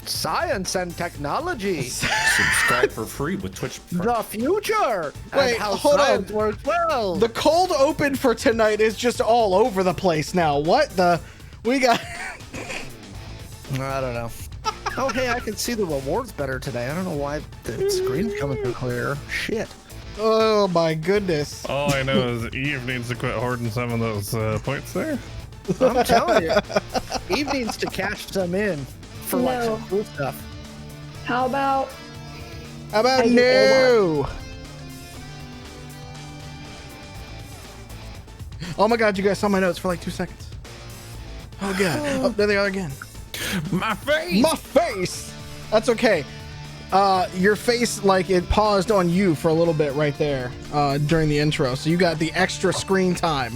Science and technology. Subscribe for free with Twitch. The future. Wait, and how hold on. science works well. The cold open for tonight is just all over the place now. What the? We got. I don't know. Oh, hey, I can see the rewards better today. I don't know why the screen's coming through clear. Shit. Oh my goodness. All I know is Eve needs to quit hoarding some of those points there. I'm telling you. Eve needs to cash some in for like No. some cool stuff. How about How about I do no? Oh my god, you guys saw my notes for like 2 seconds. Oh god. Oh, there they are again. My face. My face. That's okay. Your face, like, it paused on you for a little bit right there during the intro, so you got the extra screen time.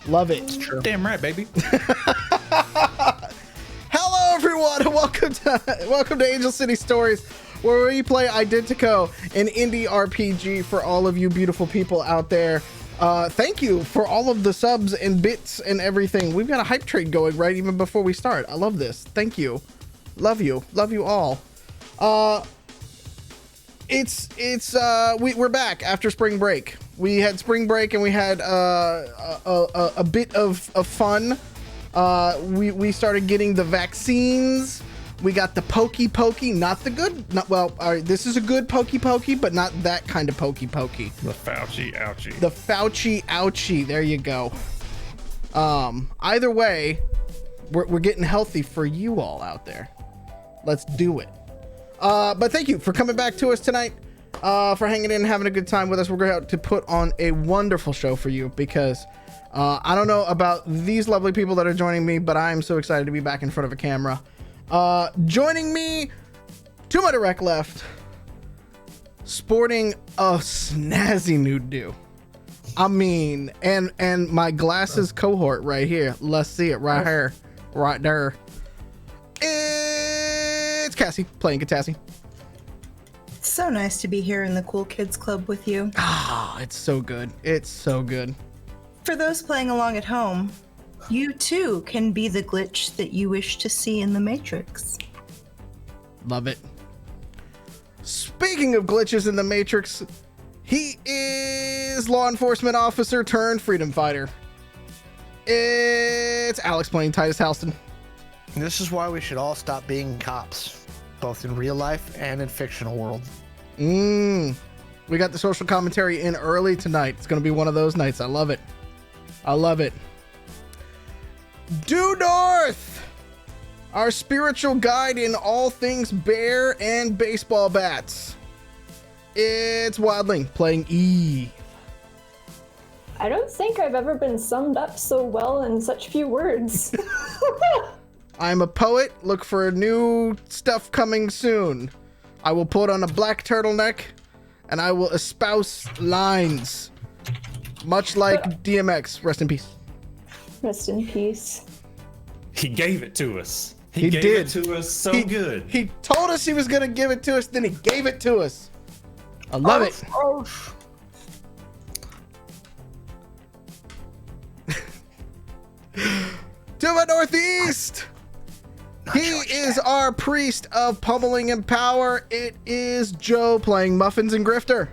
Love it. It's true. Damn right, baby. Hello, everyone, and welcome to Angel City Stories, where we play Identico, an indie RPG for all of you beautiful people out there. Thank you for all of the subs and bits and everything. We've got a hype trade going right even before we start. I love this. Thank you. Love you all. We're back after spring break. We had spring break and we had a bit of fun. We started getting the vaccines. We got the pokey, not the good. All right, this is a good pokey, but not that kind of pokey. The Fauci ouchie. The Fauci ouchie. There you go. Either way, we're getting healthy for you all out there. Let's do it. But thank you for coming back to us tonight, for hanging in and having a good time with us. We're going to put on a wonderful show for you because I don't know about these lovely people that are joining me, but I am so excited to be back in front of a camera. Joining me to my direct left, sporting a snazzy new do. I mean, and my glasses cohort right here. Let's see it right here, right there. It's Cassie playing Catassie. It's so nice to be here in the Cool Kids Club with you. Ah, it's so good. It's so good. For those playing along at home, you too can be the glitch that you wish to see in the Matrix. Love it. Speaking of glitches in the Matrix, he is law enforcement officer turned freedom fighter. It's Alex playing Titus Halston. This is why we should all stop being cops, both in real life and in fictional world. We got the social commentary in early tonight. It's going to be one of those nights. I love it. I love it. Due North, our spiritual guide in all things bear and baseball bats. It's Wildling playing Eve. I don't think I've ever been summed up so well in such few words. I'm a poet. Look for new stuff coming soon. I will put on a black turtleneck and I will espouse lines. Much like DMX. Rest in peace. Rest in peace. He gave it to us. He gave did. it to us so good. He told us he was going to give it to us, then he gave it to us. I love it. To my northeast, he is our priest of pummeling and power. It is Joe playing Muffins and Grifter.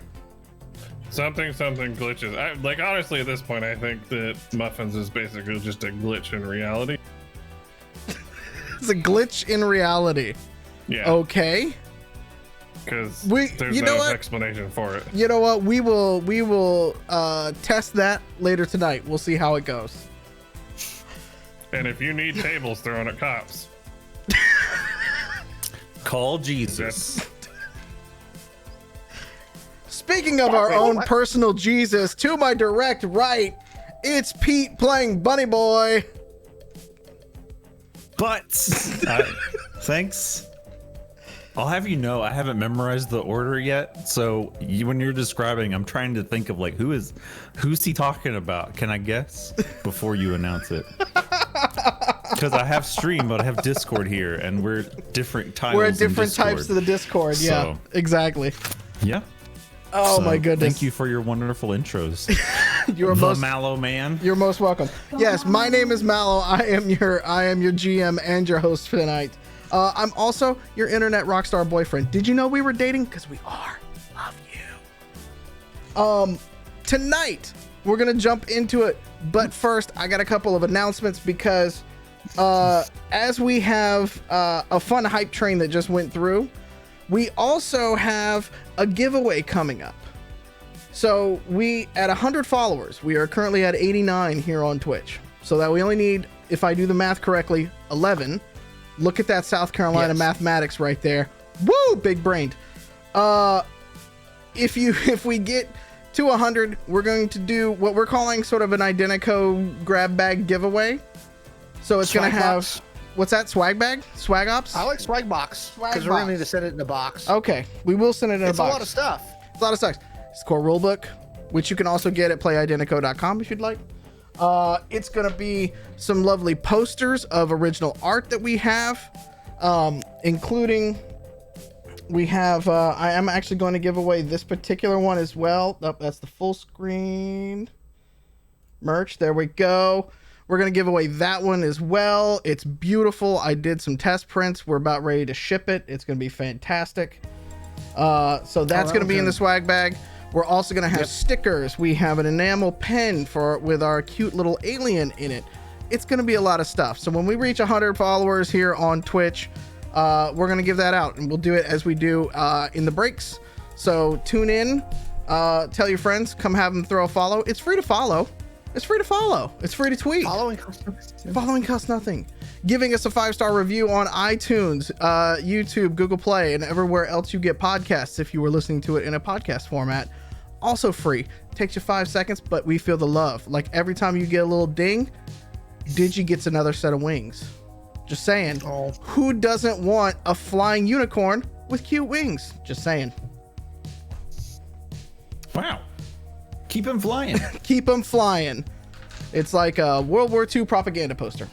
Something glitches. Like, honestly, at this point, I think that Muffins is basically just a glitch in reality. It's a glitch in reality. Yeah. Okay. Because there's you know no what? explanation for it. You know what? We will test that later tonight. We'll see how it goes. And if you need tables thrown at cops, Call Jesus. Speaking of our own personal Jesus, to my direct right, it's Pete playing Bunny Boy. But thanks. I'll have you know, I haven't memorized the order yet. So when you're describing, I'm trying to think of like who's he talking about? Can I guess before you announce it? Because I have stream, but I have Discord here, and we're different titles. We're at different types of the Discord. Yeah, So, exactly. yeah. Oh So, my goodness. Thank you for your wonderful intros. You're the Mallo man. You're most welcome. Yes, my name is Mallo. I am your GM and your host for tonight. I'm also your internet rockstar boyfriend. Did you know we were dating? Because we are. Love you. Tonight we're gonna jump into it, but first I got a couple of announcements because as we have a fun hype train that just went through, we also have a giveaway coming up. So we, at 100 followers, we are currently at 89 here on Twitch. So that we only need, if I do the math correctly, 11. Look at that South Carolina mathematics right there. Woo, big brained. If we get to 100, we're going to do what we're calling sort of an Identico grab bag giveaway. So it's going to have, what's that? Swag bag? Swag ops? I like swag box because we're gonna need to send it in a box. Okay, we will send it in a box. It's a lot of stuff. It's a lot of stuff. It's core rulebook, which you can also get at playidentico.com if you'd like. It's gonna be some lovely posters of original art that we have, including we have. I am actually going to give away this particular one as well. Oh, that's the full screen merch. There we go. We're going to give away that one as well. It's beautiful. I did some test prints. We're about ready to ship it. It's going to be fantastic. So that's going to be in the swag bag. We're also going to have stickers. We have an enamel pen with our cute little alien in it. It's going to be a lot of stuff. So when we reach 100 followers here on Twitch, we're going to give that out, and we'll do it as we do in the breaks. So tune in, tell your friends, come have them throw a follow. It's free to follow. It's free to follow. It's free to tweet. Following costs nothing. Giving us a 5-star review on iTunes, YouTube, Google Play, and everywhere else you get podcasts if you were listening to it in a podcast format. Also free. Takes you 5 seconds, but we feel the love. Like every time you get a little ding, Digi gets another set of wings. Just saying. Oh. Who doesn't want a flying unicorn with cute wings? Just saying. Wow. Keep him flying. Keep him flying. It's like a World War II propaganda poster.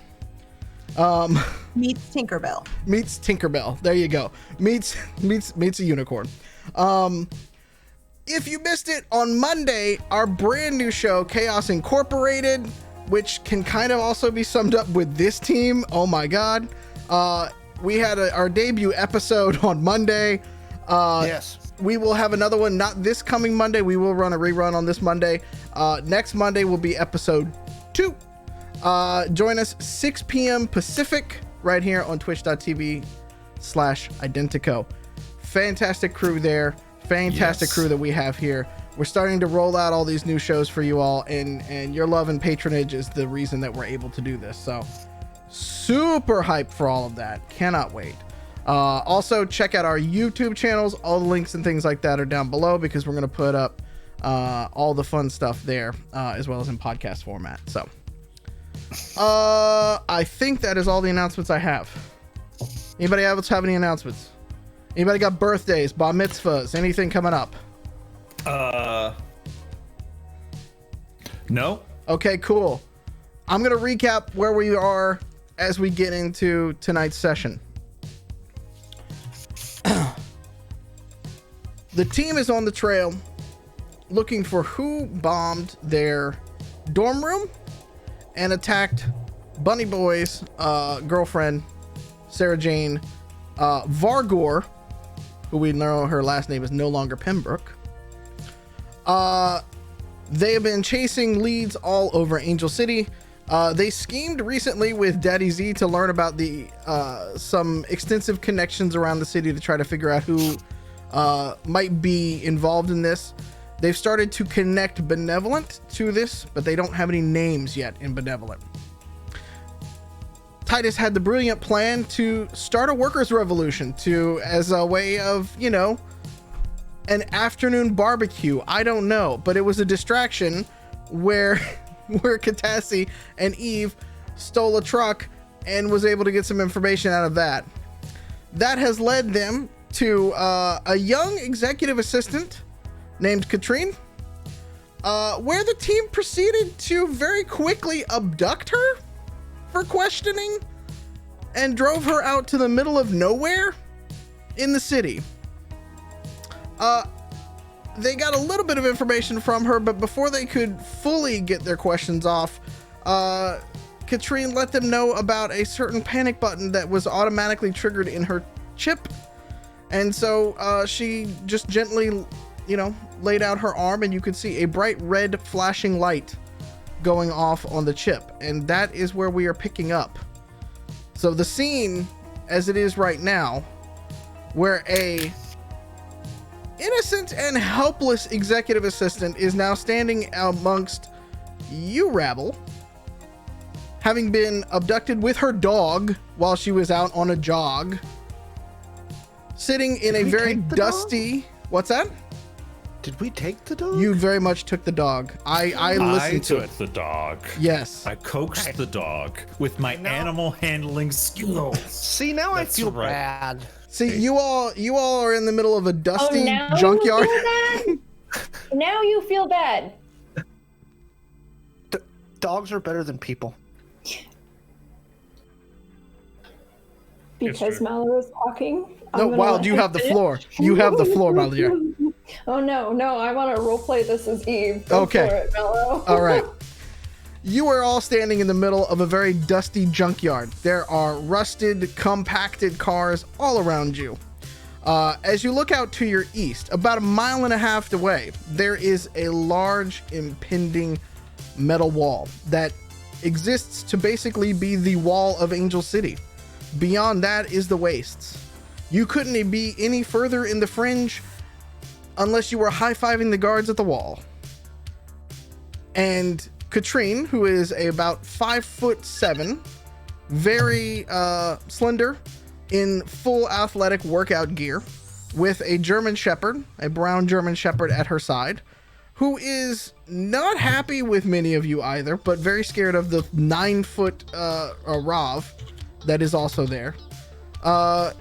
Meets Tinkerbell. Meets Tinkerbell. There you go. Meets a unicorn. If you missed it, on Monday, our brand new show, Chaos Incorporated, which can kind of also be summed up with this team. Oh my God. We had our debut episode on Monday. Yes. We will have another one, not this coming Monday. We will run a rerun on this Monday. Next Monday will be episode 2. Join us 6 p.m. Pacific right here on twitch.tv/Identico. Fantastic crew there. Fantastic crew that we have here. We're starting to roll out all these new shows for you all, and your love and patronage is the reason that we're able to do this. So super hyped for all of that. Cannot wait. Also check out our YouTube channels. All the links and things like that are down below because we're going to put up all the fun stuff there as well as in podcast format. So I think that is all the announcements I have. Anybody else have any announcements? Anybody got birthdays, bar mitzvahs, anything coming up? No. Okay, cool. I'm going to recap where we are as we get into tonight's session. The team is on the trail looking for who bombed their dorm room and attacked Bunny Boy's girlfriend, Sarah Jane Vargor, who we know her last name is no longer Pembroke. They have been chasing leads all over Angel City. They schemed recently with Daddy Z to learn about the some extensive connections around the city to try to figure out who might be involved in this. They've started to connect Benevolent to this, but they don't have any names yet in Benevolent. Titus had the brilliant plan to start a workers' revolution as a way of, an afternoon barbecue. I don't know, but it was a distraction where Catassie and Eve stole a truck and was able to get some information out of that. That has led them to a young executive assistant named Katrine, where the team proceeded to very quickly abduct her for questioning and drove her out to the middle of nowhere in the city. they got a little bit of information from her, but before they could fully get their questions off, Katrine let them know about a certain panic button that was automatically triggered in her chip. And so she just gently, laid out her arm, and you could see a bright red flashing light going off on the chip. And that is where we are picking up. So the scene as it is right now, where a innocent and helpless executive assistant is now standing amongst you, rabble, having been abducted with her dog while she was out on a jog, sitting in a very dusty... What's that? Did we take the dog? You very much took the dog. I listened to it. The dog. Yes. I coaxed the dog with my animal handling skills. See, now I feel right. bad. See, you all are in the middle of a dusty now junkyard. You feel bad? Now you feel bad. Dogs are better than people. Because Mallo is talking. No, Wild, you have the floor. You have the floor, my dear. Oh no, I want to roleplay this as Eve. Okay. For it, Mallo. All right. You are all standing in the middle of a very dusty junkyard. There are rusted, compacted cars all around you. As you look out to your east, about 1.5 miles away, there is a large impending metal wall that exists to basically be the wall of Angel City. Beyond that is the wastes. You couldn't be any further in the fringe unless you were high-fiving the guards at the wall. And Katrine, who is about 5'7", very slender, in full athletic workout gear, with a German Shepherd, a brown German Shepherd at her side, who is not happy with many of you either, but very scared of the 9-foot Rav that is also there,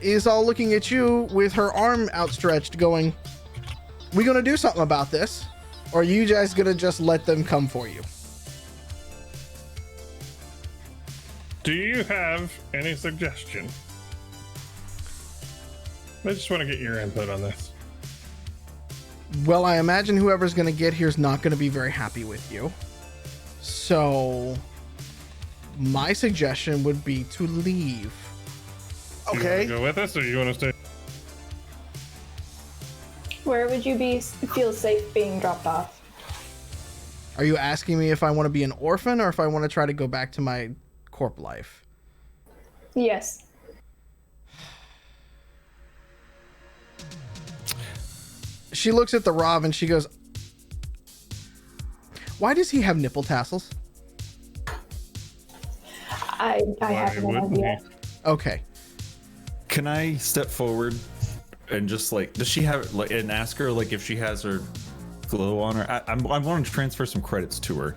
is all looking at you with her arm outstretched, going, "We gonna do something about this, or are you guys gonna just let them come for you?" Do you have any suggestion? I just want to get your input on this. Well, I imagine whoever's going to get here is not going to be very happy with you. So, my suggestion would be to leave. Okay. You wanna go with us, or you want to stay? Where would you feel safe being dropped off? Are you asking me if I want to be an orphan or if I want to try to go back to my Corp life? Yes. She looks at the Rav and she goes, "Why does he have nipple tassels?" I have no idea. Okay. Can I step forward and just does she have and ask her if she has her glow on her? I'm wanting to transfer some credits to her.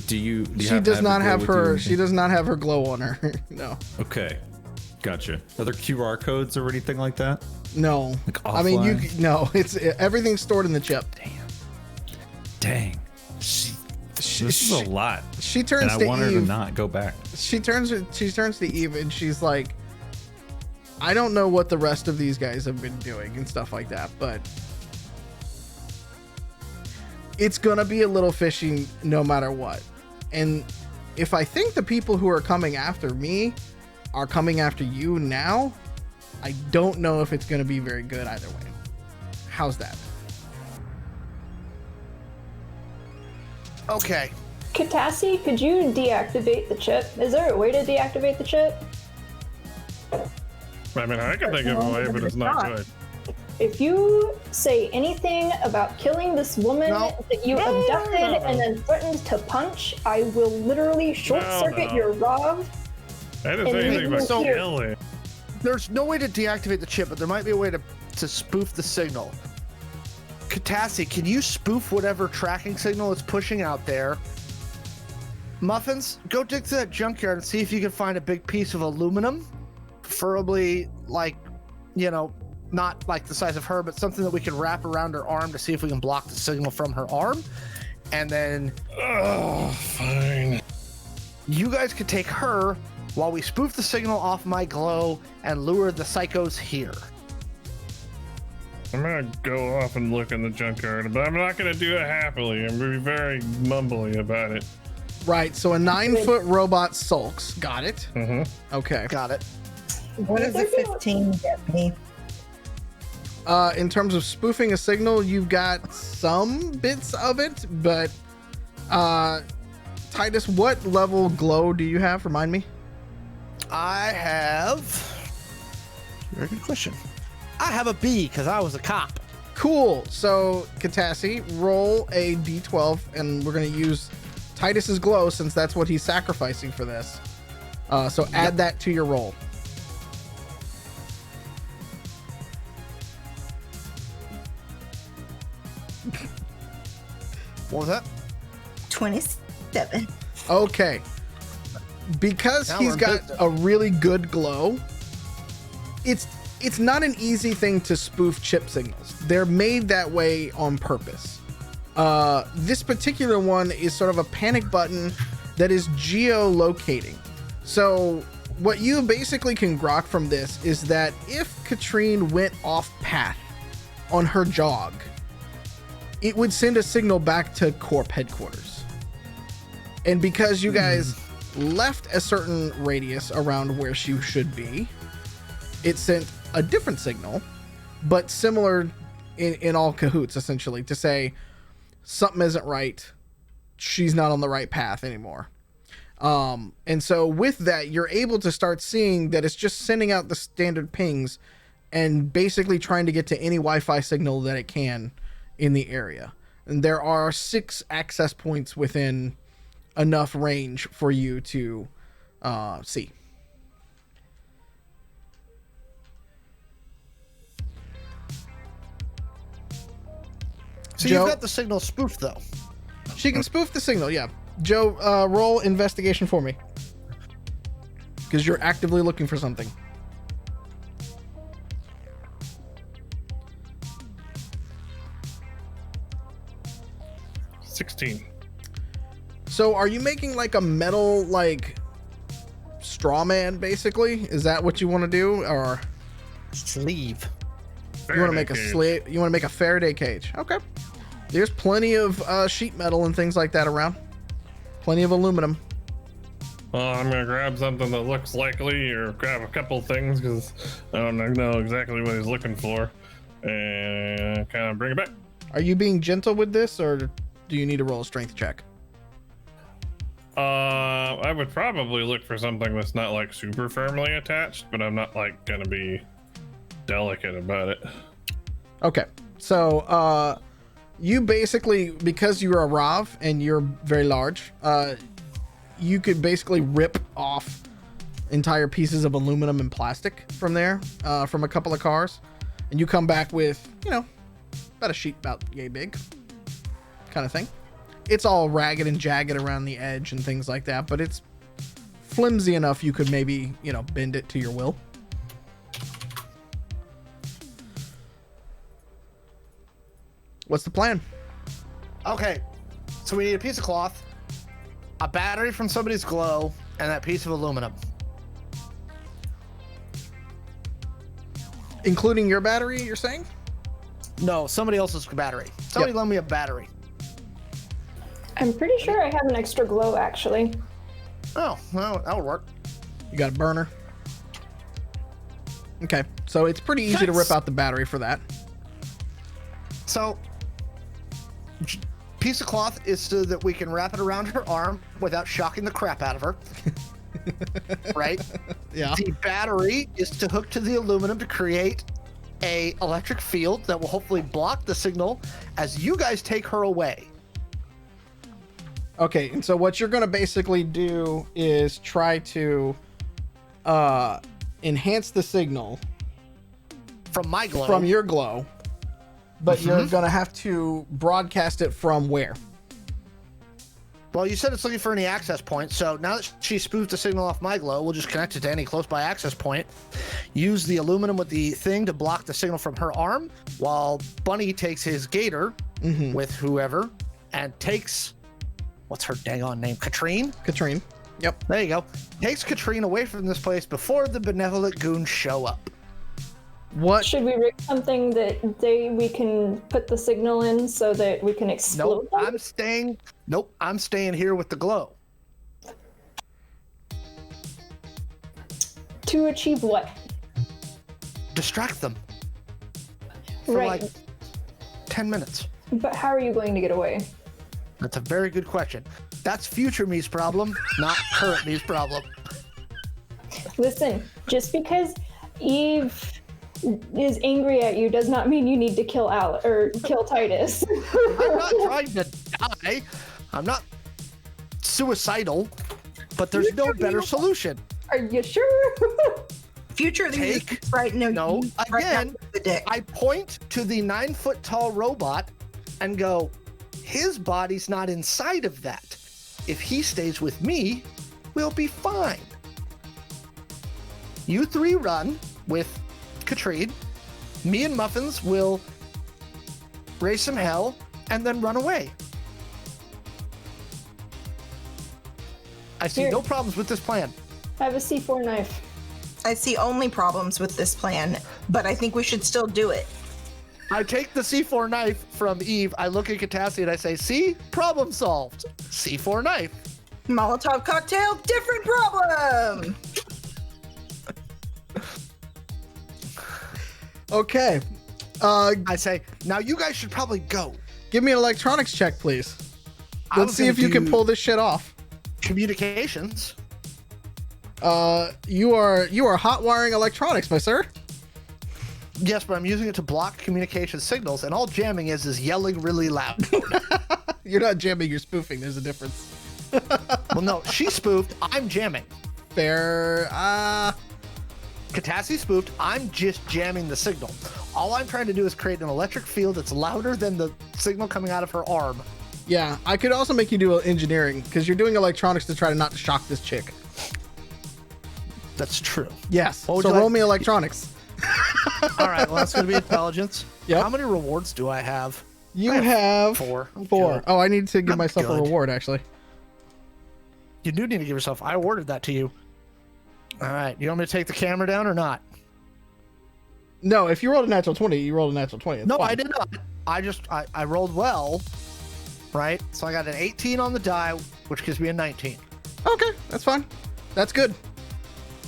Do you She does not have her. She does not have her glow on her. No. Okay, gotcha. Are there QR codes or anything like that? No. I mean, no. It's everything's stored in the chip. Dang. This is a lot. She turns and to I want her Eve. to not go back. She turns to Eve and she's like, "I don't know what the rest of these guys have been doing and stuff like that, but it's gonna be a little fishy no matter what. And if I think the people who are coming after me are coming after you now, I don't know if it's gonna be very good either way. How's that?" Okay. Catassie, could you deactivate the chip? Is there a way to deactivate the chip? I mean, I can think of a way, but it's not good. If you say anything about killing this woman that you abducted and then threatened to punch, I will literally short circuit your Rav. I didn't say anything about killing. There's no way to deactivate the chip, but there might be a way to spoof the signal. Catassie, can you spoof whatever tracking signal it's pushing out there? Muffins, go dig through that junkyard and see if you can find a big piece of aluminum, preferably not like the size of her, but something that we can wrap around her arm to see if we can block the signal from her arm. And then fine. You guys could take her while we spoof the signal off my glow and lure the psychos here. I'm gonna go off and look in the junkyard, but I'm not gonna do it happily. I'm gonna be very mumbly about it. Right. So a 9-foot robot sulks. Got it. Okay. Got it. What does a 15 get me? In terms of spoofing a signal, you've got some bits of it, but Titus, what level glow do you have? Remind me. I have. Very good question. I have a B because I was a cop. Cool. So, Catassie, roll a d12, and we're going to use Titus's glow since that's what he's sacrificing for this. So add that to your roll. What was that? 27. Okay. Because Now he's we're got business. a really good glow, it's not an easy thing to spoof chip signals. They're made that way on purpose. This particular one is sort of a panic button that is geolocating. So what you basically can grok from this is that if Katrine went off path on her jog, it would send a signal back to Corp headquarters. And because you guys left a certain radius around where she should be, it sent a different signal, but similar in all cahoots, essentially, to say something isn't right. She's not on the right path anymore. And so with that, you're able to start seeing that it's just sending out the standard pings and basically trying to get to any Wi-Fi signal that it can in the area. And there are 6 access points within enough range for you to see. So Joe? you've got the signal spoofed, though. She can spoof the signal, yeah. Joe, roll investigation for me. Because you're actively looking for something. $16. So are you making like a metal, like, straw man, basically? Is that what you want to do? Or Sleeve. you want to make a slave? You want to make a Faraday cage? Okay. There's plenty of sheet metal and things like that around. Plenty of aluminum. Well, I'm gonna grab something that looks likely, or grab a couple things because I don't know exactly what he's looking for, and kind of bring it back. Are you being gentle with this, or do you need to roll a strength check? I would probably look for something that's not like super firmly attached, but I'm not like gonna be delicate about it. Okay. So, you basically, because you're a Rav and you're very large, you could basically rip off entire pieces of aluminum and plastic from there, from a couple of cars, and you come back with, you know, about a sheet about yay big kind of thing. It's all ragged and jagged around the edge and things like that, but it's flimsy enough you could maybe, you know, bend it to your will. What's the plan? Okay, so we need a piece of cloth, a battery from somebody's glow, and that piece of aluminum. Including your battery, you're saying? No, somebody else's battery. Somebody lend me a battery. I'm pretty sure I have an extra glow, actually. Oh, well, that would work. You got a burner? Okay, so it's pretty easy to rip Nice. out the battery for that. So, piece of cloth is so that we can wrap it around her arm without shocking the crap out of her. Right? Yeah. The battery is to hook to the aluminum to create a electric field that will hopefully block the signal as you guys take her away. Okay, and so what you're going to basically do is try to enhance the signal From my glow. from your glow, but you're going to have to broadcast it from where? Well, you said it's looking for any access point, so now that she spoofed the signal off my glow, we'll just connect it to any close by access point. Use the aluminum with the thing to block the signal from her arm, while Bunny takes his gator with whoever and takes, what's her dang on name? Katrine? Katrine. Yep. There you go. Takes Katrine away from this place before the benevolent goons show up. What? Should we rig something that we can put the signal in so that we can explode Nope, them? I'm staying here with the glow. To achieve what? Distract them for Right. like 10 minutes. But how are you going to get away? That's a very good question. That's future me's problem, not current me's problem. Listen, just because Eve is angry at you does not mean you need to kill kill Titus. I'm not trying to die. I'm not suicidal, but there's no better solution. Are you sure? Future Take- right now. No, right now, again, the dick. I point to the 9-foot tall robot and go, his body's not inside of that. If he stays with me, we'll be fine. You three run with Katrine. Me and Muffins will raise some hell and then run away. I see Here. no problems with this plan. I have a C4 knife. I see only problems with this plan, but I think we should still do it. I take the C4 knife from Eve. I look at Catassie and I say, see? Problem solved. C4 knife. Molotov cocktail, different problem. Okay. I say, now you guys should probably go. Give me an electronics check, please. I Let's was see if gonna you can do pull this shit off. Communications. You are hot wiring electronics, my sir. Yes, but I'm using it to block communication signals, and all jamming is yelling really loud. You're not jamming, you're spoofing. There's a difference. Well, no, she spoofed. I'm jamming. Fair. Catassie spoofed. I'm just jamming the signal. All I'm trying to do is create an electric field that's louder than the signal coming out of her arm. Yeah, I could also make you do engineering because you're doing electronics to try to not shock this chick. That's true. Yes. What would So you like- roll me electronics. All right, well, that's going to be intelligence. Yep. How many rewards do I have? You I have four. I'm Four. good. Oh, I need to give I'm myself a good. reward, actually. You do need to give yourself. I awarded that to you. All right, you want me to take the camera down or not? No, if you rolled a natural 20, you rolled a natural 20. It's No, fine. I did not. I rolled well, right? So I got an 18 on the die, which gives me a 19. Okay, that's fine. That's good.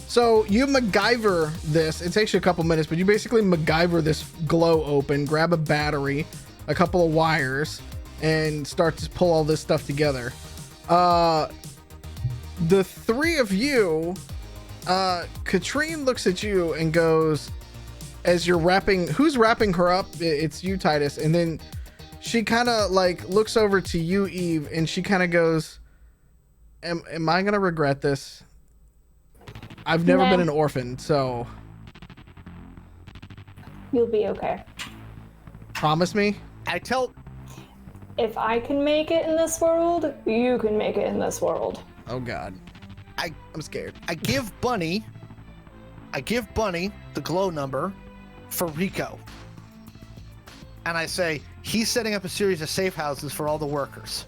So you MacGyver this. It takes you a couple minutes, but you basically MacGyver this glow open, grab a battery, a couple of wires, and start to pull all this stuff together. The three of you, Katrine looks at you and goes, as you're wrapping, who's wrapping her up? It's you, Titus. And then she kind of like looks over to you, Eve, and she kind of goes, am I going to regret this? I've never Nah. been an orphan, so You'll be okay. promise me. I tell. If I can make it in this world, you can make it in this world. Oh God, I I'm scared. I give Bunny the glow number for Rico. And I say, he's setting up a series of safe houses for all the workers.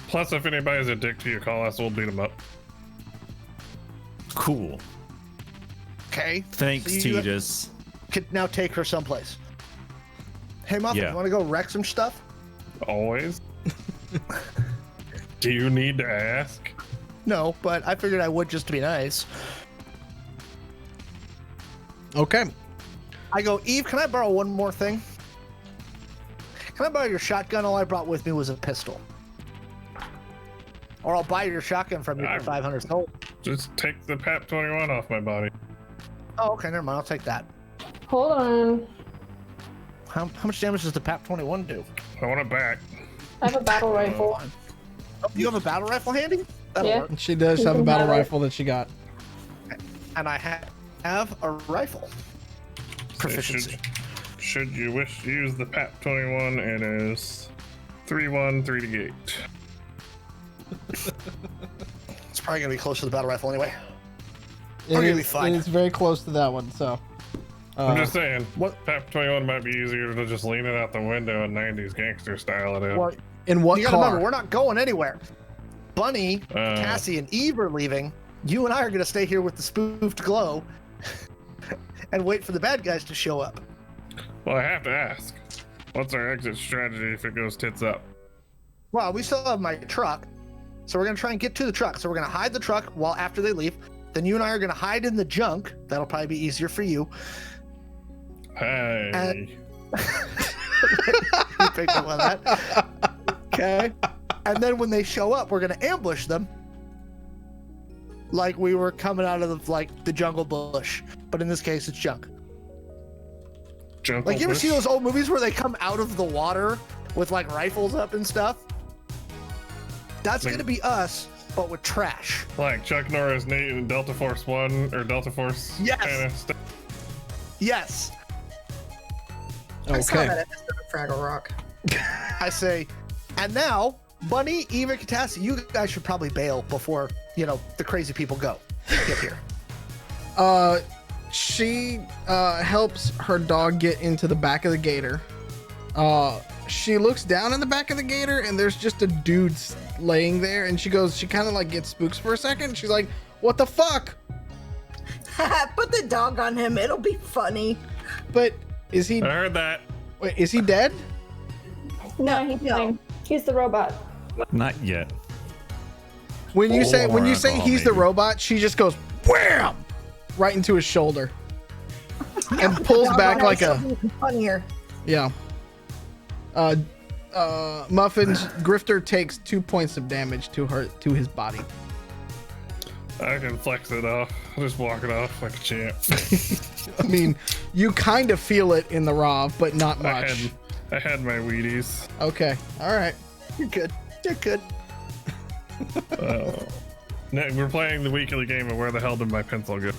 Plus, if anybody's a dick to you, call us. We'll beat them up. Cool. Okay? Thanks, So you Titus. could now take her someplace. Hey, Muffin, Yeah. you want to go wreck some stuff? Always. Do you need to ask? No, but I figured I would just to be nice. Okay. I go, Eve, can I borrow one more thing? Can I borrow your shotgun? All I brought with me was a pistol. Or I'll buy your shotgun from you for 500 gold. Just take the PAP 21 off my body. Oh, okay, never mind. I'll take that. Hold on. How much damage does the PAP 21 do? I want it back. I have a battle rifle. Oh, you have a battle rifle handy? That'll Yeah. work. She does You have a can battle have it. rifle that she got. And I have a rifle. Proficiency. Should you wish to use the PAP 21, it is 3-1, 3-8. It's probably going to be close to the battle rifle anyway. It gonna is- be fine. It's very close to that one, so. I'm just saying, what- PAP 21 might be easier to just lean it out the window and 90s gangster style it in. Well, In what you gotta car? remember, we're not going anywhere. Bunny, Cassie, and Eve are leaving. You and I are going to stay here with the spoofed glow. and wait for the bad guys to show up. Well, I have to ask, what's our exit strategy if it goes tits up? Well, we still have my truck, so we're gonna try and get to the truck. So we're gonna hide the truck while after they leave. Then you and I are gonna hide in the junk. That'll probably be easier for you. Hey. You picked up on that. Okay. And then when they show up, we're gonna ambush them, like we were coming out of the jungle bush, but in this case, it's junk. Jungle Like you ever Bush? see those old movies where they come out of the water with like rifles up and stuff? That's Like- gonna be us, but with trash. Like Chuck Norris, Nate, and Delta Force 1 or Delta Force Yes. kind of stuff. Yes, I saw Okay. that episode of Fraggle Rock. I say. And now, Bunny, Eva, Catassie, you guys should probably bail before the crazy people get here. She helps her dog get into the back of the gator. She looks down in the back of the gator and there's just a dude laying there, and she kind of like gets spooks for a second. She's like, what the fuck? Put the dog on him. It'll be funny. But is he I heard that. wait, is he dead? No, he's fine. He's the robot. Not yet. When you say Or he's the maybe. robot, she just goes wham right into his shoulder and pulls Dog back on like him a is even funnier. yeah. Muffins Grifter takes 2 points of damage to his body. I can flex it off. I'll just walk it off like a champ. I mean, you kind of feel it in the raw, but not I much. had my Wheaties. Okay, all right. You're good. You're good. We're playing the weekly game of where the hell did my pencil go?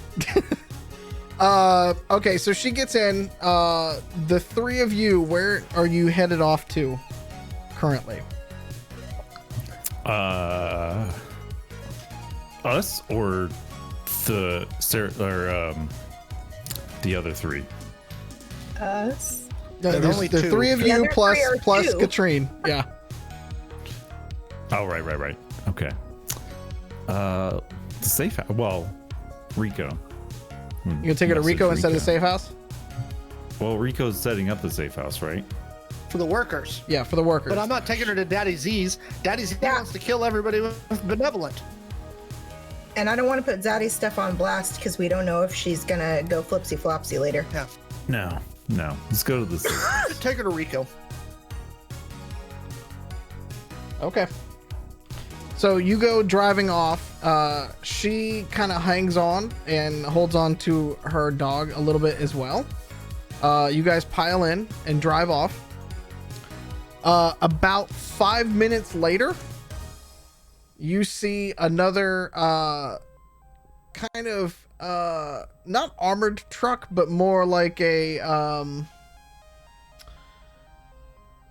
Okay, so she gets in. The three of you, where are you headed off to currently? Us or the other three? Us. There's only the two. three of The you other plus three are plus two. Katrine. Yeah. Oh, right. Okay. The safe house. Well, Rico. You gonna take her to Message Rico instead of the safe house? Well, Rico's setting up the safe house, right? For the workers. Yeah, for the workers. But I'm not taking her to Daddy Z's. Daddy Z Yeah. wants to kill everybody with benevolent. And I don't want to put Zaddy's stuff on blast because we don't know if she's gonna go flipsy flopsy later. Yeah. No. Let's go to the safe house. Take her to Rico. Okay. So you go driving off. She kind of hangs on and holds on to her dog a little bit as well. You guys pile in and drive off. About 5 minutes later, you see another kind of not armored truck, but more like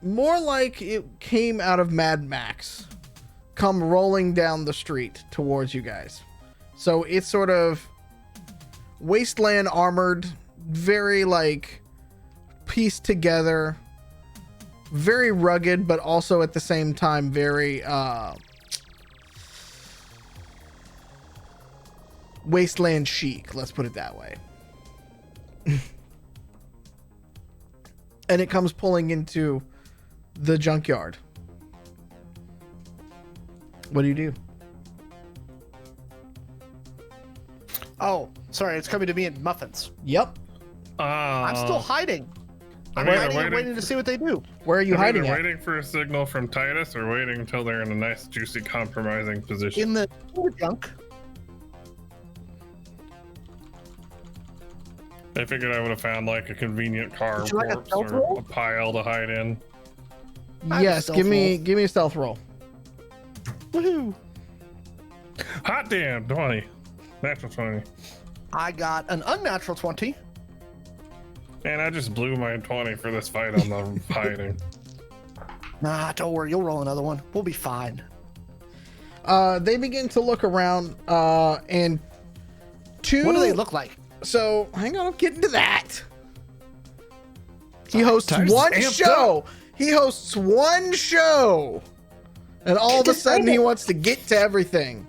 more like it came out of Mad Max, come rolling down the street towards you guys. So it's sort of wasteland armored, very like pieced together, very rugged, but also at the same time very wasteland chic, let's put it that way. And it comes pulling into the junkyard. What do you do? Oh, sorry, it's coming to me in muffins. Yep. I'm still hiding. I'm either hiding and waiting to see what they do. Where are you I'm hiding either at? waiting for a signal from Titus or waiting until they're in a nice, juicy, compromising position. In the junk. I figured I would have found like a convenient car Would you like a corpse stealth or roll? a pile to hide in. I have a Yes, stealth give me roll. a stealth roll. Woohoo! Hot damn, 20. Natural 20. I got an unnatural 20. And I just blew my 20 for this fight on the hiding. Nah, don't worry, you'll roll another one. We'll be fine. They begin to look around, and two. What do they look like? So hang on, I'm getting to that. He hosts Titus is one amped show. He hosts one show, and all of a sudden he wants to get to everything.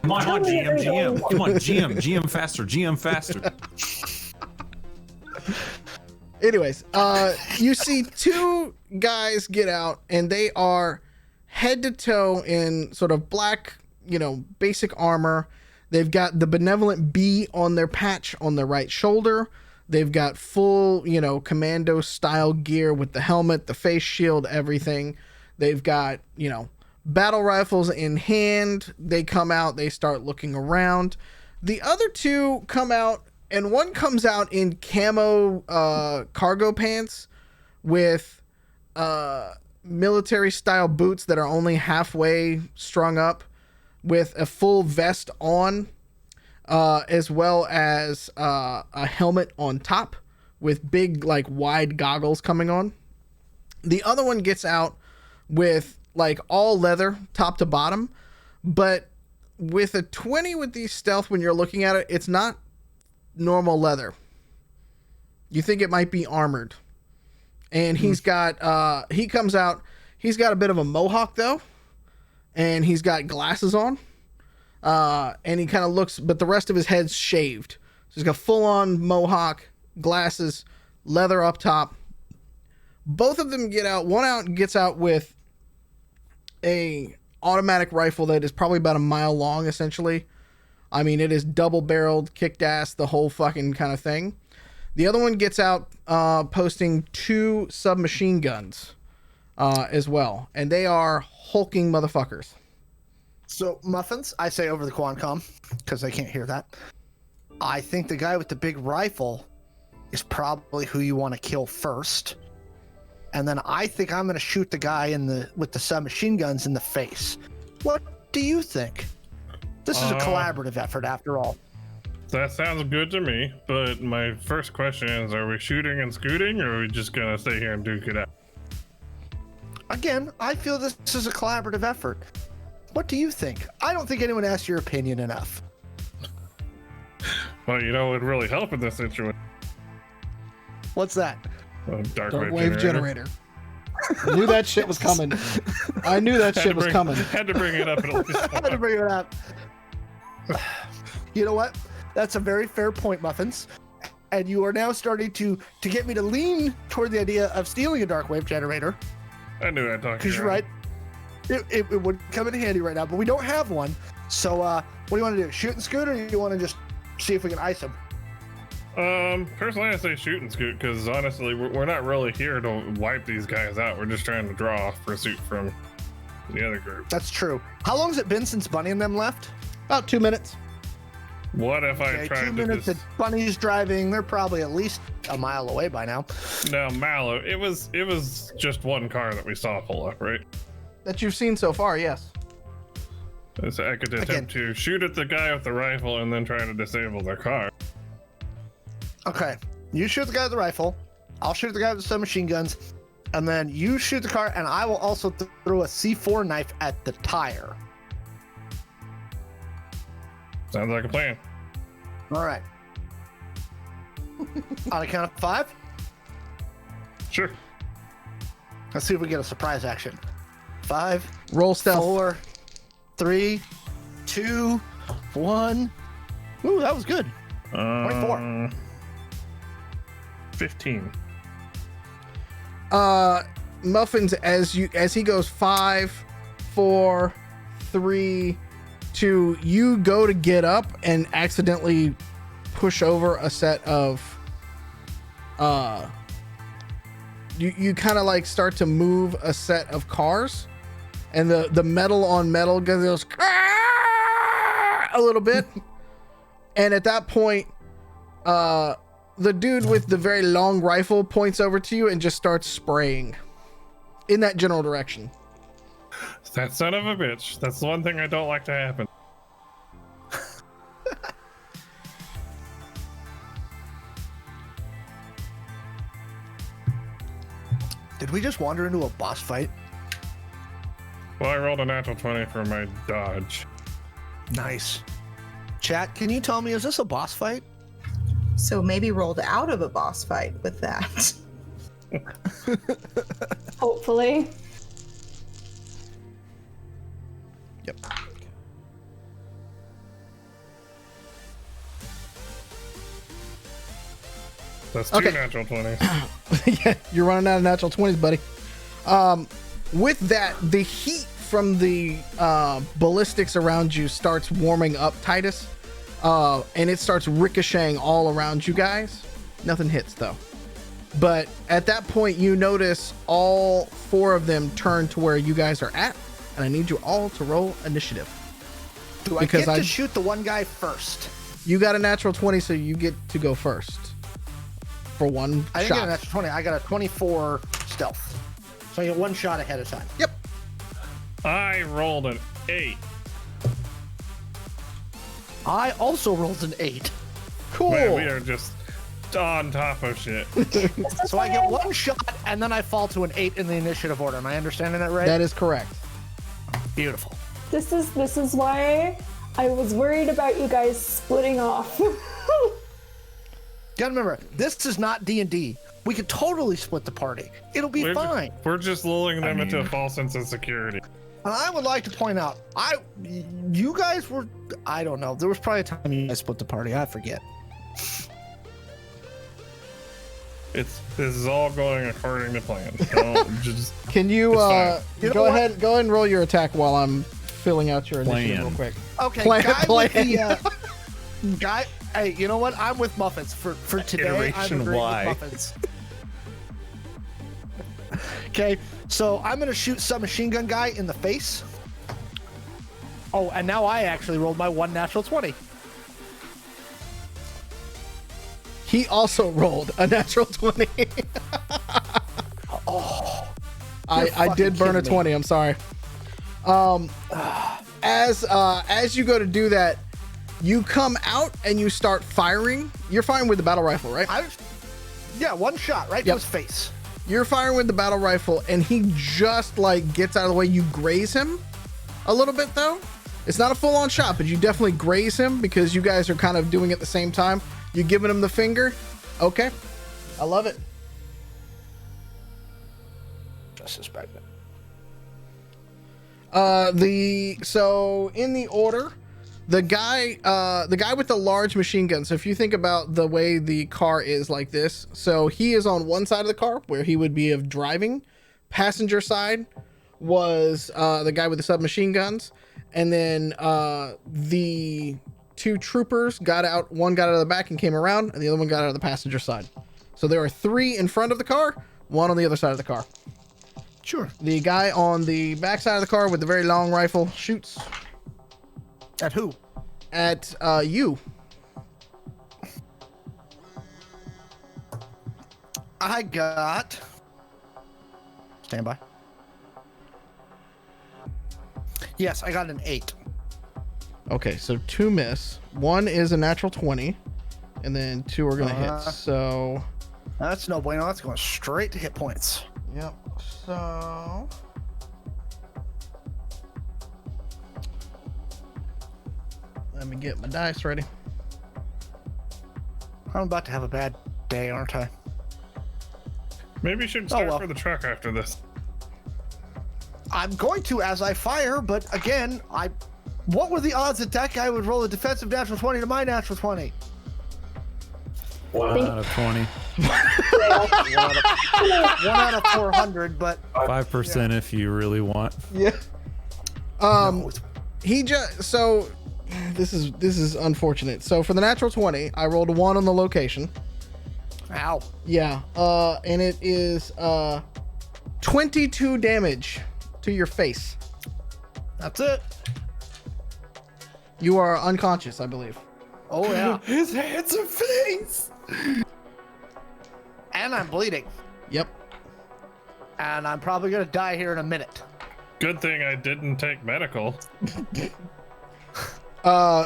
Come on, GM. Come on, GM faster. Anyways, you see two guys get out, and they are head to toe in sort of black, basic armor. They've got the benevolent bee on their patch on their right shoulder. They've got full, commando style gear with the helmet, the face shield, everything. They've got, battle rifles in hand. They come out, they start looking around. The other two come out, and one comes out in camo cargo pants with military style boots that are only halfway strung up, with a full vest on, as well as a helmet on top with big, wide goggles coming on. The other one gets out with all leather top to bottom, but with a 20 with these stealth, when you're looking at it, it's not normal leather. You think it might be armored. And he's got he comes out, he's got a bit of a mohawk though, and he's got glasses on, and he kind of looks, but the rest of his head's shaved. So he's got full on mohawk, glasses, leather up top. Both of them get out. One gets out with a automatic rifle that is probably about a mile long, essentially. I mean, it is double barreled, kicked ass, the whole fucking kind of thing. The other one gets out posting 2 submachine guns as well. And they are hulking motherfuckers. So, Muffins, I say over the Quancom, because they can't hear that. I think the guy with the big rifle is probably who you want to kill first. And then I think I'm going to shoot the guy with the submachine guns in the face. What do you think? This is a collaborative effort, after all. That sounds good to me, but my first question is, are we shooting and scooting, or are we just gonna stay here and duke it out? Again, I feel this is a collaborative effort. What do you think? I don't think anyone asked your opinion enough. Well, it would really help in this situation. What's that? Dark wave generator. I knew that shit was coming. I knew that shit was coming. Had to bring it up. Had to bring it up. You know what? That's a very fair point, Muffins. And you are now starting to get me to lean toward the idea of stealing a dark wave generator. I knew I'd talk to you. Because you're right. It would come in handy right now, but we don't have one. So what do you want to do? Shoot and scoot, or do you want to just see if we can ice him? Personally, I say shoot and scoot, because honestly, we're not really here to wipe these guys out. We're just trying to draw off pursuit from the other group. That's true. How long has it been since Bunny and them left? About 2 minutes. What if I tried 2 minutes that Bunny's driving? They're probably at least a mile away by now. No, Mallo, it was just one car that we saw pull up, right? That you've seen so far, yes. So I could attempt to shoot at the guy with the rifle and then try to disable their car. Okay, you shoot the guy with the rifle. I'll shoot the guy with the submachine guns, and then you shoot the car, and I will also throw a C4 knife at the tire. Sounds like a plan. All right. On a count of 5? Sure. Let's see if we get a surprise action. 5. Roll stealth. 4, 3, 2, 1. Ooh, that was good. 24. 15. Muffins, as he goes 5, 4, 3, 2, you go to get up and accidentally push over a set of you kind of like start to move a set of cars, and the metal on metal goes a little bit. And at that point, the dude with the very long rifle points over to you and just starts spraying in that general direction. That son of a bitch. That's the one thing I don't like to happen. Did we just wander into a boss fight? Well, I rolled a natural 20 for my dodge. Nice. Chat, can you tell me, is this a boss fight? So maybe rolled out of a boss fight with that. Hopefully. Yep. That's two Okay. natural 20s. Yeah, you're running out of natural 20s, buddy. With that, the heat from the ballistics around you starts warming up, Titus, and it starts ricocheting all around you guys. Nothing hits, though. But at that point, you notice all 4 of them turn to where you guys are at, and I need you all to roll initiative. Do I Because get to shoot the one guy first? You got a natural 20, so you get to go first for one I didn't get a shot. natural 20. I got a 24 stealth. So I get one shot ahead of time. Yep. I rolled an 8. I also rolled an 8. Cool. Man, we are just on top of shit. So I get one shot, and then I fall to an 8 in the initiative order. Am I understanding that right? That is correct. Beautiful. This is why I was worried about you guys splitting off. Gotta remember, this is not D&D. We could totally split the party. It'll be fine. We're just lulling them into a false sense of security. And I would like to point out, you guys were, I don't know. There was probably a time you guys split the party. I forget. This is all going according to plan. Don't just Can you, It's fine. go ahead and roll your attack while I'm filling out your initiative Plan. real quick. Okay, Plan- guy with plan. the guy. Hey, you know what? I'm with Muffins for today. I'm Iteration agreeing Y. with Muffins. Okay, so I'm gonna shoot submachine gun guy in the face. Oh, and now I actually rolled my one natural 20. He also rolled a natural 20. I did burn a kidding me. 20. I'm sorry. As you go to do that, you come out and you start firing. You're firing with the battle rifle, right? Yeah, one shot right to Yep. his face. You're firing with the battle rifle, and he just like gets out of the way. You graze him a little bit, though. It's not a full-on shot, but you definitely graze him because you guys are kind of doing it at the same time. You're giving him the finger. Okay, I love it. Just suspect it. So in the order, the guy with the large machine gun. So if you think about the way the car is like this, so he is on one side of the car where he would be of driving. Passenger side was the guy with the submachine guns, and then the 2 troopers got out. One got out of the back and came around, and the other one got out of the passenger side. So there are 3 in front of the car, 1 on the other side of the car. Sure. The guy on the back side of the car with the very long rifle shoots At who? at you. I got. Stand by. Yes, I got an 8. Okay, so 2 miss. 1 is a natural 20, and then 2 are gonna hit. So, That's no bueno. That's going straight to hit points. yep. So, let me get my dice ready. I'm about to have a bad day, aren't I? Maybe you should start well. for the truck after this. I'm going to as I fire, but again, what were the odds that that guy would roll a defensive natural 20 to my natural 20? 1 out of 20. 1 out of 400, but 5% if you really want. Yeah. no, it's- He just so this is unfortunate. So for the natural 20, I rolled a 1 on the location. ow. Yeah. And it is 22 damage to your face. That's it. You are unconscious, I believe. Oh, yeah. His handsome face. And I'm bleeding. Yep. And I'm probably going to die here in a minute. Good thing I didn't take medical.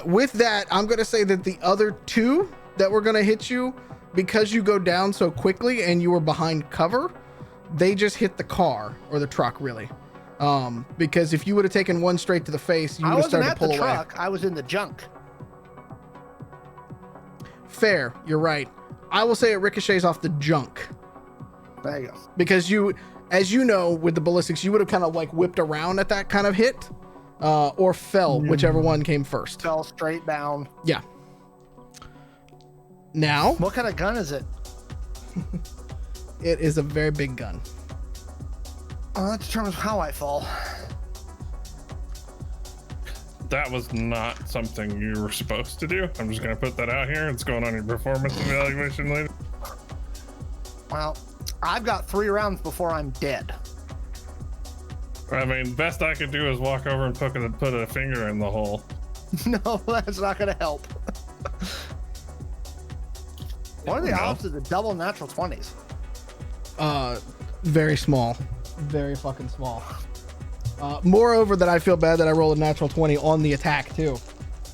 With that, I'm going to say that the other 2 that were going to hit you, because you go down so quickly and you were behind cover, they just hit the car or the truck, really. Because if you would have taken 1 straight to the face, you I would have wasn't started to at pull the away. truck. I was in the junk. Fair, you're right. I will say it ricochets off the junk There you go. because you, as you know, with the ballistics, you would have kind of like whipped around at that kind of hit, or fell, whichever one came first. Fell straight down. Yeah. Now, What kind of gun is it? It is a very big gun. That determines how I fall. That was not something you were supposed to do. I'm just gonna put that out here. It's going on your performance evaluation later. Well, I've got 3 rounds before I'm dead. I mean, best I could do is walk over and put a finger in the hole. No, that's not gonna help. What are the odds of the double natural 20s? Very small. Very fucking small. Moreover, that I feel bad that I rolled a natural 20 on the attack too.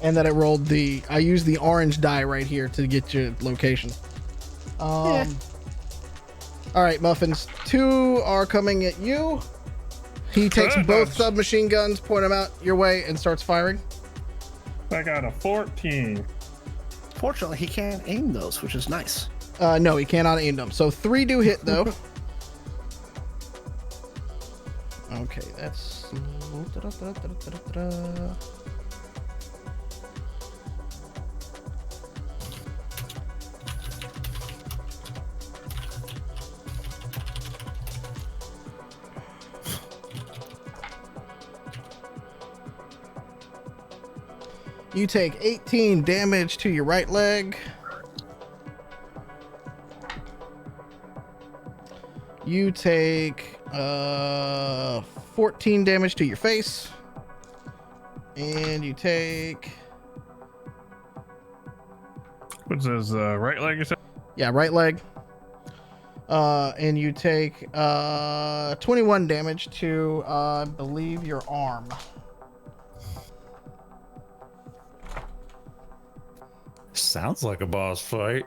And that I used the orange die right here to get your location. Yeah. All right, Muffins. 2 are coming at you. He takes both submachine guns, point them out your way, and starts firing. I got a 14. Fortunately, he can't aim those, which is nice. No, he cannot aim them. So 3 do hit though. Okay, that's. You take 18 damage to your right leg. You take 14 damage to your face. And you take... What's his right leg, you said? Yeah, right leg. And you take 21 damage to, I believe, your arm. Sounds like a boss fight.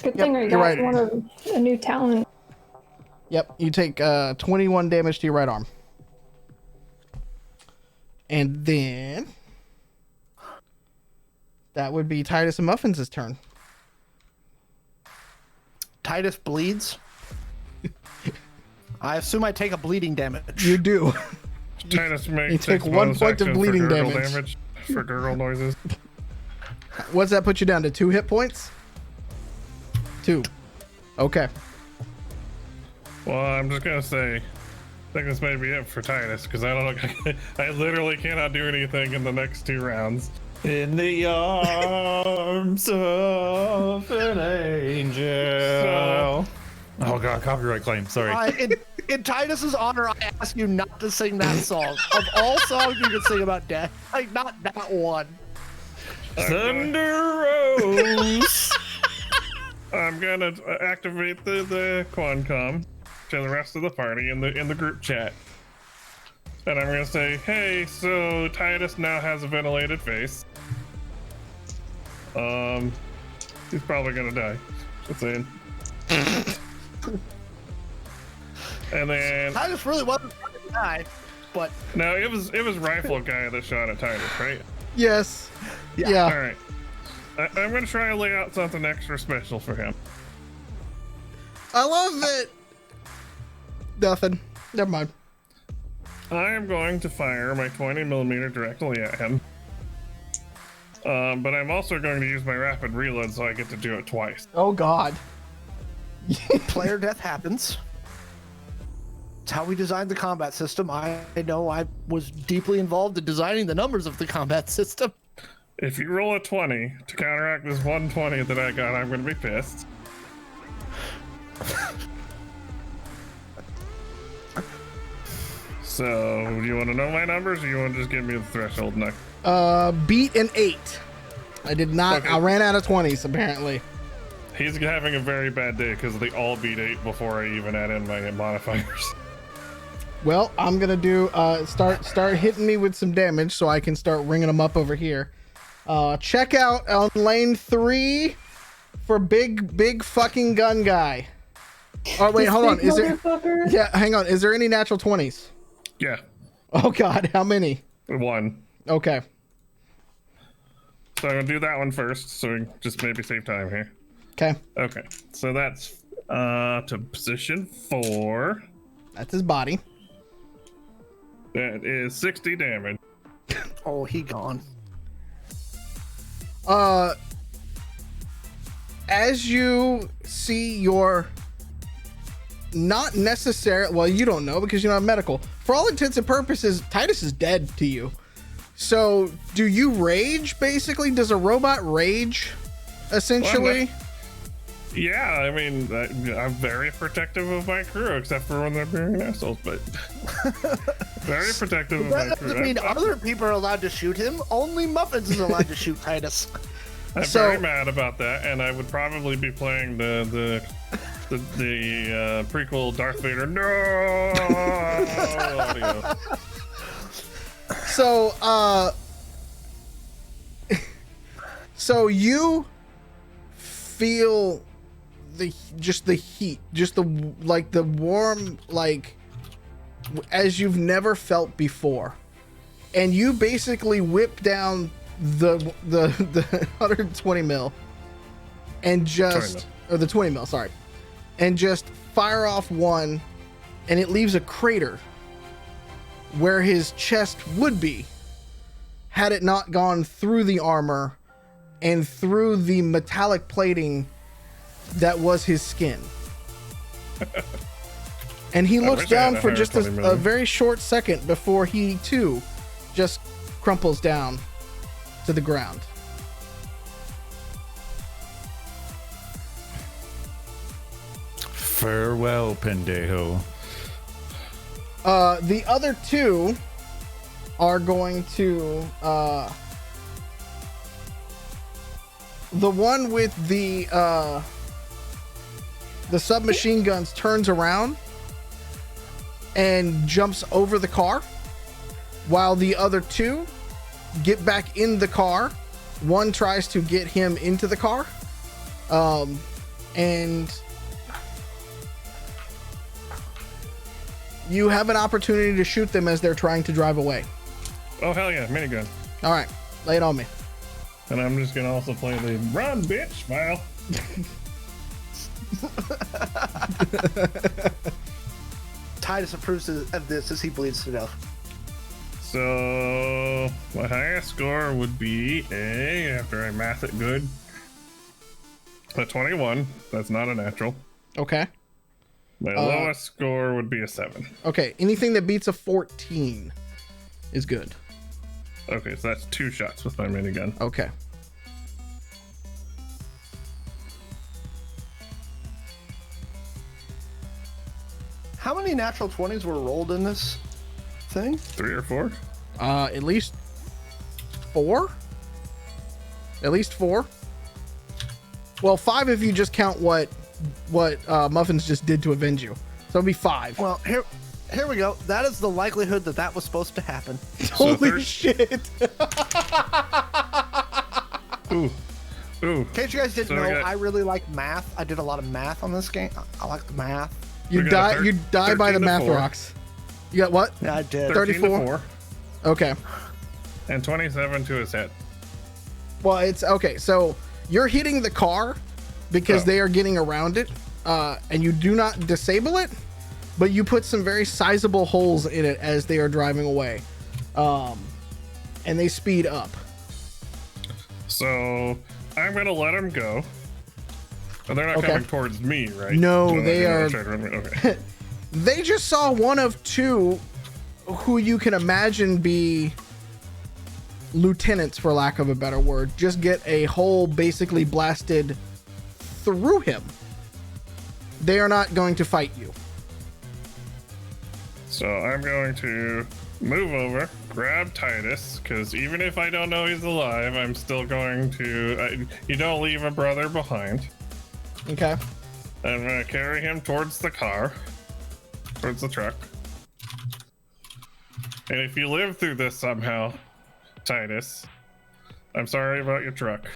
Good thing I got right. one of a new talent. Yep, you take 21 damage to your right arm. And then that would be Titus and Muffins' turn. Titus bleeds. I assume I take a bleeding damage. You do. Titus makes You take 1 point of bleeding damage. For gurgle noises. What's that put you down to? 2 hit points? 2. Okay. Well, I'm just gonna say, I think this may be it for Titus, because I don't know. I literally cannot do anything in the next 2 rounds. In the arms of an angel. Oh god, copyright claim. Sorry. In Titus's honor, I ask you not to sing that song. Of all songs you can sing about death, like not that one. Thunder Rose. I'm gonna activate the Quancom to the rest of the party in the group chat, and I'm gonna say, hey, so Titus now has a ventilated face. He's probably gonna die. Just saying. And then Titus really wasn't trying to die, but no, it was Rifle Guy that shot at Titus, right? Yes. Yeah. Yeah. All right. I'm gonna try to lay out something extra special for him. I love it. Nothing. Never mind. I am going to fire my 20mm directly at him. But I'm also going to use my rapid reload so I get to do it twice. Oh God. player death happens. It's how we designed the combat system. I know I was deeply involved in designing the numbers of the combat system. If you roll a 20 to counteract this 120 that I got, I'm going to be pissed. So, do you want to know my numbers, or you want to just give me the threshold next? Beat an 8. I did not. Okay. I ran out of 20s apparently. He's having a very bad day because they all beat 8 before I even add in my modifiers. Well, I'm gonna do start hitting me with some damage so I can start ringing them up over here. Check out on lane 3 for big fucking gun guy. Oh wait, hold on. Is there? Yeah, hang on. Is there any natural 20s? Yeah, Oh God, how many? 1. Okay. So I'm gonna do that one first, so we just maybe save time here. Okay. Okay, so that's to position 4. That's his body. That is 60 damage. Oh, he gone. as you see your not necessary, well, you don't know because you're not medical. For all intents and purposes, Titus is dead to you. So do you rage basically? Does a robot rage essentially? Yeah, I mean, I'm very protective of my crew, except for when they're being assholes, but very protective of my That crew. doesn't mean other people are allowed to shoot him. Only Muffins is allowed to shoot Titus. I'm very mad about that, and I would probably be playing the prequel Darth Vader. No. Audio. So you feel the heat, just the warm, like as you've never felt before, and you basically whip down the 120 mil and just or the 20 mil, sorry, and just fire off one, and it leaves a crater where his chest would be had it not gone through the armor and through the metallic plating that was his skin. And he looks down for just a very short second before he too just crumples down to the ground. Farewell, pendejo. The other two are going to the one with the submachine guns turns around and jumps over the car, while the other two get back in the car. One tries to get him into the car, and you have an opportunity to shoot them as they're trying to drive away. Oh, hell yeah, minigun. All right, lay it on me. And I'm just gonna also play the run, bitch, smile. Titus approves of this as he bleeds to death. So my highest score would be after I math it good, a 21. That's not a natural. Okay. My lowest score would be a 7. Okay, anything that beats a 14 is good. Okay, so that's 2 shots with my minigun. Okay. How many natural 20s were rolled in this thing? 3 or 4? At least 4? At least 4? Well, 5 if you just count what Muffins just did to avenge you. So it'd be 5. Well, here we go. That is the likelihood that was supposed to happen. Holy shit. Ooh. In case you guys didn't know, I really like math. I did a lot of math on this game. I like the math. You die by the math 4. rocks. You got what? Yeah, I did. 34. Okay. And 27 to his head. Well, it's okay. So you're hitting the car because they are getting around it, and you do not disable it, but you put some very sizable holes in it as they are driving away, and they speed up. So I'm gonna let them go. And they're not coming towards me, right? No, they are. Okay. They just saw one of two who you can imagine be lieutenants, for lack of a better word, just get a hole basically blasted through him. They are not going to fight you. So I'm going to move over, grab Titus, because even if I don't know he's alive, I'm still going to... you don't leave a brother behind. Okay. I'm going to carry him towards the car, towards the truck. And if you live through this somehow, Titus, I'm sorry about your truck.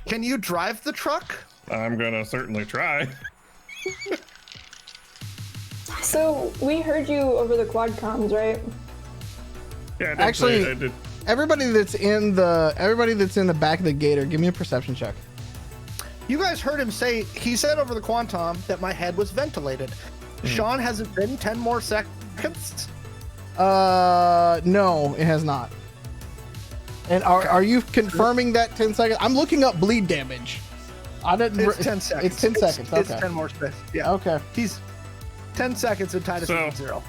Can you drive the truck? I'm going to certainly try. So we heard you over the quad comms, right? Yeah, I did. Actually, I did. Everybody that's in the back of the gator, give me a perception check. You guys heard him say, he said over the quantum that my head was ventilated. Sean, has it been 10 more seconds? No, it has not. And are you confirming that 10 seconds? I'm looking up bleed damage. I didn't. It's 10 seconds. It's 10 seconds. It's Okay. 10 more seconds. Yeah. Okay. He's 10 seconds and Titus So- is 0.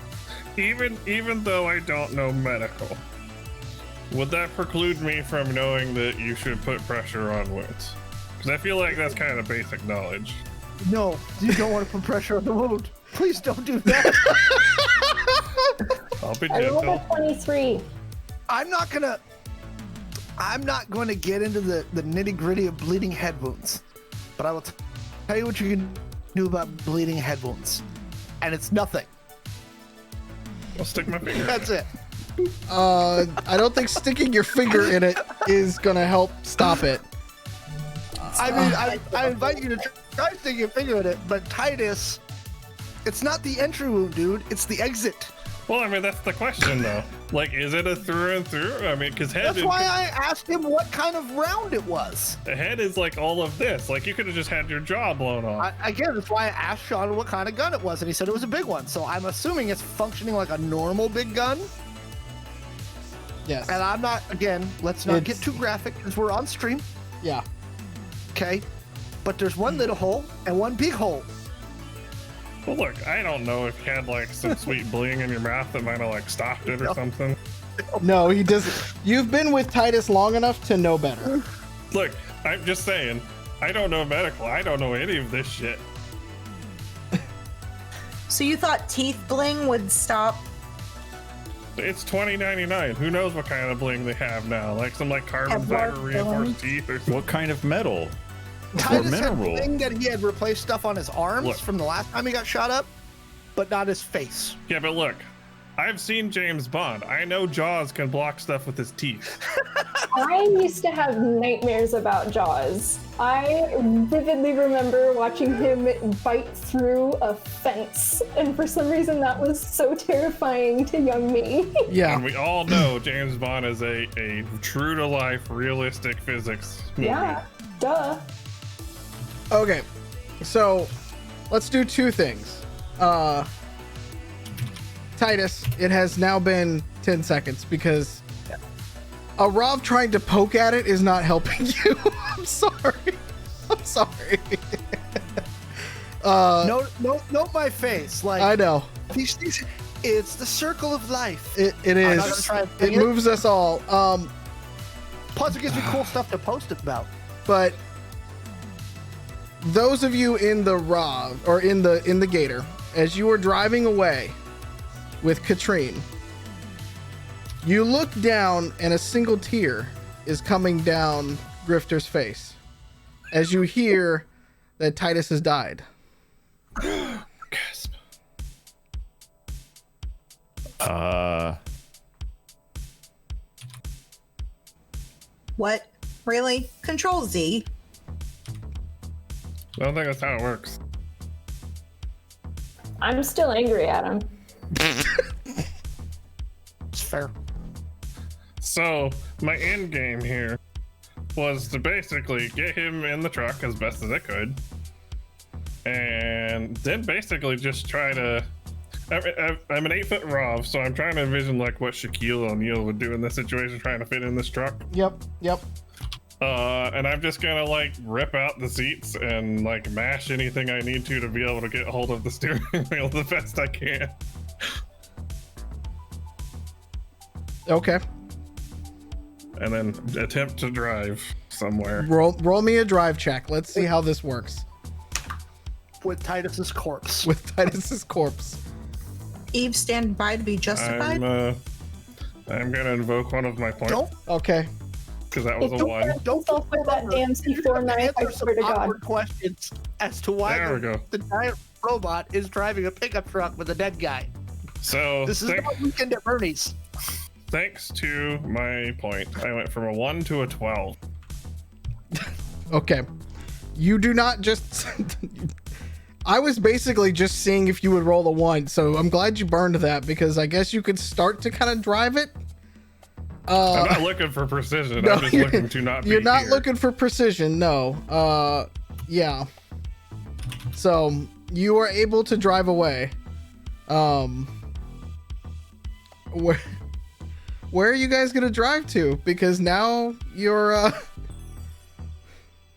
Even though I don't know medical, would that preclude me from knowing that you should put pressure on wounds? Because I feel like that's kind of basic knowledge. No, you don't want to put pressure on the wound. Please don't do that. I'll be I rolled gentle. a 23. I'm not going to get into the nitty gritty of bleeding head wounds, but I will tell you what you can do about bleeding head wounds, and it's nothing. I'll stick my finger. That's it. I don't think sticking your finger in it is gonna help stop it. I mean, I invite you to try sticking your finger in it, but Titus, it's not the entry wound, dude. It's the exit. Well, I mean, that's the question, though. Like, is it a through and through? I mean, because head, That's why I asked him what kind of round it was. the head is like all of this. Like, you could have just had your jaw blown off. Again, that's why I asked Sean what kind of gun it was, and he said it was a big one. So I'm assuming it's functioning like a normal big gun. Yes. And I'm not, again, let's not It's- get too graphic because we're on stream, Yeah. okay? But there's one little hole and one big hole. Well, look, I don't know if you had like some sweet bling in your mouth that might have like stopped it or something. No, he doesn't. You've been with Titus long enough to know better. Look, I'm just saying, I don't know medical. I don't know any of this shit. So you thought teeth bling would stop? It's 2099. Who knows what kind of bling they have now? Like some like carbon Kevlar fiber reinforced teeth or something. What kind of metal? Titus had mineral. the thing that he had replaced stuff on his arms Look. from the last time he got shot up, but not his face. Yeah, but look, I've seen James Bond. I know Jaws can block stuff with his teeth. I used to have nightmares about Jaws. I vividly remember watching him bite through a fence, and for some reason that was so terrifying to young me. Yeah. And we all know James Bond is a true to life, realistic physics movie. Yeah, duh. Okay. So let's do two things. Titus, it has now been 10 seconds because a Rob trying to poke at it is not helping you. I'm sorry. I'm sorry. Note my face. Like I know. it's the circle of life. It I'm is. not gonna try and It bring it. moves us all. Plus, it gives me cool stuff to post about. But those of you in the Rob or in the Gator, as you are driving away with Katrine, you look down and a single tear is coming down Grifter's face as you hear that Titus has died. Gasp. What? Really? Control Z. I don't think that's how it works. I'm still angry at him. It's fair. So my end game here was to basically get him in the truck as best as I could, and then basically just try to. I'm an 8-foot Rov, so I'm trying to envision like what Shaquille O'Neal would do in this situation, trying to fit in this truck. Yep. And I'm just gonna like rip out the seats and like mash anything I need to be able to get hold of the steering wheel the best I can. Okay. And then attempt to drive somewhere. Roll me a drive check. Let's see how this works With Titus's corpse. with Titus's corpse. Eve, stand by to be justified. I'm gonna invoke one of my points Don't Okay. because that was a 1. don't Don't put that damn C4 knife, I answer some swear to God. awkward questions as to why There we go. the giant robot is driving a pickup truck with a dead guy. So This is not Weekend at Bernie's. thanks to my point, I went from a 1 to a 12. Okay. You do not just. I was basically just seeing if you would roll a 1, so I'm glad you burned that because I guess you could start to kind of drive it. I'm not looking for precision. No, I'm just looking to not be You're not here. looking for precision, no. Yeah. So you are able to drive away. Where are you guys gonna drive to? Because now you're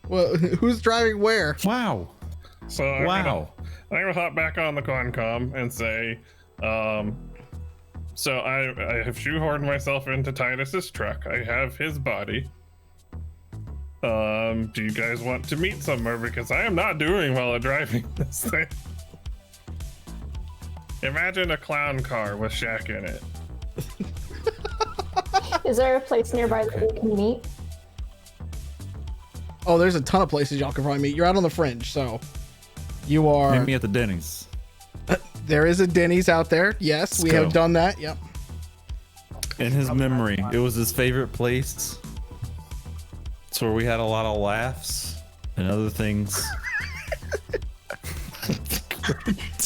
Well, who's driving where? Wow. So I'm Wow. gonna hop back on the Quancom and say, so I have shoehorned myself into Titus's truck. I have his body. Do you guys want to meet somewhere? Because I am not doing well at driving this thing. Imagine a clown car with Shaq in it. Is there a place nearby that we can meet? Oh, there's a ton of places y'all can probably meet. You're out on the fringe, so you are. Meet me at the Denny's. There is a Denny's out there. Yes, we go. have done that. Yep. In his memory, it was his favorite place. It's where we had a lot of laughs and other things.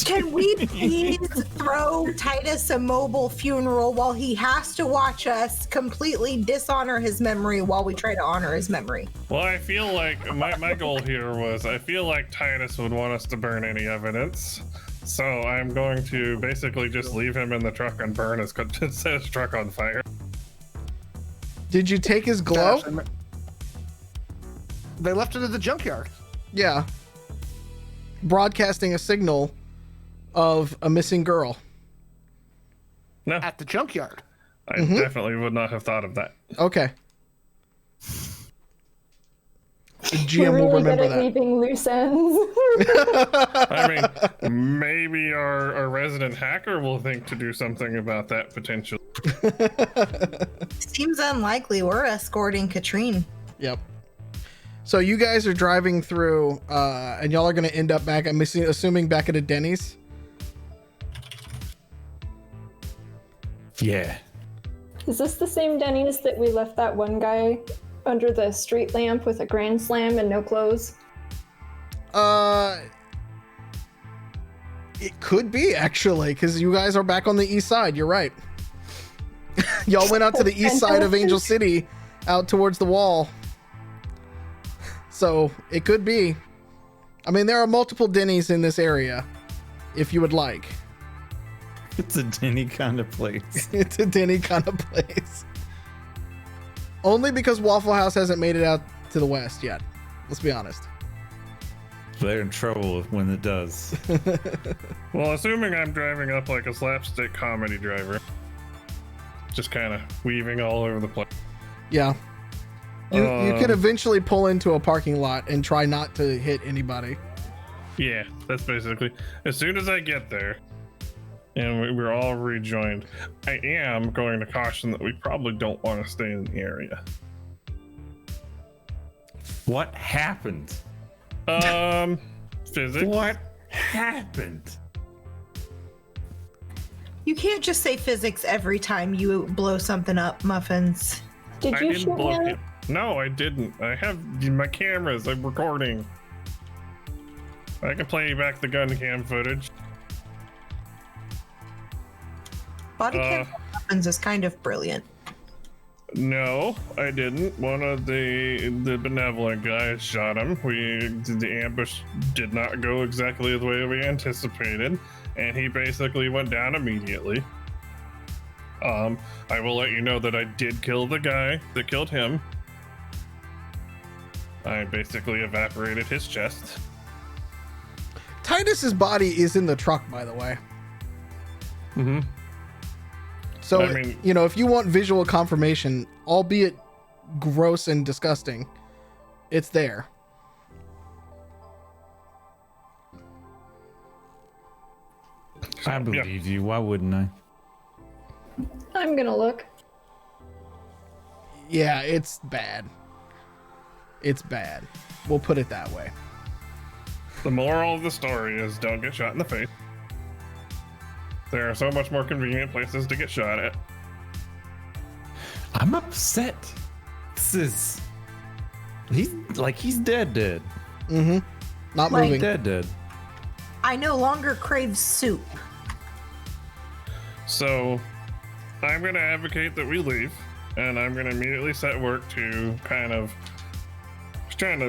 Can we please throw Titus a mobile funeral while he has to watch us completely dishonor his memory while we try to honor his memory? Well, I feel like my goal here was I feel like Titus would want us to burn any evidence. So I'm going to basically just leave him in the truck and burn set his truck on fire. Did you take his glow? They left it at the junkyard. Yeah. Broadcasting a signal of a missing girl. No, At the junkyard. I definitely would not have thought of that. Okay. The We're GM will really good remember at that. leaving loose ends. I mean, maybe our resident hacker will think to do something about that potentially. Seems unlikely. We're escorting Katrine. Yep. So you guys are driving through, and y'all are going to end up back, I'm assuming back at a Denny's. Yeah. Is this the same Denny's that we left that one guy under the street lamp with a grand slam and no clothes? It could be, actually, because you guys are back on the east side. You're right. Y'all went out to the east side of Angel City, out towards the wall. So it could be. I mean, there are multiple Denny's in this area, if you would like. It's a Denny kind of place. It's a Denny kind of place. Only because Waffle House hasn't made it out to the west yet. Let's be honest. They're in trouble when it does. Well, assuming I'm driving up like a slapstick comedy driver, just kind of weaving all over the place. Yeah. You could eventually pull into a parking lot and try not to hit anybody. Yeah, that's basically. As soon as I get there, and we're all rejoined, I am going to caution that we probably don't want to stay in the area. What happened? Physics. What happened? You can't just say physics every time you blow something up, Muffins. Did I you didn't shoot blow him? him. No, I didn't. I have my cameras. I'm recording. I can play you back the gun cam footage. Body cam Muffins is kind of brilliant. No, I didn't. One of the benevolent guys shot him. The ambush did not go exactly the way we anticipated, and he basically went down immediately. I will let you know that I did kill the guy that killed him. I basically evaporated his chest. Titus's body is in the truck, by the way. Mm-hmm. So, I mean- you know, if you want visual confirmation, albeit gross and disgusting, it's there. I believe you. Why wouldn't I? I'm gonna look. Yeah, it's bad. It's bad. We'll put it that way. The moral of the story is don't get shot in the face. There are so much more convenient places to get shot at. I'm upset. He's dead. Mm-hmm. Not Like- moving. Dead. I no longer crave soup. So I'm going to advocate that we leave, and I'm going to immediately set work to kind of trying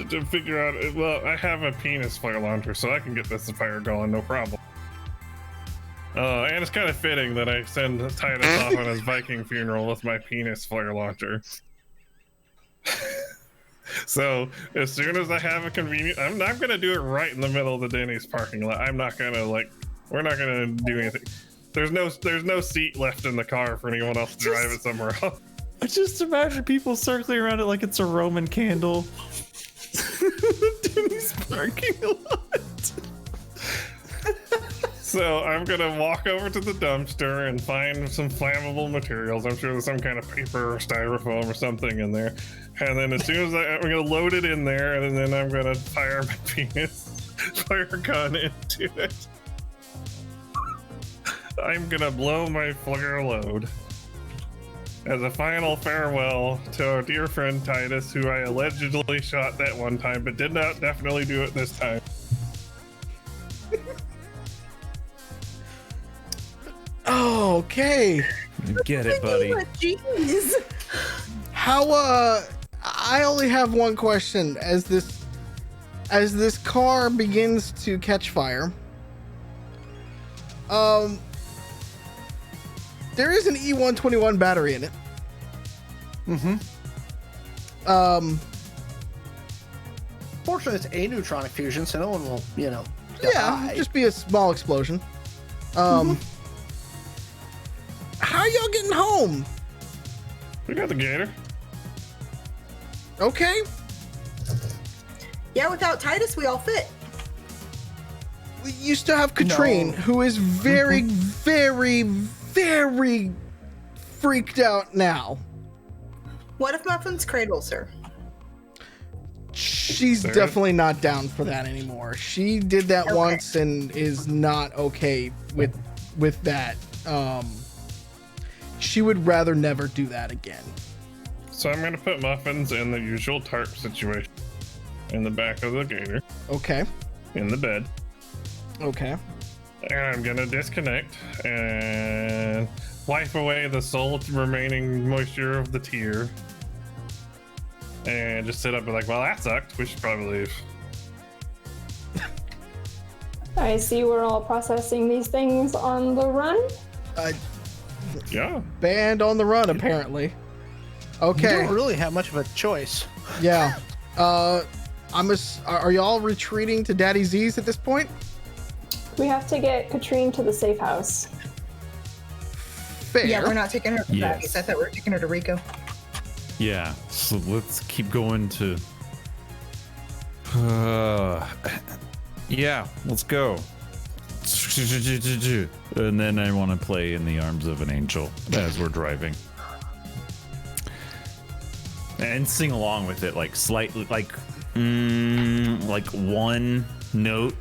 to figure out. Well, I have a penis flare launcher, so I can get this fire going, no problem. And it's kind of fitting that I send Titus off on his Viking funeral with my penis flare launcher. So as soon as I have a convenient, I'm not gonna do it right in the middle of the Denny's parking lot. I'm not gonna we're not gonna do anything. There's no seat left in the car for anyone else to drive it somewhere else. I just imagine people circling around it like it's a Roman candle. Denny's parking lot. So I'm gonna walk over to the dumpster and find some flammable materials. I'm sure there's some kind of paper or styrofoam or something in there. And then as soon as I'm gonna load it in there, and then I'm gonna fire my fire gun into it. I'm gonna blow my flare load as a final farewell to our dear friend Titus, who I allegedly shot that one time, but did not definitely do it this time. Okay. Get it, buddy. Jeez. How I only have one question as this car begins to catch fire. There is an E121 battery in it. Fortunately, it's a neutronic fusion, so no one will, Yeah, die. just be a small explosion. How are y'all getting home? We got the gator. Okay. Yeah, without Titus, we all fit. You still have Katrine, No. who is very, very, very freaked out now. What if Muffin's cradles her? She's Sarah? definitely not down for that anymore. She did that Okay. once and is not okay with that. She would rather never do that again. So I'm gonna put Muffins in the usual tarp situation in the back of the gator, Okay. in the bed. Okay. And I'm gonna disconnect and wipe away the sole remaining moisture of the tear. And just sit up and be like, well, that sucked. We should probably leave. I see we're all processing these things on the run. Yeah. Band on the run, apparently. You Okay. don't really have much of a choice. Yeah. Are y'all retreating to Daddy Z's at this point? We have to get Katrine to the safe house. Fair. Yeah, we're not taking her to Yes. Daddy's. I thought we were taking her to Rico. Yeah, so let's keep going to. Yeah, let's go. And then I want to play In the Arms of an Angel as we're driving. And sing along with it, like slightly, like one note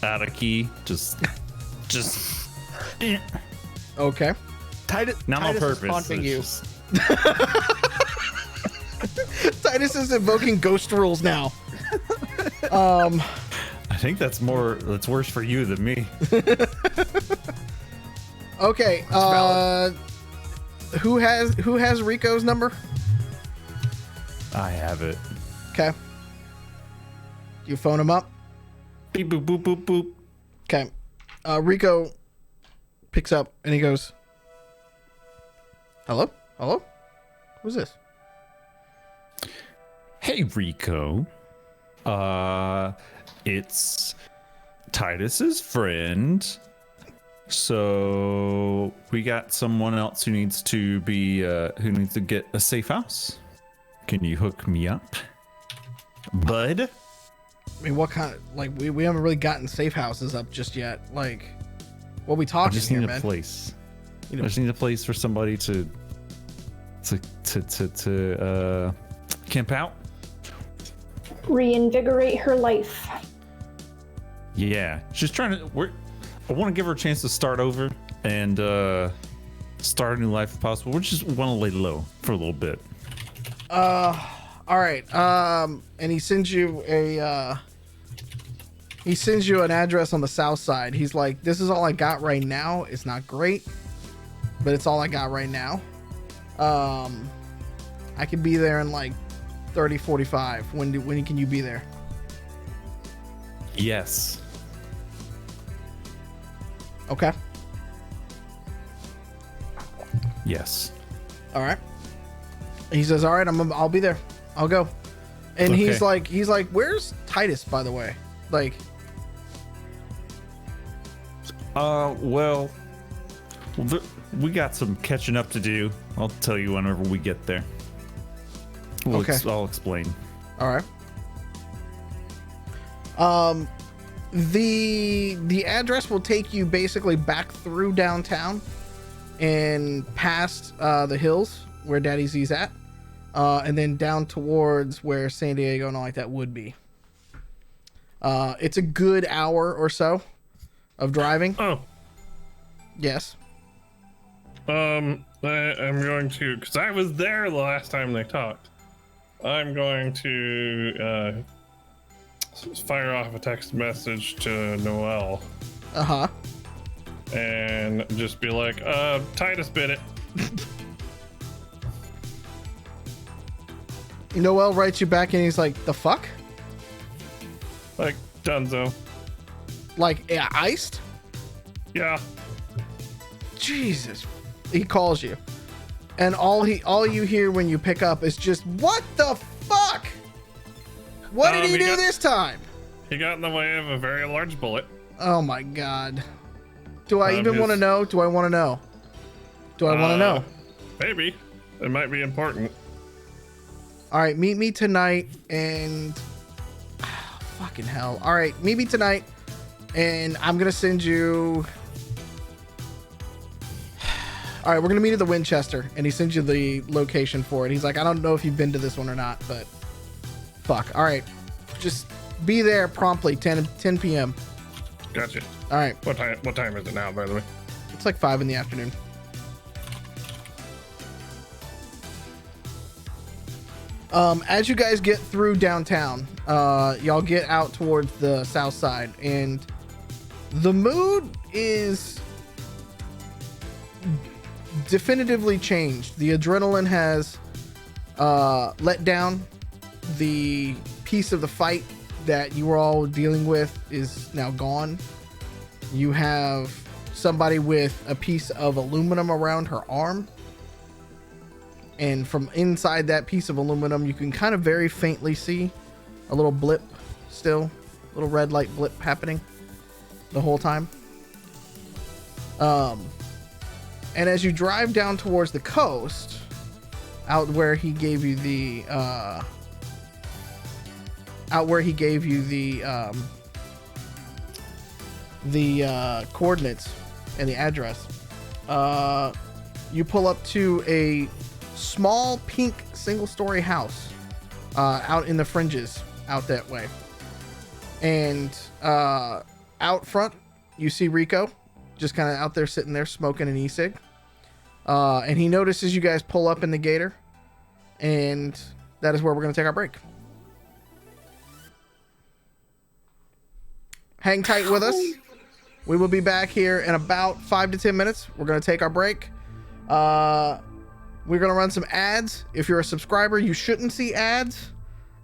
out of key. Just. Okay. Titus, Not on Titus is purpose. haunting it's you. just- Titus is invoking ghost rules now. I think that's worse for you than me. Okay. Who has Rico's number? I have it. Okay. You phone him up? Beep boop boop boop boop. Okay. Rico picks up and he goes, "Hello? Hello? Who's this?" Hey Rico. It's Titus's friend. So we got someone else who needs to get a safe house. Can you hook me up, bud? I mean, what kind of, like, we haven't really gotten safe houses up just yet. Like, what we I talking just here, need a man? place. You I know, just need a place for somebody to camp out. Reinvigorate her life. Yeah, she's trying to. I want to give her a chance to start over and start a new life if possible. We just want to lay low for a little bit. all right. And he sends you an address on the south side. He's like, "This is all I got right now. It's not great, but it's all I got right now. I could be there in like 30, 45. When can you be there?" Yes. Okay. Yes. All right. He says, "All right, I'll be there. I'll go." And Okay. he's like, where's Titus, by the way? Like, Well, we got some catching up to do. I'll tell you whenever we get there. Okay. I'll explain. all right. The address will take you basically back through downtown and past the hills where Daddy Z's at, and then down towards where San Diego and all like that would be. It's a good hour or so of driving. Oh, Yes. I'm going to, because I was there the last time they talked. I'm going to fire off a text message to Noel Uh-huh. and just be like, Titus bit it. Noel writes you back and he's like, the fuck? Like, Dunzo. Like, iced? Yeah. Jesus. He calls you. And all you hear when you pick up is just, what the fuck? What did he he do got- this time? He got in the way of a very large bullet. Oh my god. Do I even his- want to know? Do I want to know? Do I want to know? Maybe. It might be important. All right, meet me tonight and fucking hell. All right, meet me tonight and I'm going to send you. All right, we're going to meet at the Winchester and he sends you the location for it. He's like, I don't know if you've been to this one or not, but fuck. All right. Just be there promptly 10 p.m. Gotcha. All right. What time is it now, by the way? It's like 5 in the afternoon. As you guys get through downtown, y'all get out towards the south side, and the mood is definitively changed. The adrenaline has let down. The piece of the fight that you were all dealing with is now gone. You have somebody with a piece of aluminum around her arm. And from inside that piece of aluminum, you can kind of very faintly see a little blip still, a little red light blip happening the whole time. And as you drive down towards the coast, out where he gave you the, coordinates and the address, you pull up to a small pink single-story house out in the fringes out that way, and out front you see Rico just kind of out there sitting there smoking an e-cig, and he notices you guys pull up in the gator, and that is where we're going to take our break. Hang tight with us. We will be back here in about 5 to 10 minutes. We're going to take our break. We're going to run some ads. If you're a subscriber, you shouldn't see ads.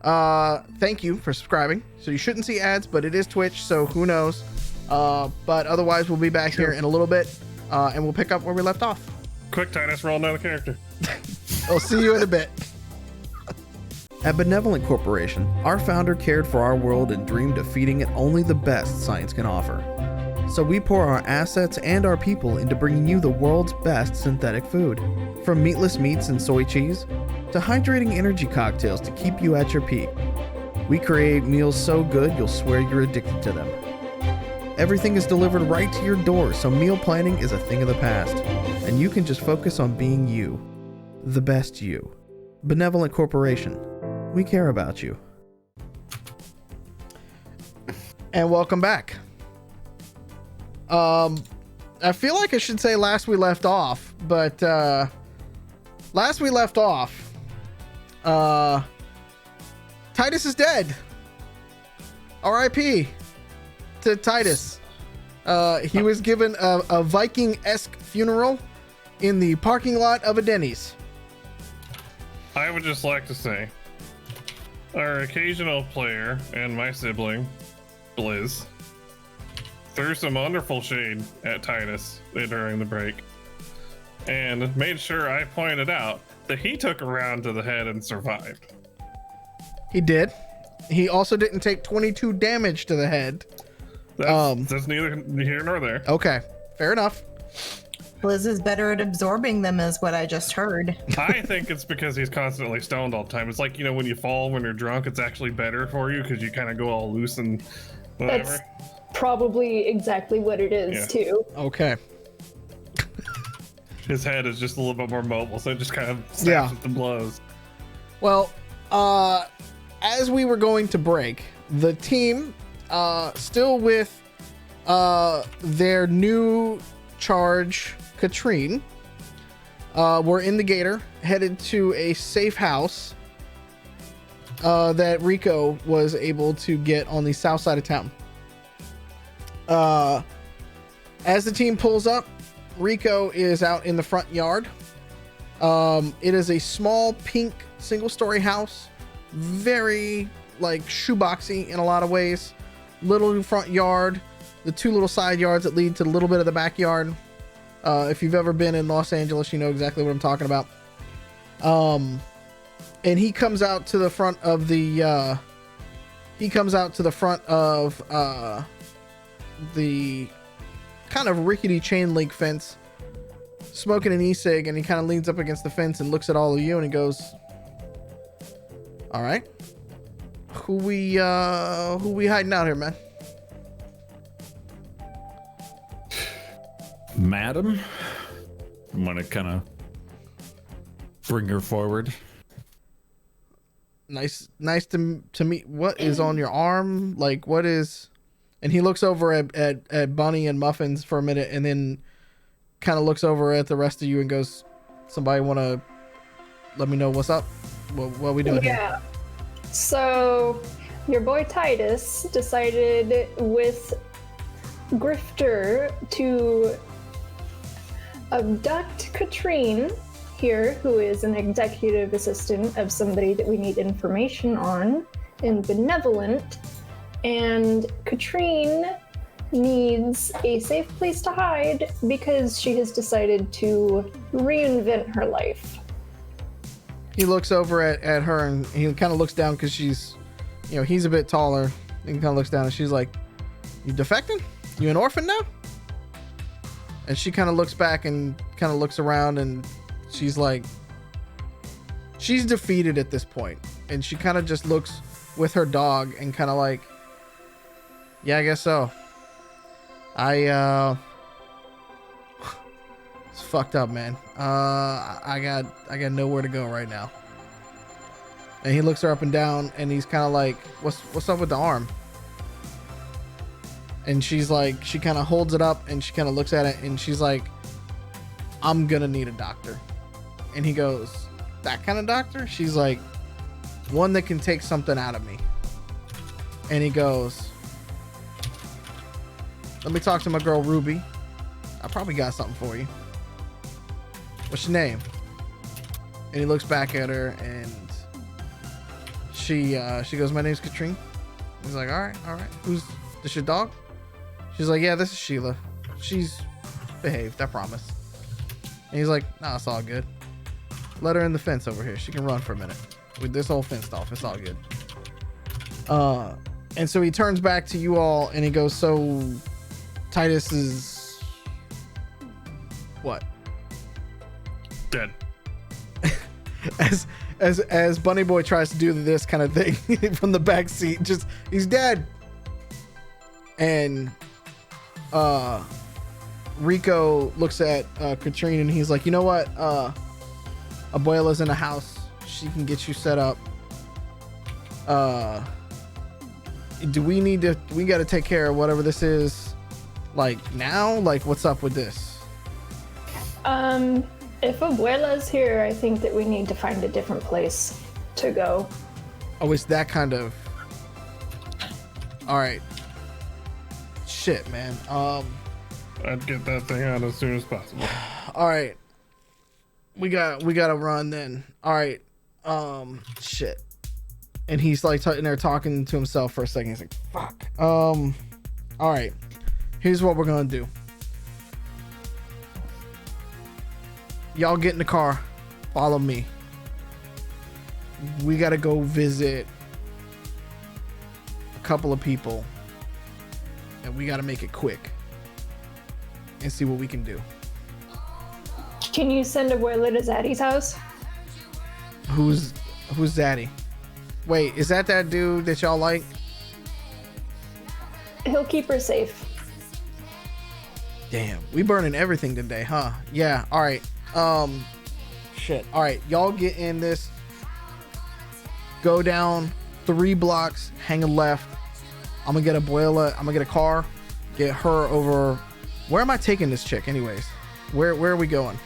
Thank you for subscribing. So you shouldn't see ads, but it is Twitch, so who knows. But otherwise, we'll be back here in a little bit, and we'll pick up where we left off. Quick, Titus, roll another character. I'll see you in a bit. At Benevolent Corporation, our founder cared for our world and dreamed of feeding it only the best science can offer. So we pour our assets and our people into bringing you the world's best synthetic food. From meatless meats and soy cheese, to hydrating energy cocktails to keep you at your peak. We create meals so good you'll swear you're addicted to them. Everything is delivered right to your door, so meal planning is a thing of the past. And you can just focus on being you. The best you. Benevolent Corporation. We care about you. And welcome back. I feel like I should say last we left off, but last we left off, Titus is dead. R.I.P. to Titus. He was given a Viking-esque funeral in the parking lot of a Denny's. I would just like to say, our occasional player and my sibling, Blizz, threw some wonderful shade at Titus during the break and made sure I pointed out that he took a round to the head and survived. He did. He also didn't take 22 damage to the head. That's neither here nor there. Okay, fair enough. Liz is better at absorbing them, is what I just heard. I think it's because he's constantly stoned all the time. It's like, you know, when you fall when you're drunk, it's actually better for you because you kind of go all loose and whatever. That's probably exactly what it is, too. Okay. His head is just a little bit more mobile, so it just kind of snaps with the blows. Well, as we were going to break, the team, still with their new charge, Katrine, were in the gator, headed to a safe house that Rico was able to get on the south side of town. As the team pulls up, Rico is out in the front yard. It is a small pink single-story house, very like shoeboxy in a lot of ways. Little front yard, the two little side yards that lead to a little bit of the backyard. If you've ever been in Los Angeles, you know exactly what I'm talking about. And he comes out to the front of the the kind of rickety chain link fence, smoking an e-cig, and he kind of leans up against the fence and looks at all of you and he goes, all right, who we hiding out here, man? Madam, I'm gonna kind of bring her forward. Nice to meet. What is on your arm? Like, what is? And he looks over at Bunny and Muffins for a minute, and then kind of looks over at the rest of you and goes, somebody want to let me know what's up? What are we doing here? So your boy Titus decided with Grifter to abduct Katrine here, who is an executive assistant of somebody that we need information on in Benevolent. And Katrine needs a safe place to hide because she has decided to reinvent her life. He looks over at her and he kind of looks down because she's, you know, he's a bit taller. And he kind of looks down and she's like, you defecting? You an orphan now? And she kind of looks back and kind of looks around and she's like, she's defeated at this point. And she kind of just looks with her dog and kind of like, yeah, I guess so. It's fucked up, man. I got nowhere to go right now. And he looks her up and down and he's kind of like, what's up with the arm? And she's like, she kind of holds it up and she kind of looks at it and she's like, I'm gonna need a doctor. And he goes, that kind of doctor? She's like, one that can take something out of me. And he goes, let me talk to my girl Ruby. I probably got something for you. What's your name? And he looks back at her and she goes, my name's Katrine. He's like, all right. Who's this, your dog? She's like, yeah, this is Sheila. She's behaved, I promise. And he's like, nah, it's all good. Let her in the fence over here. She can run for a minute. With this whole fenced off, it's all good. And so he turns back to you all and he goes, so Titus is what? Dead. As Bunny Boy tries to do this kind of thing from the back seat, just he's dead. And Rico looks at Katrine and he's like, you know what? Abuela's in the house. She can get you set up. We got to take care of whatever this is, like now? Like, what's up with this? If Abuela's here, I think that we need to find a different place to go. Oh, it's that kind of. All right. Shit, man. I'd get that thing out as soon as possible. All right. We gotta run then. All right. Shit. And he's like in there talking to himself for a second. He's like, fuck. All right. Here's what we're gonna do. Y'all get in the car. Follow me. We gotta go visit couple of people, and we got to make it quick and see what we can do. Can you send Abuela to Zaddy's house? Who's Zaddy? Wait, is that dude that y'all like? He'll keep her safe. Damn, we burning everything today, huh? Yeah. All right. Shit. All right, y'all get in this. Go down 3 blocks, hang a left. I'm gonna get Abuela. I'm gonna get a car, get her over. Where am I taking this chick, anyways? Where are we going?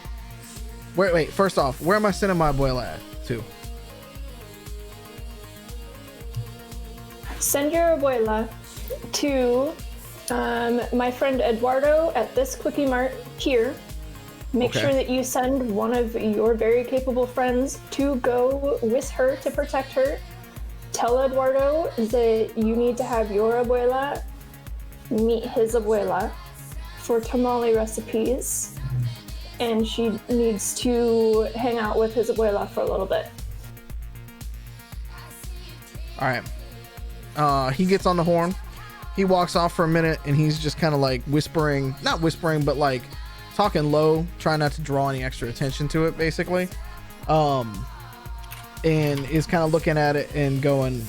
Wait. First off, where am I sending my Abuela to? Send your Abuela to my friend Eduardo at this Quickie Mart here. Make Okay. sure that you send one of your very capable friends to go with her to protect her. Tell Eduardo that you need to have your Abuela meet his Abuela for tamale recipes, and she needs to hang out with his Abuela for a little bit. All right. He gets on the horn. He walks off for a minute, and he's just kind of like whispering, not whispering, but like talking low, trying not to draw any extra attention to it, basically. And is kind of looking at it and going,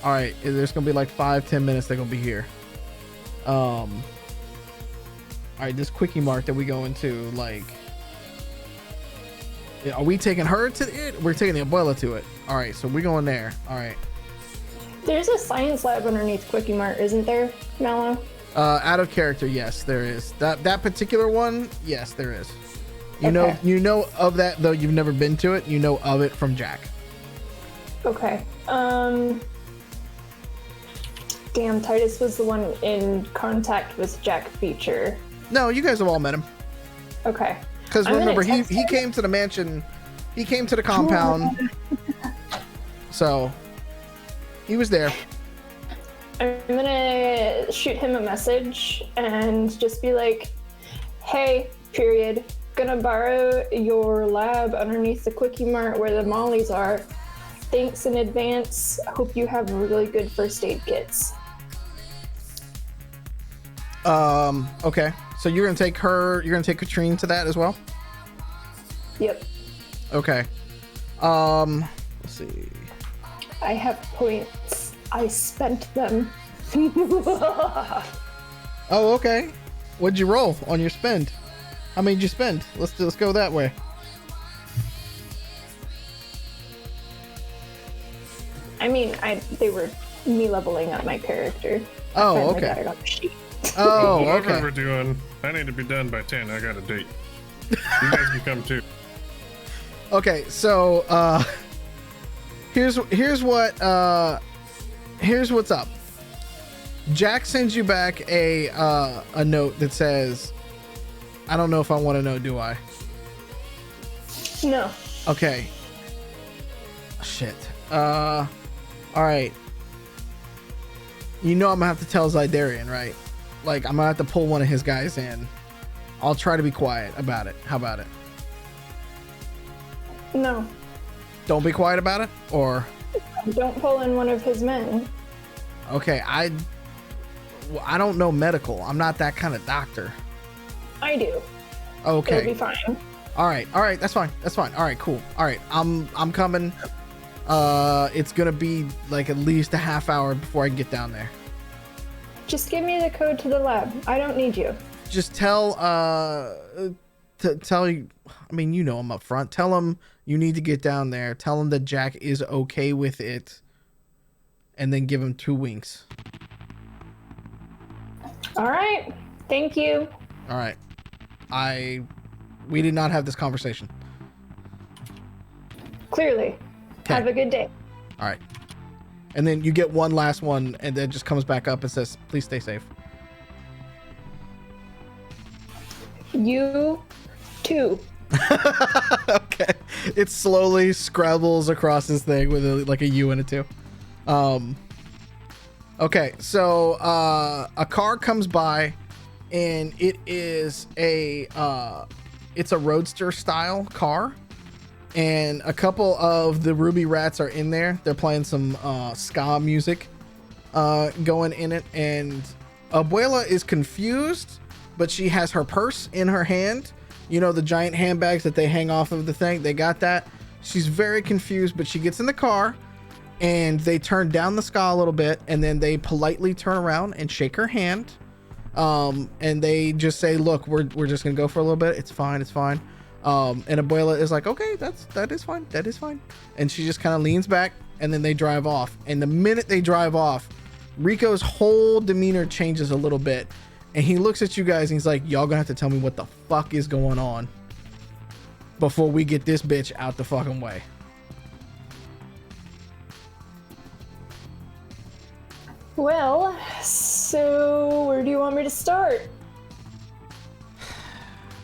all right, there's gonna be like 5-10 minutes they're gonna be here. All right, this Quickie Mart that we go into, like, are we taking her to it? We're taking the Abuela to it. All right, so we're going there. All right. There's a science lab underneath Quickie Mart, isn't there, Mallo? Out of character, yes, there is. That particular one, yes, there is. You Okay. know of that, though you've never been to it. You know of it from Jack. Okay. Damn, Titus was the one in contact with Jack Beecher. No, you guys have all met him. Okay. Because I'm gonna remember, he text him. came to the mansion. He came to the compound. So he was there. I'm gonna shoot him a message and just be like, hey, period. Gonna borrow your lab underneath the Quickie Mart where the mollies are. Thanks in advance. Hope you have really good first aid kits. Okay. So you're gonna take Katrine to that as well? Yep. Okay. Let's see. I have points. I spent them. Oh, okay. What'd you roll on your spend? How many did you spend? Let's go that way. I mean, they were me leveling up my character. Oh, I okay. got it on the sheet. Oh, Whatever okay. we're doing, I need to be done by 10. I got a date. You guys can come too. Okay, so here's what's up. Jack sends you back a note that says, I don't know if I want to know, do I? No. Okay. Shit. All right. You know I'm gonna have to tell Zydarian, right? Like, I'm gonna have to pull one of his guys in. I'll try to be quiet about it. How about it? No. Don't be quiet about it? Or... Don't pull in one of his men. Okay, I don't know medical. I'm not that kind of doctor. I do. Okay. It'll be fine. All right. That's fine. All right, cool. All right, I'm coming. It's gonna be like at least a half hour before I can get down there. Just give me the code to the lab. I don't need you. Just tell tell you. I mean, you know him up front. Tell him you need to get down there. Tell him that Jack is okay with it, and then give him 2 winks. All right. Thank you. All right. We did not have this conversation. Clearly. Okay. Have a good day. All right. And then you get one last one, and then just comes back up and says, please stay safe. You too. Okay. It slowly scrabbles across this thing with like a U and a 2. Okay, so a car comes by, and it is it's a roadster style car, and a couple of the Ruby Rats are in there. They're playing some ska music, going in it, and Abuela is confused, but she has her purse in her hand. You know, the giant handbags that they hang off of the thing. They got that. She's very confused, but she gets in the car and they turn down the ska a little bit, and then they politely turn around and shake her hand. And they just say, look, we're just gonna go for a little bit. It's fine. It's fine. And Abuela is like, okay, that is fine. That is fine. And she just kind of leans back, and then they drive off. And the minute they drive off, Rico's whole demeanor changes a little bit. And he looks at you guys and he's like, y'all gonna have to tell me what the fuck is going on before we get this bitch out the fucking way. Well, so where do you want me to start?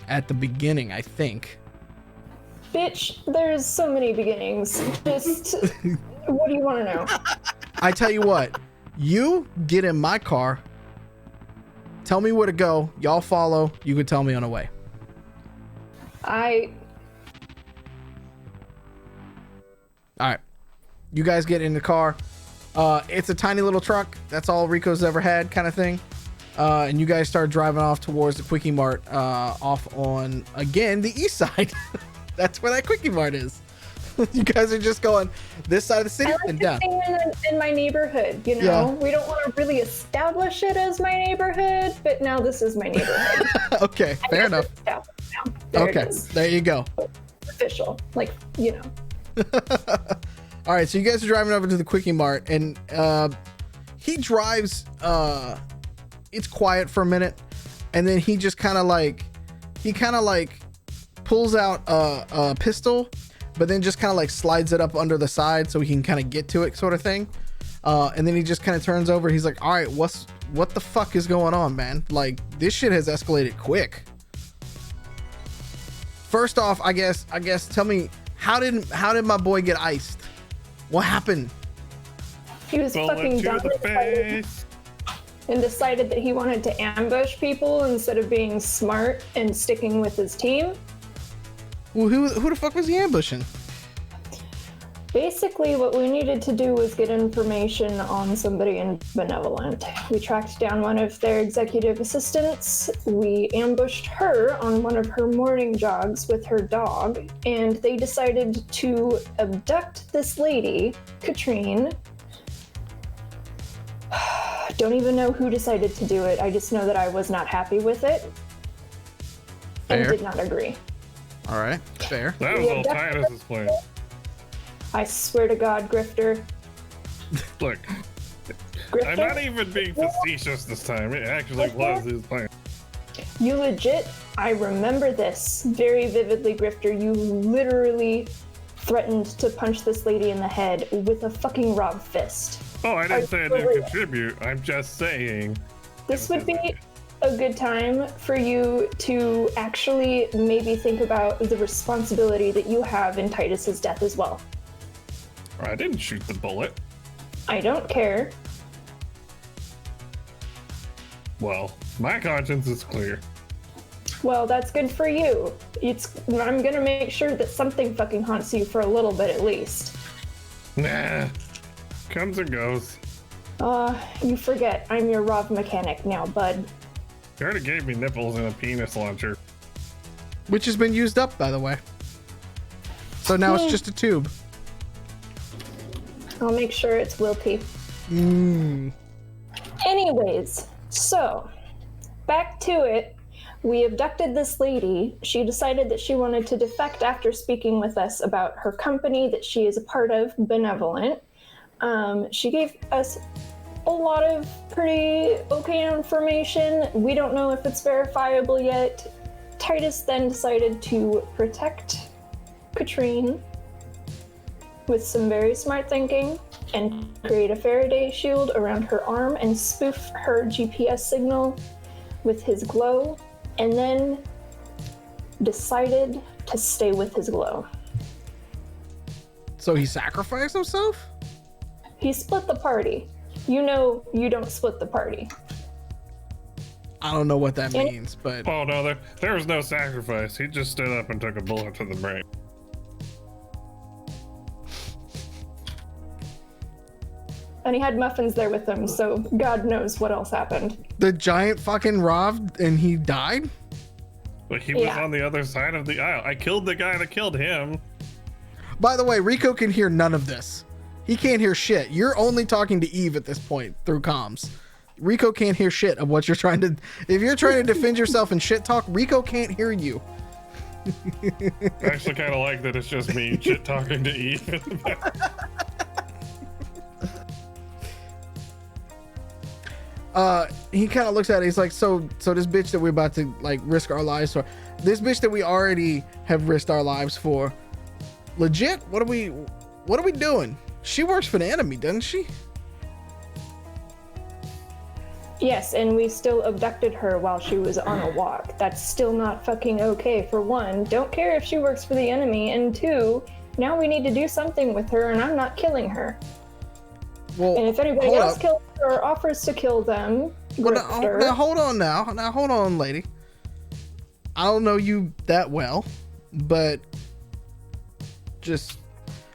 At the beginning, I think. Bitch, there's so many beginnings. Just, what do you want to know? I tell you what, you get in my car, tell me where to go, y'all follow, you can tell me on the way. All right, you guys get in the car. It's a tiny little truck. That's all Rico's ever had, kind of thing. And you guys start driving off towards the Quickie Mart, off on, again, the east side. That's where that Quickie Mart is. You guys are just going this side of the city and down. In my neighborhood, you know, Yeah. We don't want to really establish it as my neighborhood, but now this is my neighborhood. Okay, fair enough. There Okay, it is. there you go. Official, like, you know. All right, so you guys are driving over to the Quickie Mart, and he drives. It's quiet for a minute, and then he just kind of like pulls out a pistol, but then just kind of like slides it up under the side so he can kind of get to it, sort of thing. And then he just kind of turns over. He's like, "All right, what the fuck is going on, man? Like, this shit has escalated quick." First off, I guess, tell me, how did my boy get iced? What happened? He was fucking Bullet to the dumb face. and decided that he wanted to ambush people instead of being smart and sticking with his team. Well, who the fuck was he ambushing? Basically, what we needed to do was get information on somebody in Benevolent. We tracked down one of their executive assistants. We ambushed her on one of her morning jogs with her dog, and they decided to abduct this lady, Katrine. Don't even know who decided to do it. I just know that I was not happy with it and Fair. did not agree. All right, fair. That was Yeah, all definitely. Titus's plan. I swear to God, Grifter. Look, Grifter, I'm not even being facetious this time. It actually was his plan. you legit, I remember this very vividly, Grifter. You literally threatened to punch this lady in the head with a fucking rob fist. Oh, I didn't say I didn't contribute. I'm just saying. This would be a good time for you to actually maybe think about the responsibility that you have in Titus's death as well. I didn't shoot the bullet. I don't care. Well, my conscience is clear. Well, that's good for you. I'm gonna make sure that something fucking haunts you for a little bit at least. Nah. Comes and goes. You forget, I'm your Rob mechanic now, bud. You already gave me nipples and a penis launcher. Which has been used up, by the way. So now it's just a tube. I'll make sure it's wilty. Anyways, so back to it. We abducted this lady. She decided that she wanted to defect after speaking with us about her company that she is a part of, Benevolent. She gave us a lot of pretty okay information. We don't know if it's verifiable yet. Titus then decided to protect Katrine with some very smart thinking and create a Faraday shield around her arm and spoof her GPS signal with his glow, and then decided to stay with his glow. So he sacrificed himself? He split the party. You know you don't split the party. I don't know what that means, but Oh no, there was no sacrifice. He just stood up and took a bullet to the brain. And he had muffins there with him, so God knows what else happened. The giant fucking robbed and he died? But he was on the other side of the aisle. I killed the guy that killed him. By the way, Rico can hear none of this. He can't hear shit. You're only talking to Eve at this point through comms. Rico can't hear shit of what you're trying to... If you're trying to defend yourself and shit talk, Rico can't hear you. I actually kind of like that it's just me shit talking to Eve. He kind of looks at it. He's like, so this bitch that we're about to like risk our lives for, this bitch that we already have risked our lives for, legit? What are we doing? She works for the enemy, doesn't she? Yes, and we still abducted her while she was on a walk. That's still not fucking okay. For one, don't care if she works for the enemy, and two, now we need to do something with her, and I'm not killing her. Well, and if anybody else kills her or offers to kill them, now hold on now. Now hold on, lady. I don't know you that well, but just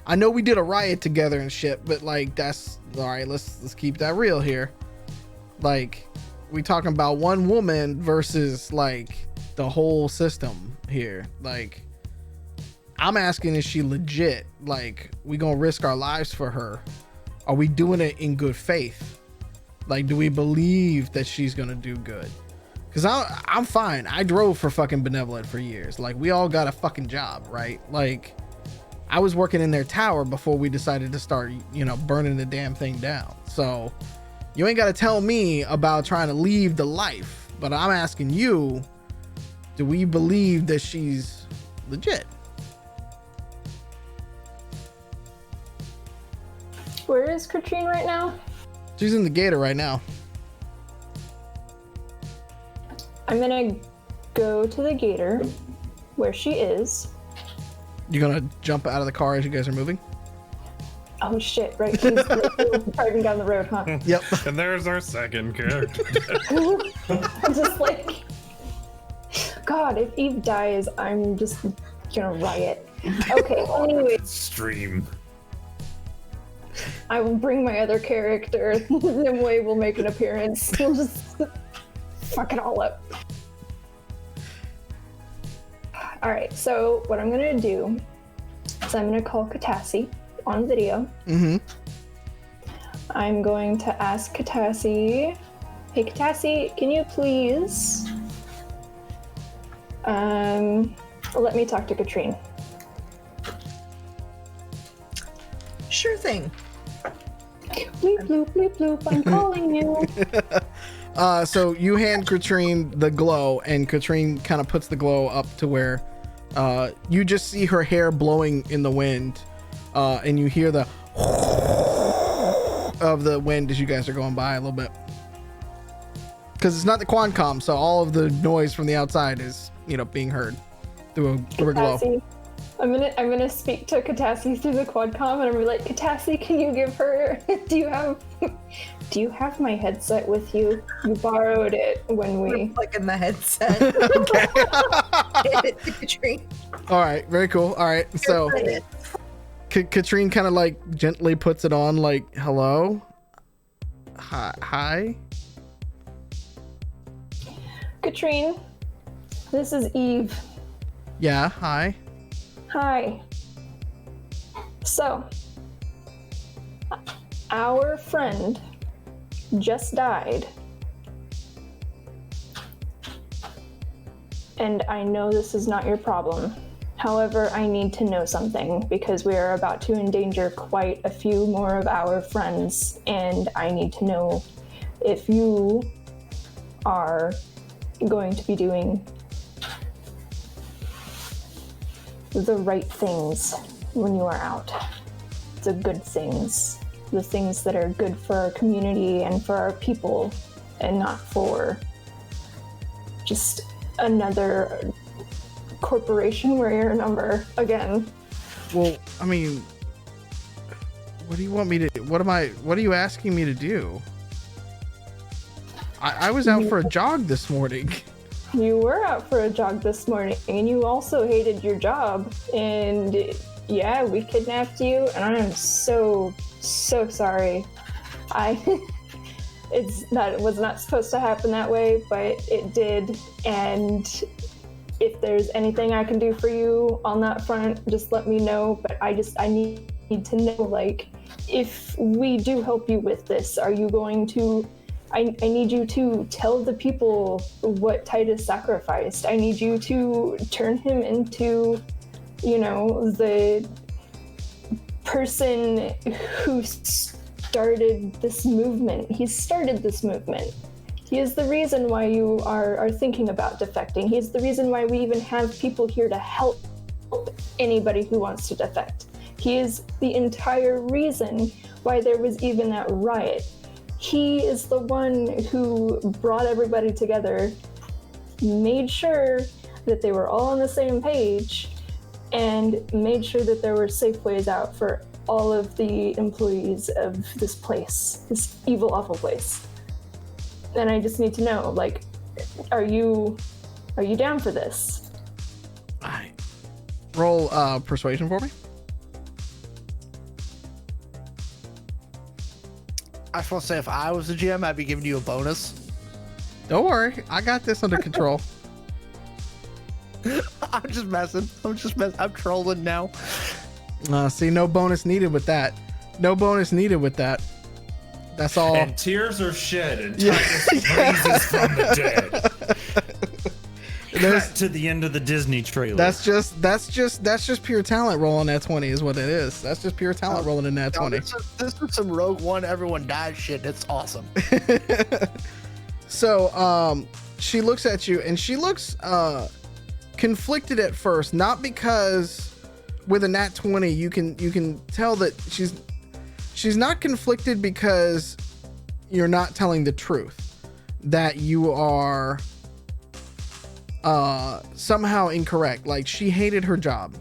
I know we did a riot together and shit, but like that's all right. Let's keep that real here. Like we talking about one woman versus like the whole system here. Like I'm asking, is she legit? Like we gonna risk our lives for her? Are we doing it in good faith? Like, do we believe that she's gonna do good? Because I'm fine. I drove for fucking Benevolent for years. Like, we all got a fucking job, right? Like, I was working in their tower before we decided to start, burning the damn thing down. So, you ain't got to tell me about trying to leave the life. But I'm asking you, do we believe that she's legit? Where is Katrine right now? She's in the gator right now. I'm gonna go to the gator where she is. You're gonna jump out of the car as you guys are moving? Oh shit, right. She's driving down the road, huh? Yep. And there's our second character. I'm just like, God, if Eve dies, I'm just gonna riot. Okay, anyway. Stream. I will bring my other character. Nimue will make an appearance. We'll just fuck it all up. Alright, so what I'm gonna do is I'm gonna call Catassie on video. Mm-hmm. I'm going to ask Catassie, hey Catassie, can you please let me talk to Katrine? Sure thing. Bleep, bloop, bleep, bloop, I'm calling you. So you hand Katrine the glow, and Katrine kind of puts the glow up to where you just see her hair blowing in the wind, and you hear the of the wind as you guys are going by a little bit. Because it's not the Quancom, so all of the noise from the outside is, being heard through a glow. I'm gonna speak to Catassie through the quadcom, and I'm gonna be like, Catassie, can you give her? Do you have my headset with you? You borrowed it when we like in the headset. Okay. Give it to Katrine. All right, very cool. All right, so Katrine kind of like gently puts it on, like, hello, hi. Katrine, this is Eve. Yeah, hi. Hi. So, our friend just died. And I know this is not your problem. However, I need to know something because we are about to endanger quite a few more of our friends, and I need to know if you are going to be doing the right things when you are out. The good things. The things that are good for our community and for our people, and not for just another corporation where you're a number again. Well, I mean, what do you want me to do? What are you asking me to do? I was out for a jog this morning. You were out for a jog this morning, and you also hated your job, and yeah, we kidnapped you, and I am so sorry It was not supposed to happen that way, but it did. And if there's anything I can do for you on that front, just let me know. But I need to know, like, if we do help you with this, are you going to, I need you to tell the people what Titus sacrificed. I need you to turn him into, the person who started this movement. He started this movement. He is the reason why you are thinking about defecting. He is the reason why we even have people here to help anybody who wants to defect. He is the entire reason why there was even that riot. He is the one who brought everybody together, made sure that they were all on the same page, and made sure that there were safe ways out for all of the employees of this place, this evil, awful place. And I just need to know, like, are you down for this? All right. Roll persuasion for me. I just want to say, if I was the GM, I'd be giving you a bonus. Don't worry, I got this under control. I'm just messing. I'm trolling now. See, no bonus needed with that. No bonus needed with that. That's all. And tears are shed, and Titus raises from the dead. Cut to the end of the Disney trailer. That's just pure talent rolling that 20 is what it is. That's just pure talent rolling in that 20. This is some Rogue One, everyone dies shit. It's awesome. So, she looks at you and she looks conflicted at first, not because with a nat 20 you can tell that she's not conflicted because you're not telling the truth, that you are somehow incorrect. Like, she hated her job,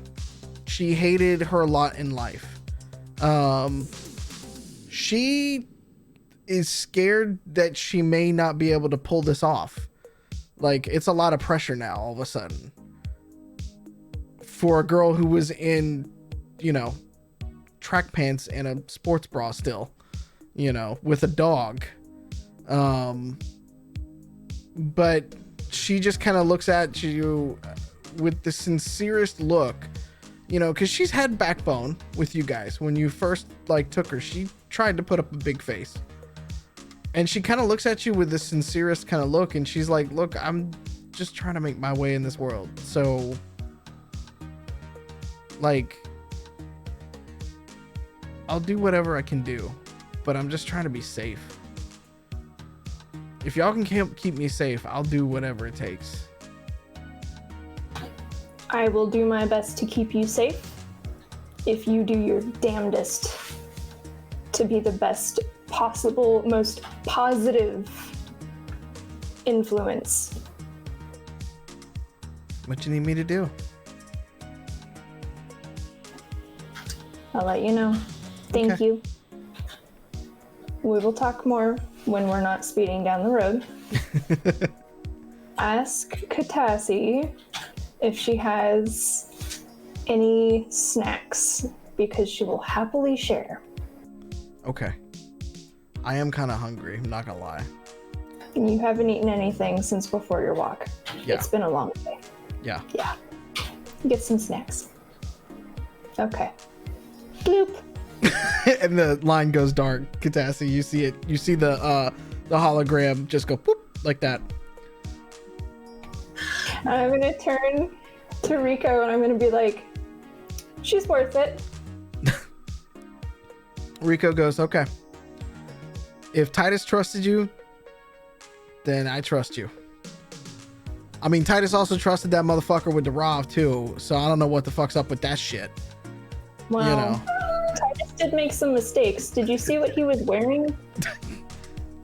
she hated her lot in life. She is scared that she may not be able to pull this off. Like, it's a lot of pressure now all of a sudden for a girl who was in, track pants and a sports bra still, with a dog. But she just kind of looks at you with the sincerest look, because she's had backbone with you guys. When you first took her, she tried to put up a big face, and she kind of looks at you with the sincerest kind of look, and she's like, look, I'm just trying to make my way in this world, so I'll do whatever I can do, but I'm just trying to be safe. If y'all can keep me safe, I'll do whatever it takes. I will do my best to keep you safe if you do your damnedest to be the best possible, most positive influence. What you need me to do? I'll let you know. Thank you. We will talk more when we're not speeding down the road. Ask Catassie if she has any snacks, because she will happily share. Okay. I am kind of hungry, I'm not gonna lie. And you haven't eaten anything since before your walk. Yeah. It's been a long day. Yeah. Yeah. Get some snacks. Okay. Bloop. And the line goes dark. Catassie, you see it. You see the hologram just go boop like that. I'm gonna turn to Rico and I'm gonna be like, she's worth it. Rico goes, okay. If Titus trusted you, then I trust you. I mean, Titus also trusted that motherfucker with the Rav too, so I don't know what the fuck's up with that shit. Well, Titus did make some mistakes. Did you see what he was wearing?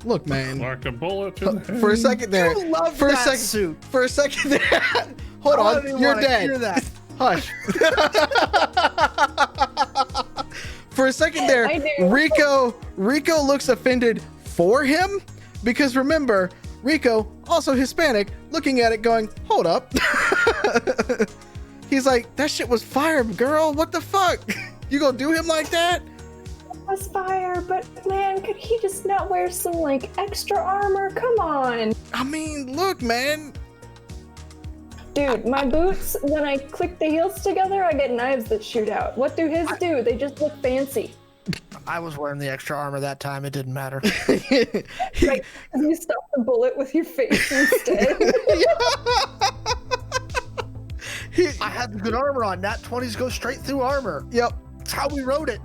Look, man. Like a bullet in the For a second there. You love For a that second. suit. For a second there. Hold I don't on. even You're wanna dead. hear that. Hush. For a second there, I do. Rico looks offended for him, because remember, Rico, also Hispanic, looking at it going, hold up. He's like, that shit was fire, girl. What the fuck? You gonna do him like that? has fire, but man, could he just not wear some like extra armor? Come on. I mean, look, man. Dude, my boots, when I click the heels together, I get knives that shoot out. What do his do? They just look fancy. I was wearing the extra armor that time. It didn't matter. Right? You stop the bullet with your face instead. I had the good armor on. Nat 20s go straight through armor. Yep. That's how we wrote it.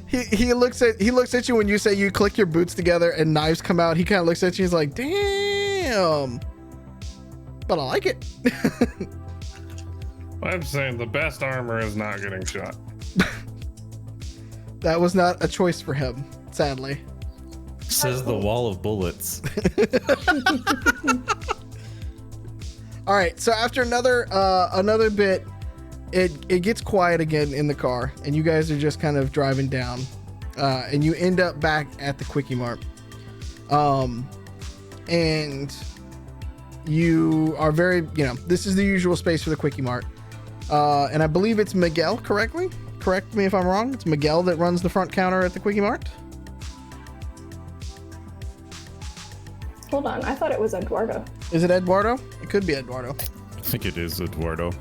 He looks at you when you say you click your boots together and knives come out. He kind of looks at you. He's like, damn. But I like it. I'm saying the best armor is not getting shot. That was not a choice for him, sadly. Says the wall of bullets. All right, so after another bit, it gets quiet again in the car, and you guys are just kind of driving down, and you end up back at the Quickie Mart, and you are very, this is the usual space for the Quickie Mart, and I believe it's Miguel. Correct me if I'm wrong. It's Miguel that runs the front counter at the Quickie Mart. Hold on, I thought it was Eduardo. Is it Eduardo? It could be Eduardo. I think it is Eduardo.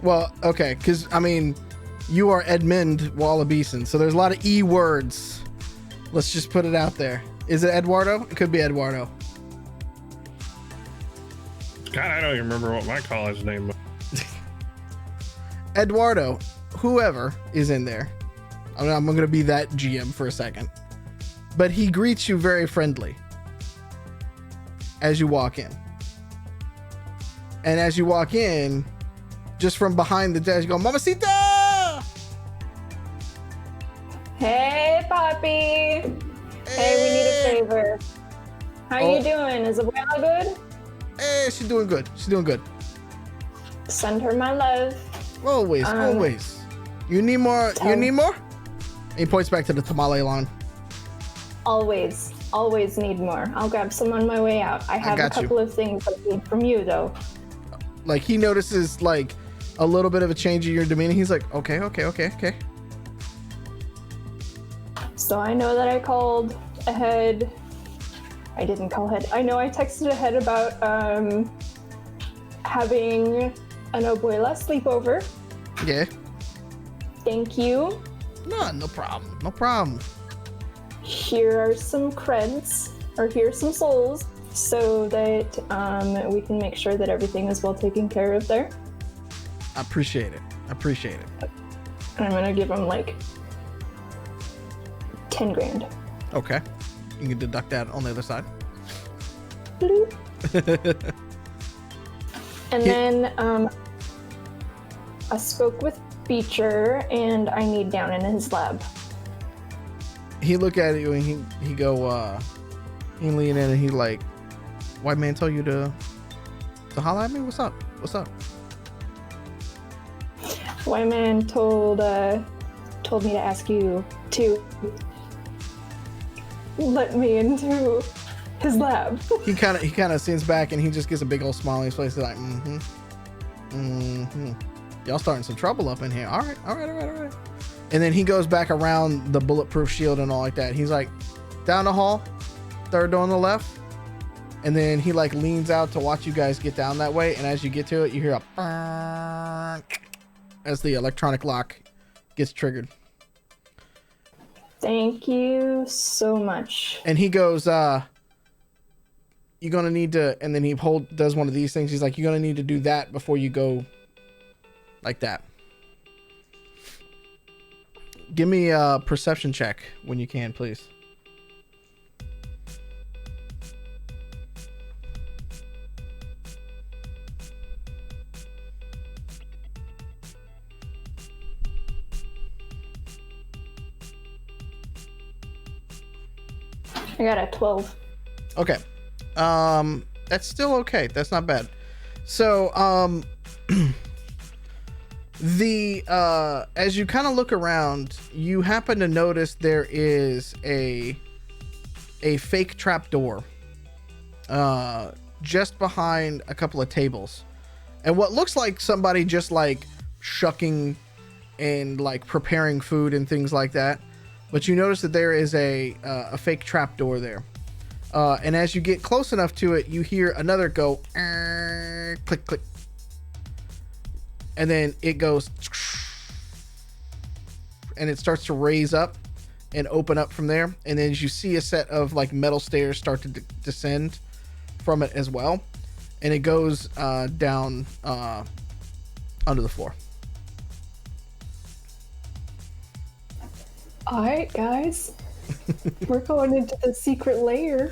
Well, okay, because, I mean, you are Edmund Wallabison, so there's a lot of E words. Let's just put it out there. Is it Eduardo? It could be Eduardo. God, I don't even remember what my college name was. Eduardo, whoever is in there. I'm going to be that GM for a second. But he greets you very friendly as you walk in. And as you walk in, just from behind the desk, you go, Mamacita! Hey, Poppy. Hey, we need a favor. How you doing? Is Abuela good? Hey, she's doing good. She's doing good. Send her my love. Always, always. You need more? You need more? And he points back to the tamale lawn. Always need more. I'll grab some on my way out. I have a couple of things I need from you, though. Like, he notices, like, a little bit of a change in your demeanor. He's like, okay. So I know that I called ahead. I didn't call ahead. I know I texted ahead about having an Abuela sleepover. Yeah. Thank you. No problem. No problem. Here are some creds, or here are some souls, so that we can make sure that everything is well taken care of there. I appreciate it. And I'm gonna give them like 10 grand. Okay. You can deduct that on the other side. And then I spoke with Beecher, and I need down in his lab. He look at you and he go, he lean in and he like, white man told you to holler at me? What's up? White man told me to ask you to let me into his lab. He kind of sits back and he just gets a big old smile on his face. He's like, y'all starting some trouble up in here. All right. And then he goes back around the bulletproof shield and all like that. He's like, down the hall, third door on the left. And then he like leans out to watch you guys get down that way. And as you get to it, you hear a as the electronic lock gets triggered. Thank you so much. And he goes, you're gonna need to, and then he does one of these things. He's like, you're gonna need to do that before you go like that. Give me a perception check when you can, please. I got a 12. Okay. That's still okay. That's not bad. So, as you kind of look around, you happen to notice there is a fake trap door just behind a couple of tables, and what looks like somebody just like shucking and like preparing food and things like that. but you notice that there is a fake trap door there. And as you get close enough to it, you hear another go click click, and then it goes and it starts to raise up and open up from there. And then you see a set of like metal stairs start to descend from it as well, and it goes down under the floor. All right, guys. We're going into the secret lair.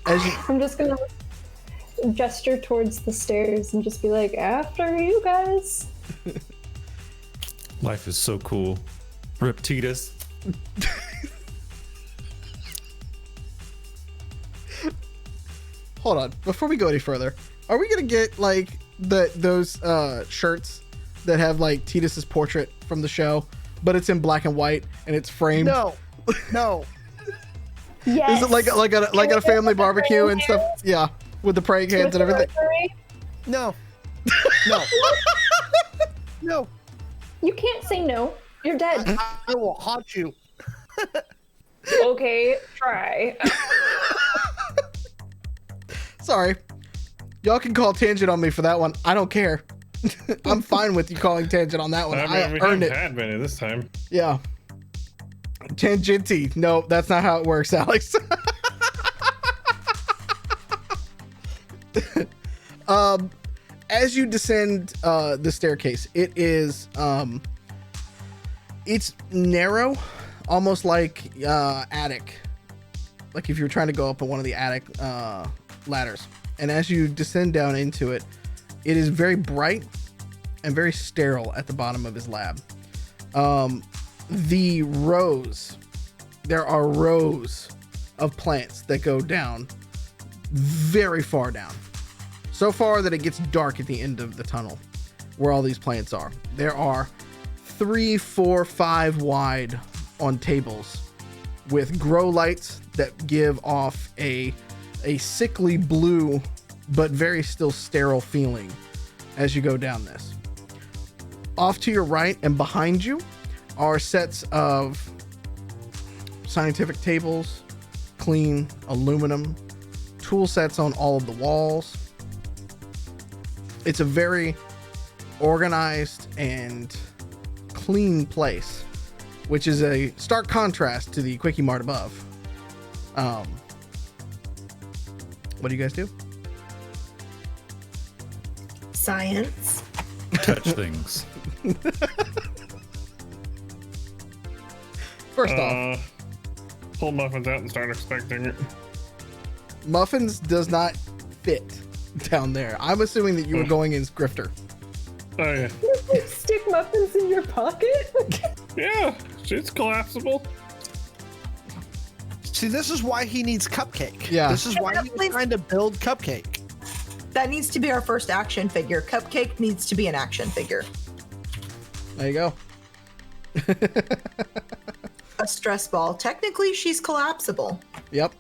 I'm just gonna gesture towards the stairs and just be like, after you guys. Life is so cool. Rip Titus. Hold on, before we go any further, are we gonna get like those shirts that have like Titus's portrait from the show, but it's in black and white and it's framed? No. Yes. Is it like at a family barbecue and stuff? Yeah, with the praying hands and everything. No. No. No. You can't say no. You're dead. I will haunt you. Okay, try. Sorry, y'all can call tangent on me for that one. I don't care. I'm fine with you calling tangent on that one. I we earned haven't it. had many this time. Yeah. Tangenti. No, that's not how it works, Alex. As you descend the staircase, it is it's narrow, almost like attic. Like if you're trying to go up on one of the attic ladders. And as you descend down into it, it is very bright and very sterile at the bottom of his lab. The rows, there are rows of plants that go down very far down. So far that it gets dark at the end of the tunnel where all these plants are. There are 3, 4, 5 wide on tables with grow lights that give off a sickly blue but very still sterile feeling as you go down this. Off to your right and behind you are sets of scientific tables, clean aluminum, tool sets on all of the walls. It's a very organized and clean place, which is a stark contrast to the Quickie Mart above. What do you guys do? Science. Touch things. First off, Pull Muffins out and start expecting it. Muffins does not fit down there. I'm assuming that you were going in as Grifter. Oh yeah. Stick muffins in your pocket? Yeah, it's collapsible. See, this is why he needs Cupcake. Yeah. This is why he's trying to build Cupcake. That needs to be our first action figure. Cupcake needs to be an action figure. There you go. A stress ball. Technically, she's collapsible. Yep.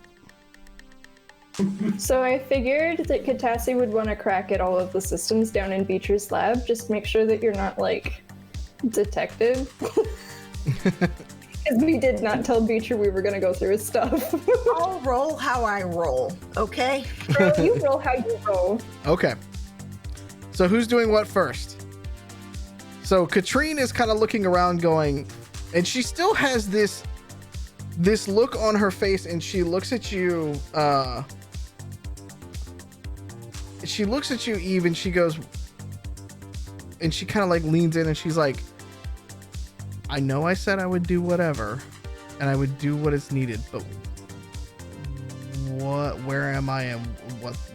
So I figured that Catassie would want to crack at all of the systems down in Beecher's lab. Just make sure that you're not, like, detected. Because we did not tell Beecher we were going to go through his stuff. I'll roll how I roll, okay? Bro, you roll how you roll. Okay. So who's doing what first? So Katrine is kind of looking around going, and she still has this look on her face, and she looks at you, Eve, and she goes, and she kind of like leans in and she's like, I know I said I would do whatever and I would do what is needed, but where am I and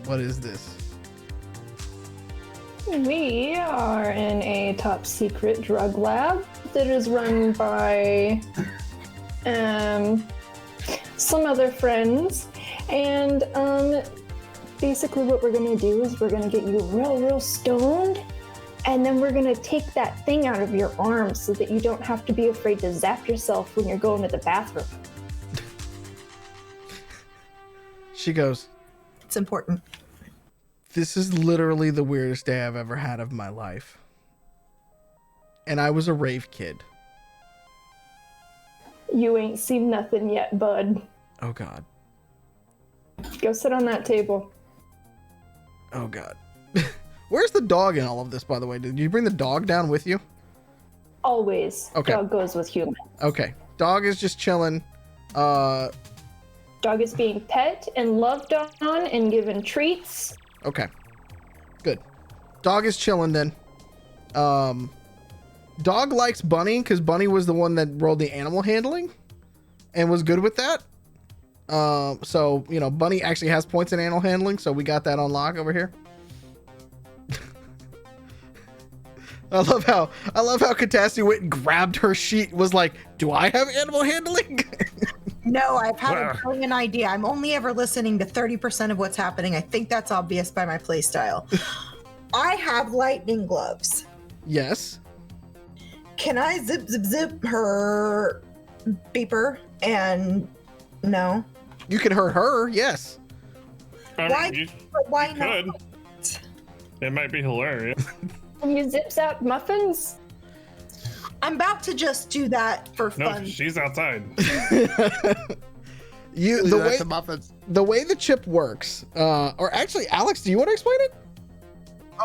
what is this? We are in a top secret drug lab that is run by some other friends, and basically what we're gonna do is we're gonna get you real stoned, and then we're gonna take that thing out of your arm so that you don't have to be afraid to zap yourself when you're going to the bathroom. She goes, It's important. This is literally the weirdest day I've ever had of my life. And I was a rave kid. You ain't seen nothing yet, bud. Oh God. Go sit on that table. Oh God. Where's the dog in all of this, by the way? Did you bring the dog down with you? Always. Okay. Dog goes with human. Okay. Dog is just chilling. Dog is being pet and loved on and given treats. Okay. Good. Dog is chilling then. Dog likes Bunny because Bunny was the one that rolled the animal handling and was good with that. So, you know, Bunny actually has points in animal handling, so we got that on lock over here. I love how Catassie went and grabbed her sheet, was like, do I have animal handling? No, I've had a brilliant idea. I'm only ever listening to 30% of what's happening. I think that's obvious by my play style. I have lightning gloves. Yes. Can I zip her beeper? And no. You can hurt her, yes. Why not? It might be hilarious. You zip zap muffins? I'm about to just do that for No, fun. she's outside. The muffins. The way the chip works, or actually, Alex, do you want to explain it?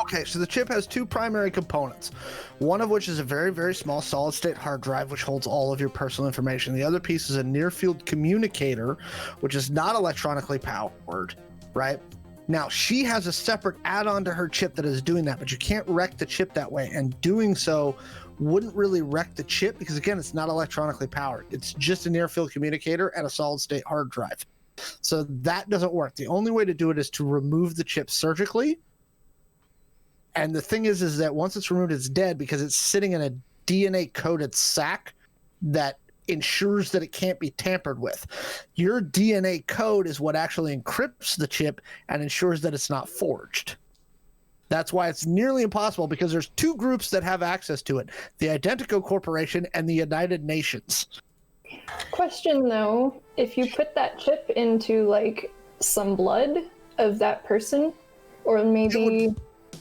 Okay, so the chip has two primary components. One of which is a very, very small solid-state hard drive, which holds all of your personal information. The other piece is a near-field communicator, which is not electronically powered, right? Now, she has a separate add-on to her chip that is doing that, but you can't wreck the chip that way, and doing so wouldn't really wreck the chip because, again, it's not electronically powered. It's just a near-field communicator and a solid-state hard drive. So that doesn't work. The only way to do it is to remove the chip surgically. And the thing is that once it's removed, it's dead because it's sitting in a DNA-coded sack that ensures that it can't be tampered with. Your DNA code is what actually encrypts the chip and ensures that it's not forged. That's why it's nearly impossible, because there's two groups that have access to it: the Identico Corporation and the United Nations. Question though, if you put that chip into like some blood of that person, or maybe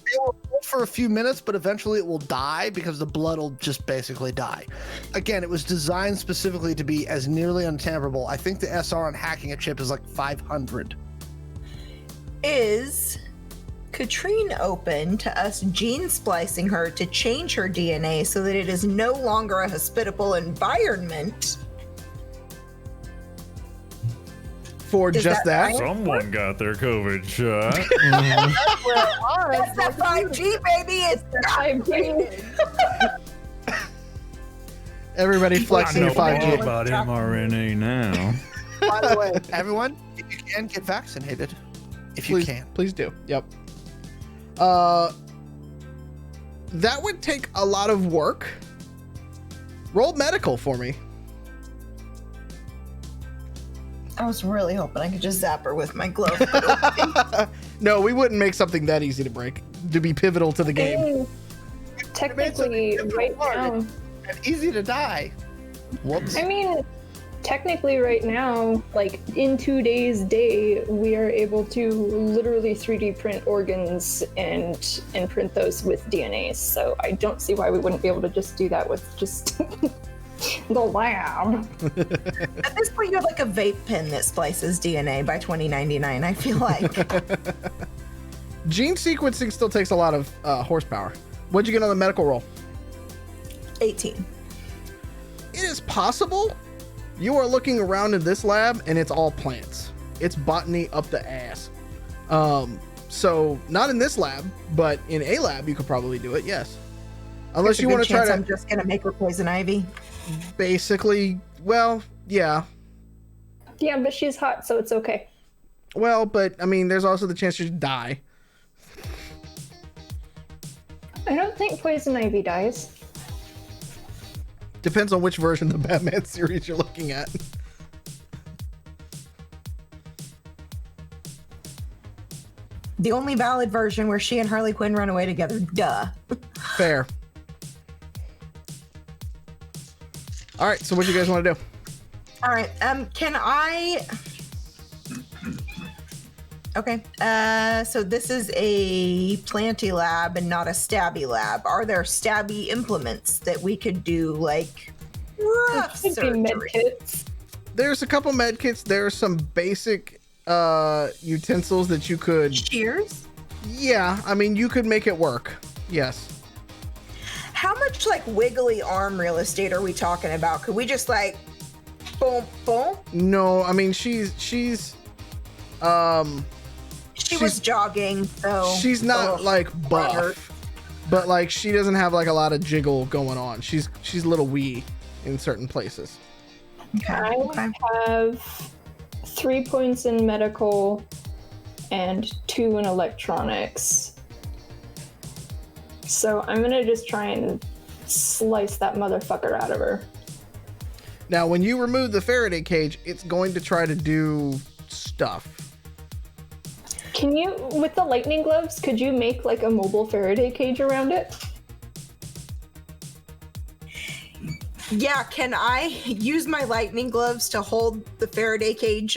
It will live for a few minutes, but eventually it will die because the blood will just basically die. Again, it was designed specifically to be as nearly untamperable. I think the SR on hacking a chip is like 500. Is Katrine open to us gene splicing her to change her DNA so that it is no longer a hospitable environment? For Is just that that? right? Someone got their COVID shot. That's that 5G, baby. It's 5G. Everybody I flexing know your all 5G. about mRNA now. By the way, everyone, if you can, get vaccinated. If you Please, can. please do. Yep. That would take a lot of work. Roll medical for me. I was really hoping I could just zap her with my glove. But No, we wouldn't make something that easy to break, to be pivotal to the game. Technically, right now. And easy to die. Whoops. I mean, technically, right now, like in 2 days' day, we are able to literally 3D print organs and print those with DNA. So I don't see why we wouldn't be able to just do that with just the lab. At this point, you have like a vape pen that splices DNA by 2099, I feel like. Gene sequencing still takes a lot of horsepower. What'd you get on the medical roll? 18. It is possible. You are looking around in this lab and it's all plants. It's botany up the ass. So not in this lab, but in a lab you could probably do it, yes. Unless you want to try to I'm just gonna make her poison ivy. basically, well, yeah. Yeah, but she's hot, so it's okay. Well, but I mean, there's also the chance you die. I don't think poison ivy dies. Depends on which version of the Batman series you're looking at. The only valid version where she and Harley Quinn run away together. Duh. Fair. All right, so what do you guys want to do? All right. Can I? Okay. So this is a planty lab and not a stabby lab. Are there stabby implements that we could do like rough Could be med surgery? kits. There's a couple med kits. There are some basic utensils that you could. Shears? Yeah, I mean, you could make it work. Yes. How much like wiggly arm real estate are we talking about? Could we just like boom boom? No, I mean she's She was jogging, so she's not like buff, but like she doesn't have like a lot of jiggle going on. She's a little wee in certain places. Okay. I have 3 points in medical and 2 in electronics. So I'm gonna just try and slice that motherfucker out of her. Now, when you remove the Faraday cage, it's going to try to do stuff. Can you, with the lightning gloves, could you make like a mobile Faraday cage around it? Yeah, can I use my lightning gloves to hold the Faraday cage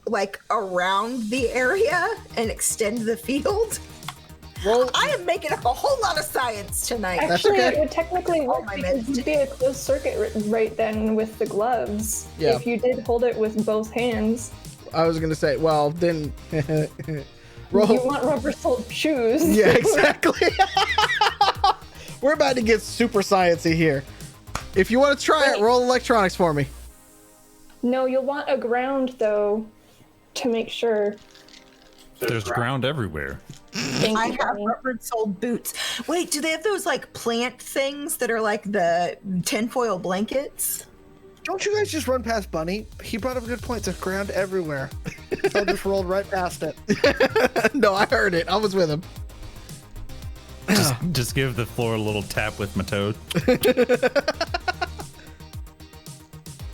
like around the area and extend the field? Roll. I am making up a whole lot of science tonight. Actually, okay. it would technically work my because meds. it'd be a closed circuit right then with the gloves. Yeah. If you did hold it with both hands. I was gonna say, well, then roll. You want rubber sole shoes. Yeah, exactly. We're about to get super sciencey here. If you want to try it, roll electronics for me. No, you'll want a ground though, to make sure. There's ground everywhere. Thank I you, have Bonnie. rubber-soled boots. Wait, do they have those like plant things that are like the tinfoil blankets? Don't you guys just run past Bunny? He brought up a good point. There's ground everywhere. So I just rolled right past it. No, I heard it. I was with him. Just give the floor a little tap with my toe.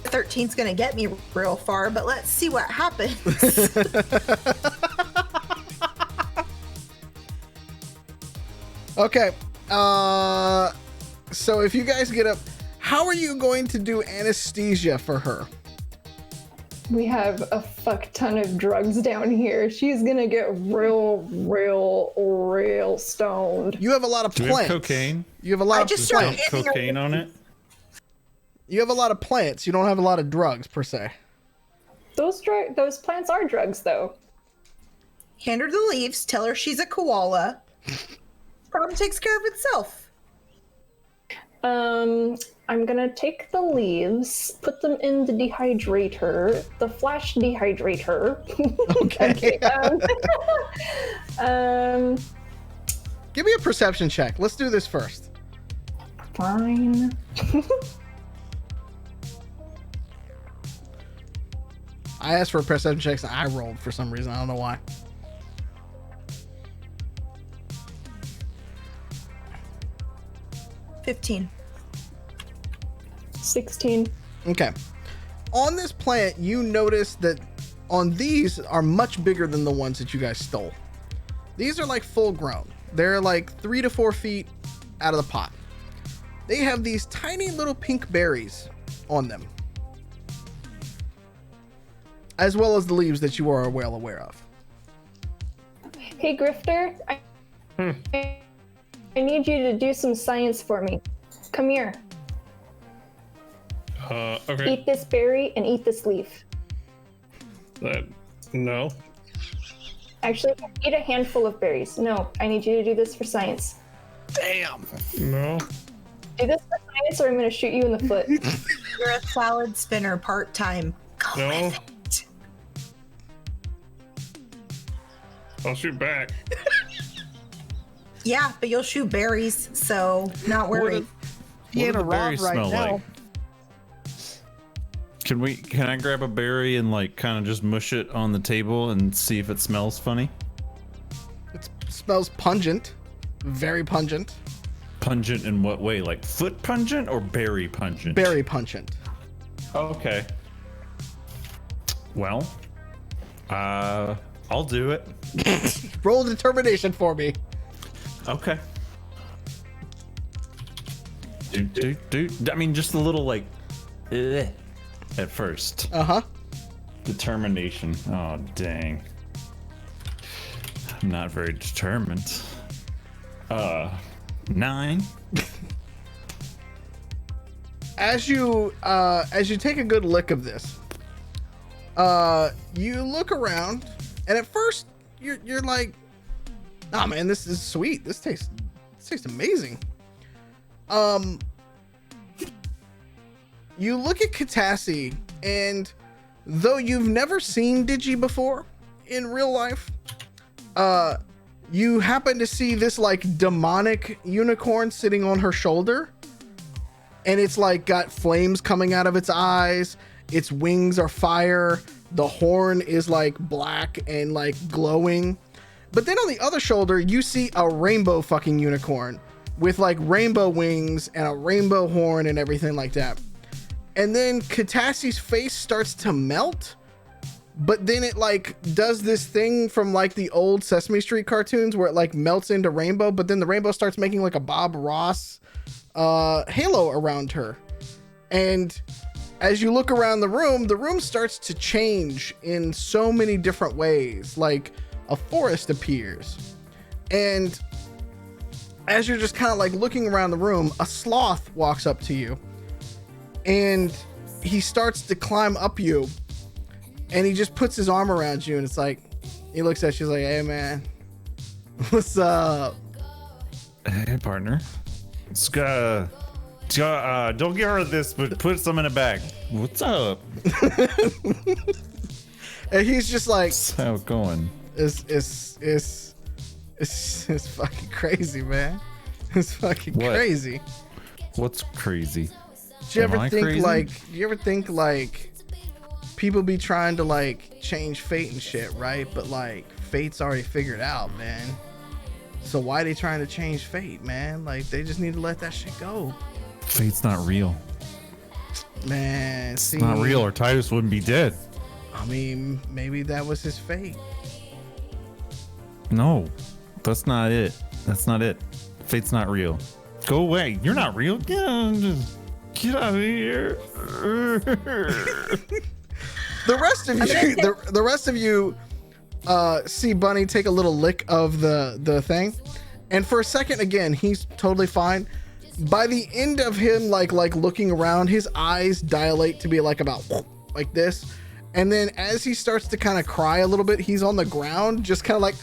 13's gonna get me real far, but let's see what happens. Okay. So if you guys get up, how are you going to do anesthesia for her? We have a fuck ton of drugs down here. She's gonna get real stoned. You have a lot of Do we have plants. cocaine? You have a lot I of just plants. started- Cocaine on it? You have a lot of plants. You don't have a lot of drugs per se. Those plants are drugs though. Hand her the leaves, tell her she's a koala. Problem takes care of itself. I'm gonna take the leaves, put them in the dehydrator, the flash dehydrator. Okay. Okay, Give me a perception check. Let's do this first. fine. I asked for a perception check, and I rolled for some reason. I don't know why. $15. 16. Okay. On this plant, you notice that on these are much bigger than the ones that you guys stole. These are like full grown. They're like 3 to 4 feet out of the pot. They have these tiny little pink berries on them, as well as the leaves that you are well aware of. Hey, Grifter, I need you to do some science for me. Come here. Okay. Eat this berry and eat this leaf. No. Actually, eat a handful of berries. No, I need you to do this for science. Damn. No. Do this for science or I'm going to shoot you in the foot. You're a salad spinner part-time. Go No. with it. I'll shoot back. Yeah, but you'll shoot berries, so not worried. He What ain't do a the Rob berries right smell now. like? Can I grab a berry and like kind of just mush it on the table and see if it smells funny? It smells pungent, very pungent, Pungent in what way? Like foot pungent or berry pungent? very pungent. Okay. Well, I'll do it. Roll determination for me. Okay. I mean, just a little like, at first. Uh-huh. Determination. Oh, dang. Not very determined. 9. As you take a good lick of this, you look around, and at first you're like, "Oh man, this is sweet. This tastes amazing." You look at Catassie, and though you've never seen Digi before in real life, you happen to see this like demonic unicorn sitting on her shoulder, and it's like got flames coming out of its eyes. Its wings are fire. The horn is like black and like glowing. But then on the other shoulder, you see a rainbow fucking unicorn with like rainbow wings and a rainbow horn and everything like that. And then Catassie's face starts to melt, but then it like does this thing from like the old Sesame Street cartoons where it like melts into rainbow, but then the rainbow starts making like a Bob Ross halo around her. And as you look around the room starts to change in so many different ways. Like a forest appears. And as you're just kind of like looking around the room, a sloth walks up to you. And he starts to climb up you. And he just puts his arm around you, and it's like, he looks at you, he's like, "Hey man, what's up?" Hey partner. Don't give her this, but put some in a bag. What's up? And he's just like, How's it going? It's fucking crazy, man. It's fucking What? crazy. What's crazy? Do you Am ever I think crazy? like people be trying to like change fate and shit, right? But like fate's already figured out, man. So why they trying to change fate, man? Like they just need to let that shit go, Fate's not real. man. It's See, not real, or Titus wouldn't be dead. I mean, maybe that was his fate. No, that's not it. That's not it. Fate's not real. Go away. You're not real. Yeah, just get out of here. The rest of you see Bunny take a little lick of the thing, and for a second again he's totally fine. By the end of him like looking around, his eyes dilate to be like about like this, and then as he starts to kind of cry a little bit, he's on the ground just kind of like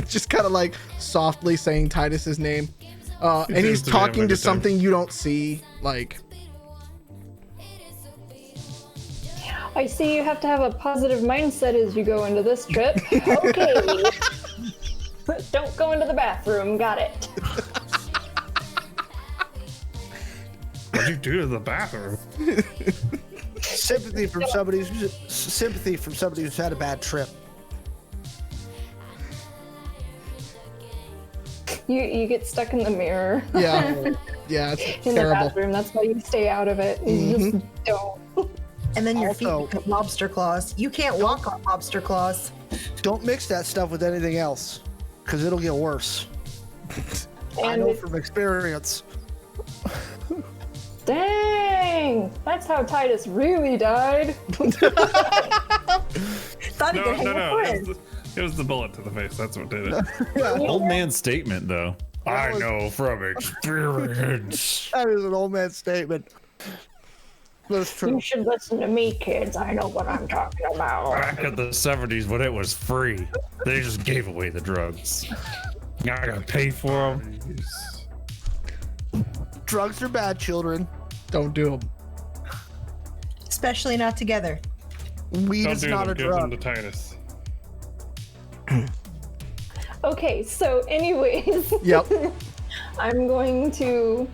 just kind of like softly saying Titus's name, and he's seems to be having a talking to good time. something you don't see. Like, I see you have to have a positive mindset as you go into this trip. Okay. Don't go into the bathroom. Got it. What'd you do to the bathroom? Sympathy from somebody who's had a bad trip. You get stuck in the mirror. yeah, yeah, it's In the terrible. bathroom. That's why you stay out of it. You just don't. And then your Also- feet become lobster claws. You can't walk on lobster claws. Don't mix that stuff with anything else, because it'll get worse. I And know if- from experience. Dang! That's how Titus really died. Thought he No, could hang no, a no. friend. It was the bullet to the face. That's what did it. Old man statement though. I was- know from experience. That is an old man statement. That's true. You should listen to me, kids. I know what I'm talking about. Back in the 70s when it was free, they just gave away the drugs. Now I gotta pay for them. Drugs are bad, children. Don't do them. Especially not together. Weed Don't is do not them. a Give them drug. to Titus. Okay, so anyways, Yep. I'm going to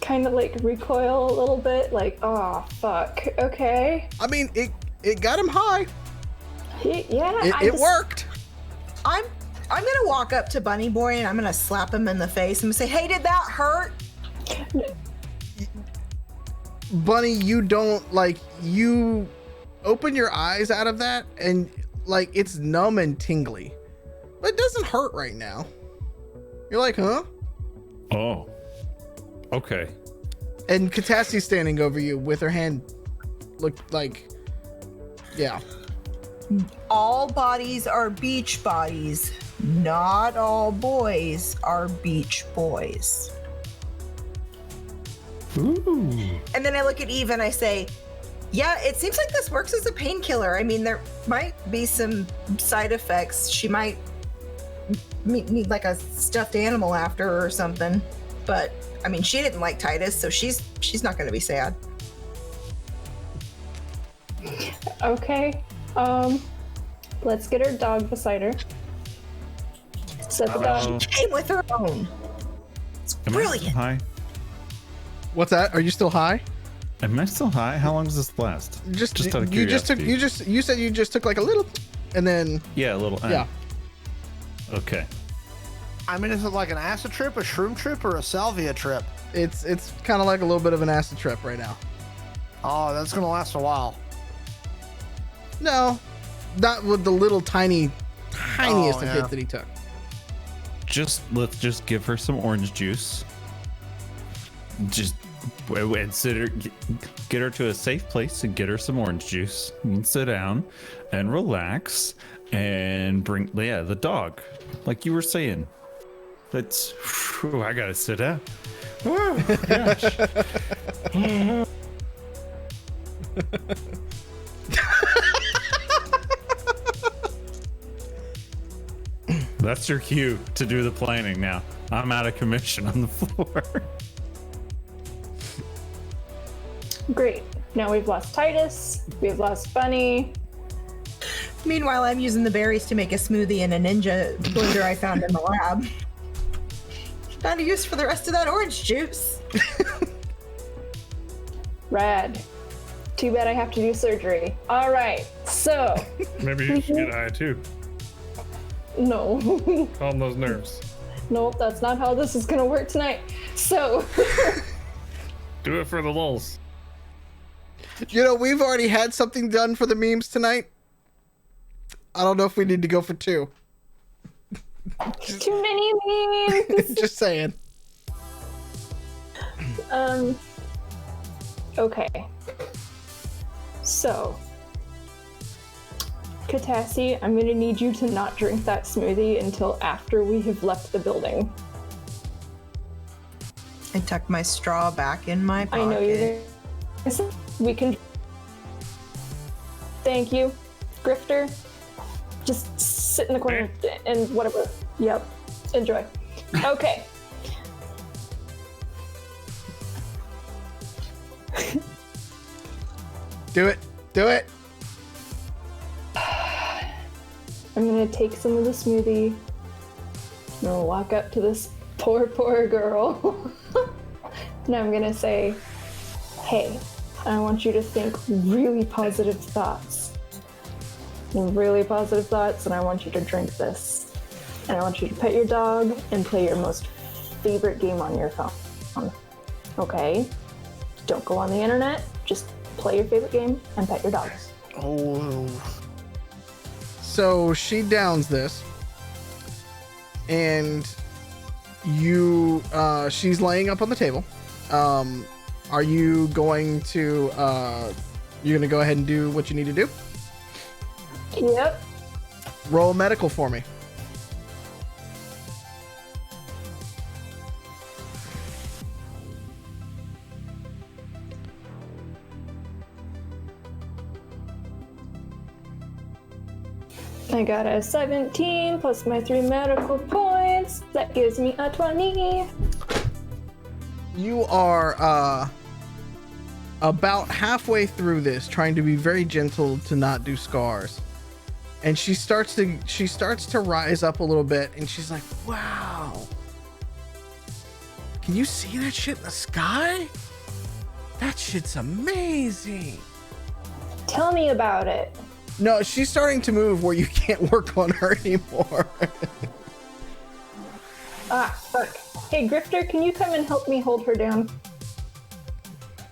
kind of like recoil a little bit, like, oh fuck, okay. I mean, it got him high. Yeah, It worked. I'm gonna walk up to Bunny Boy and I'm gonna slap him in the face and say, "Hey, did that hurt?" Bunny, you don't like, you open your eyes out of that and like it's numb and tingly, but it doesn't hurt right now. You're like, huh? Oh. Okay. And Catassie's standing over you with her hand look like Yeah. All bodies are beach bodies. Not all boys are beach boys. Ooh. And then I look at Eve and I say, yeah, it seems like this works as a painkiller. I mean, there might be some side effects. She might need like a stuffed animal after her or something. But I mean, she didn't like Titus, so she's not going to be sad. Okay. Let's get her dog beside her. Set the dog. She came with her own. It's Am I still brilliant. high? What's that? Are you still high? Am I still high? How long does this last? Just out of you just took curiosity. you said you just took like a little, and then Yeah, a little. yeah. Okay. I mean, is it like an acid trip, a shroom trip, or a salvia trip? It's kind of like a little bit of an acid trip right now. Oh, that's gonna last a while. No, not with the little tiniest Oh, of yeah. hit that he took. Let's just give her some orange juice. Just and get her to a safe place and get her some orange juice. You can sit down and relax and bring the dog, like you were saying. That's I gotta sit down. Oh gosh. That's your cue to do the planning now. I'm out of commission on the floor. Great. Now we've lost Titus. We've lost Bunny. Meanwhile, I'm using the berries to make a smoothie in a ninja blender I found in the lab. Not a use for the rest of that orange juice. Rad. Too bad I have to do surgery. All right. So, Maybe you should get high too. no. Calm those nerves. Nope, that's not how this is gonna work tonight. So, Do it for the lulz. You know, we've already had something done for the memes tonight. I don't know if we need to go for two. too many memes. Just saying. Okay. So, Catassie, I'm gonna need you to not drink that smoothie until after we have left the building. I tucked my straw back in my pocket. I know you're there. We can. Thank you, Grifter. Just sit in the corner and whatever. Yep. Enjoy. Okay. Do it. Do it. I'm gonna take some of the smoothie. I'm gonna walk up to this poor girl. And I'm gonna say, hey, I want you to think really positive thoughts. Really positive thoughts, and I want you to drink this. And I want you to pet your dog and play your most favorite game on your phone. Okay? Don't go on the internet, just play your favorite game and pet your dogs. Oh, So she downs this, and she's laying up on the table. Are you going to you're gonna go ahead and do what you need to do? Yep. Roll medical for me. I got a 17 plus my 3 medical points. That gives me a 20. You are about halfway through this, trying to be very gentle to not do scars. And she starts to rise up a little bit, and she's like, wow. Can you see that shit in the sky? That shit's amazing. Tell me about it. No, she's starting to move where you can't work on her anymore. Ah, fuck. Hey, Grifter, can you come and help me hold her down?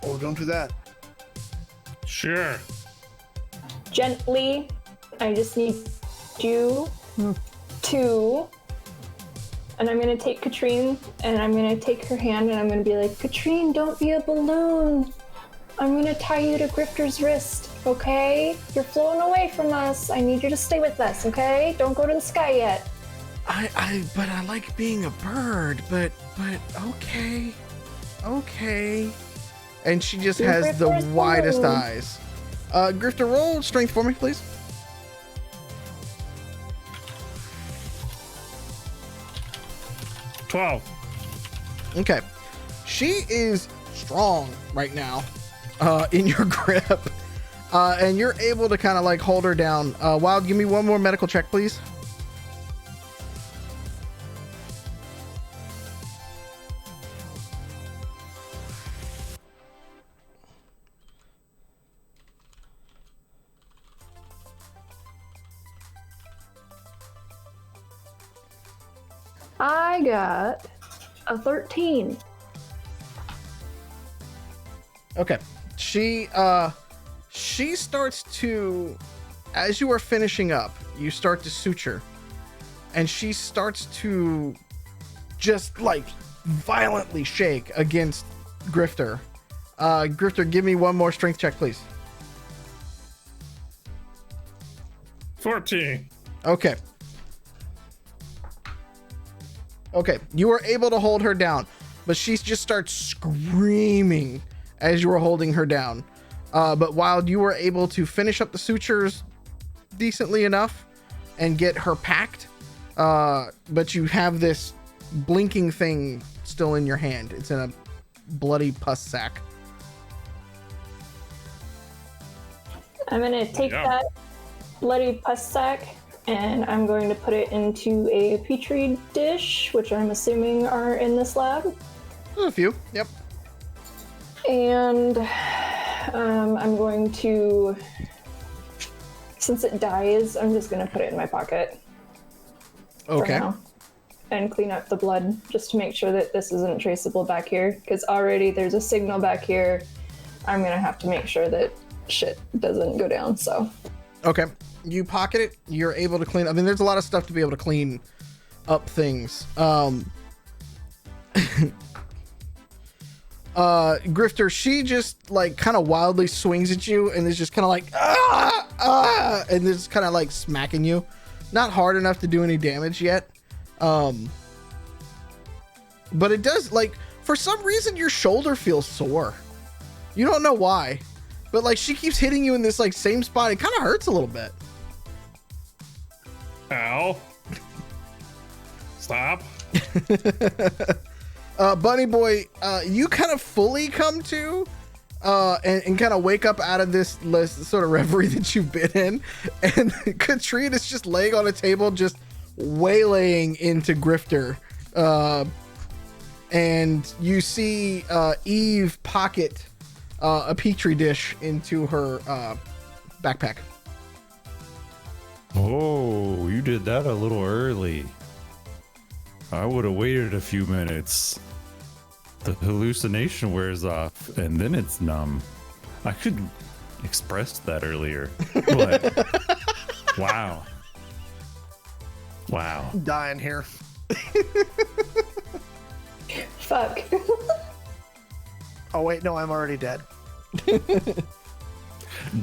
oh, don't do that. Sure. Gently. I just need you to... And I'm gonna take Katrine, and I'm gonna take her hand, and I'm gonna be like, Katrine, don't be a balloon. I'm gonna tie you to Grifter's wrist. okay? You're floating away from us. I need you to stay with us, okay? Don't go to the sky yet. But I like being a bird, but okay. And she just has the Grifter's widest balloon. eyes. Grifter, roll strength for me, please. $12. Okay. She is strong right now, in your grip. And you're able to kind of like hold her down. Wild, give me one more medical check, please. I got a 13. Okay. She starts to, as you are finishing up, you start to suture, and she starts to just like violently shake against Grifter. Grifter, give me one more strength check, please. 14. Okay. Okay, you were able to hold her down, but she just starts screaming as you were holding her down. But while you were able to finish up the sutures decently enough and get her packed, but you have this blinking thing still in your hand. It's in a bloody pus sack. I'm gonna take Yeah. that bloody pus sack and I'm going to put it into a petri dish, which I'm assuming are in this lab. A few, yep. And I'm going to, since it dies, I'm just going to put it in my pocket. for Okay. now and clean up the blood just to make sure that this isn't traceable back here, because already there's a signal back here. I'm going to have to make sure that shit doesn't go down, so. Okay. You pocket it. You're able to clean. I mean, there's a lot of stuff to be able to clean up things. Grifter, she just like kind of wildly swings at you and is just kind of like, and is kind of like smacking you. Not hard enough to do any damage yet. But it does, like, for some reason your shoulder feels sore. You don't know why, but like she keeps hitting you in this like same spot. It kind of hurts a little bit. Ow. Stop. Bunny Boy, you kind of fully come to and kind of wake up out of this sort of reverie that you've been in, and Katrine is just laying on a table, just waylaying into Grifter. And you see Eve pocket a petri dish into her backpack. Oh, you did that a little early. I would have waited a few minutes. The hallucination wears off, and then it's numb. I could express that earlier, but wow. Wow. Dying here. Fuck. Oh wait, no, I'm already dead.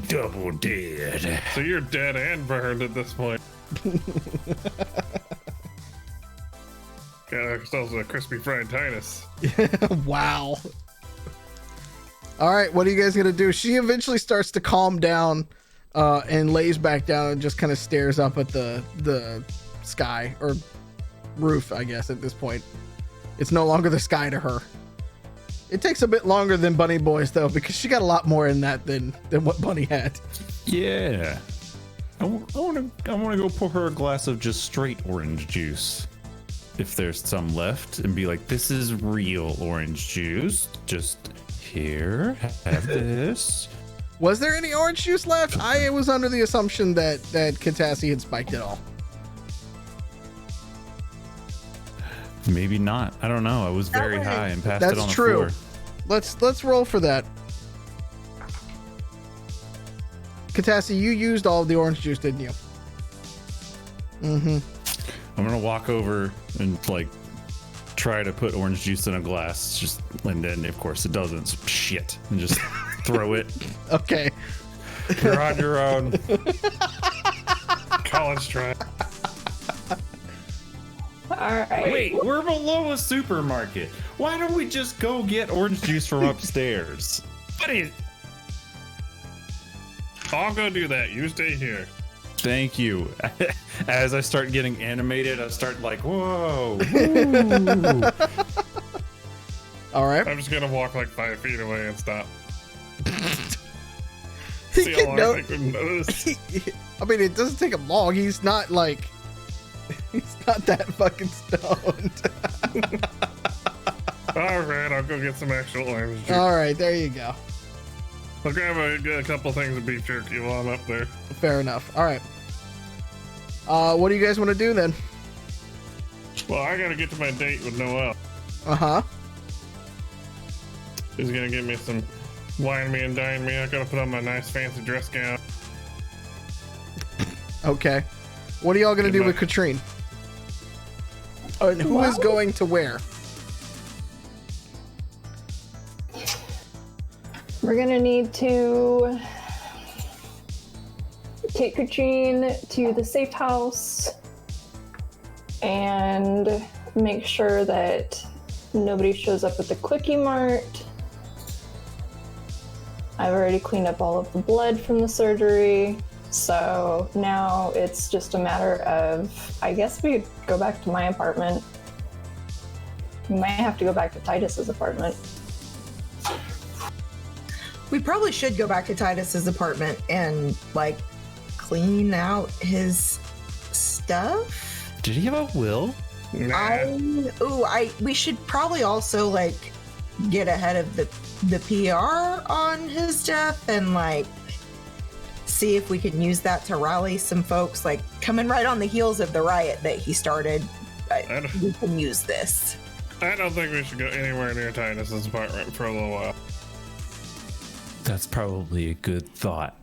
Double dead. So you're dead and burned at this point. Got ourselves a crispy fried Titus. Wow. All right, what are you guys gonna do? She eventually starts to calm down and lays back down and just kind of stares up at the sky, or roof, I guess, at this point. It's no longer the sky to her. It takes a bit longer than Bunny Boy's, though, because she got a lot more in that than what Bunny had. Yeah. I want to go pour her a glass of just straight orange juice, if there's some left, and be like, this is real orange juice. Just here, have this. Was there any orange juice left? I was under the assumption that Catassie had spiked it all. Maybe not. I don't know. I was very high and passed it That's on the true. floor. Let's roll for that. Catassie, you used all of the orange juice, didn't you? Mm-hmm. I'm gonna walk over and like try to put orange juice in a glass, just, and then of course it doesn't. So shit, and just throw it. Okay. You're on your own. College try. All right. Wait, we're below a supermarket. Why don't we just go get orange juice from upstairs? What is? I'll go do that. You stay here. Thank you. As I start getting animated, I start like, whoa. All right. I'm just gonna walk like 5 feet away and stop. He See how can long know- I think we notice. I mean, it doesn't take him long. He's not like, he's not that fucking stoned. All right, I'll go get some actual orange juice. All right, there you go. I'll grab a couple things of beef jerky while I'm up there. Fair enough. All right. What do you guys want to do then? Well, I gotta get to my date with Noel. Uh-huh. He's gonna give me some wine me and dine me. I gotta put on my nice fancy dress gown. Okay. What are y'all gonna do with Katrine? And who is going to where? We're gonna need to take Katrine to the safe house and make sure that nobody shows up at the Quickie Mart. I've already cleaned up all of the blood from the surgery, so now it's just a matter of, I guess we could go back to my apartment. We might have to go back to Titus's apartment. We probably should go back to Titus's apartment and like clean out his stuff. Did he have a will? Nah. We should probably also like get ahead of the PR on his death and like see if we can use that to rally some folks, like coming right on the heels of the riot that he started. We can use this. I don't think we should go anywhere near Titus's apartment for a little while. That's probably a good thought.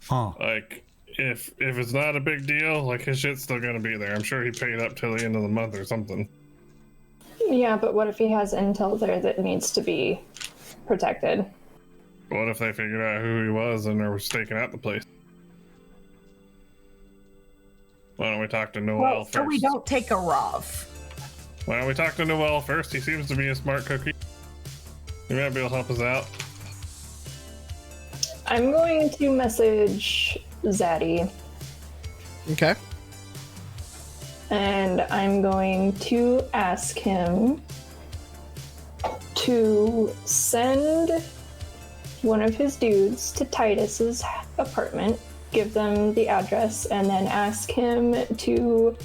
Huh. Like, if it's not a big deal, like his shit's still gonna be there. I'm sure he paid up till the end of the month or something. Yeah, but what if he has intel there that needs to be protected? What if they figured out who he was and are staking out the place? Why don't we talk to Noel Well, first? so we don't take a Rav. Why don't we talk to Noel first? He seems to be a smart cookie. He might be able to help us out. I'm going to message Zaddy, Okay. and I'm going to ask him to send one of his dudes to Titus's apartment, give them the address, and then ask him to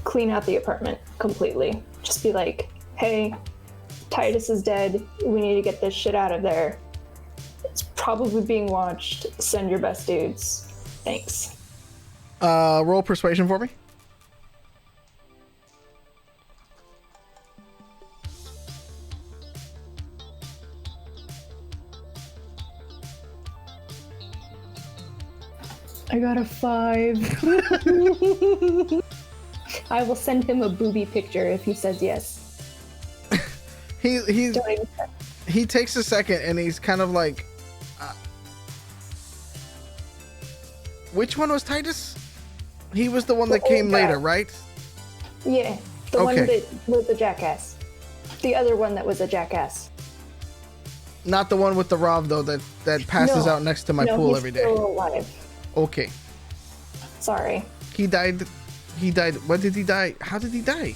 clean out the apartment completely. Just be like, hey, Titus is dead. We need to get this shit out of there. It's probably being watched. Send your best dudes. Thanks. Roll persuasion for me. I got a 5. I will send him a booby picture if he says yes. He takes a second and he's kind of like, which one was Titus? He was the one that came later, right? Yeah, the one Okay. that was a jackass. The other one that was a jackass. Not the one with the Rav though that passes No. out next to my No, pool he's every day. still alive. Okay. Sorry. He died. When did he die? How did he die?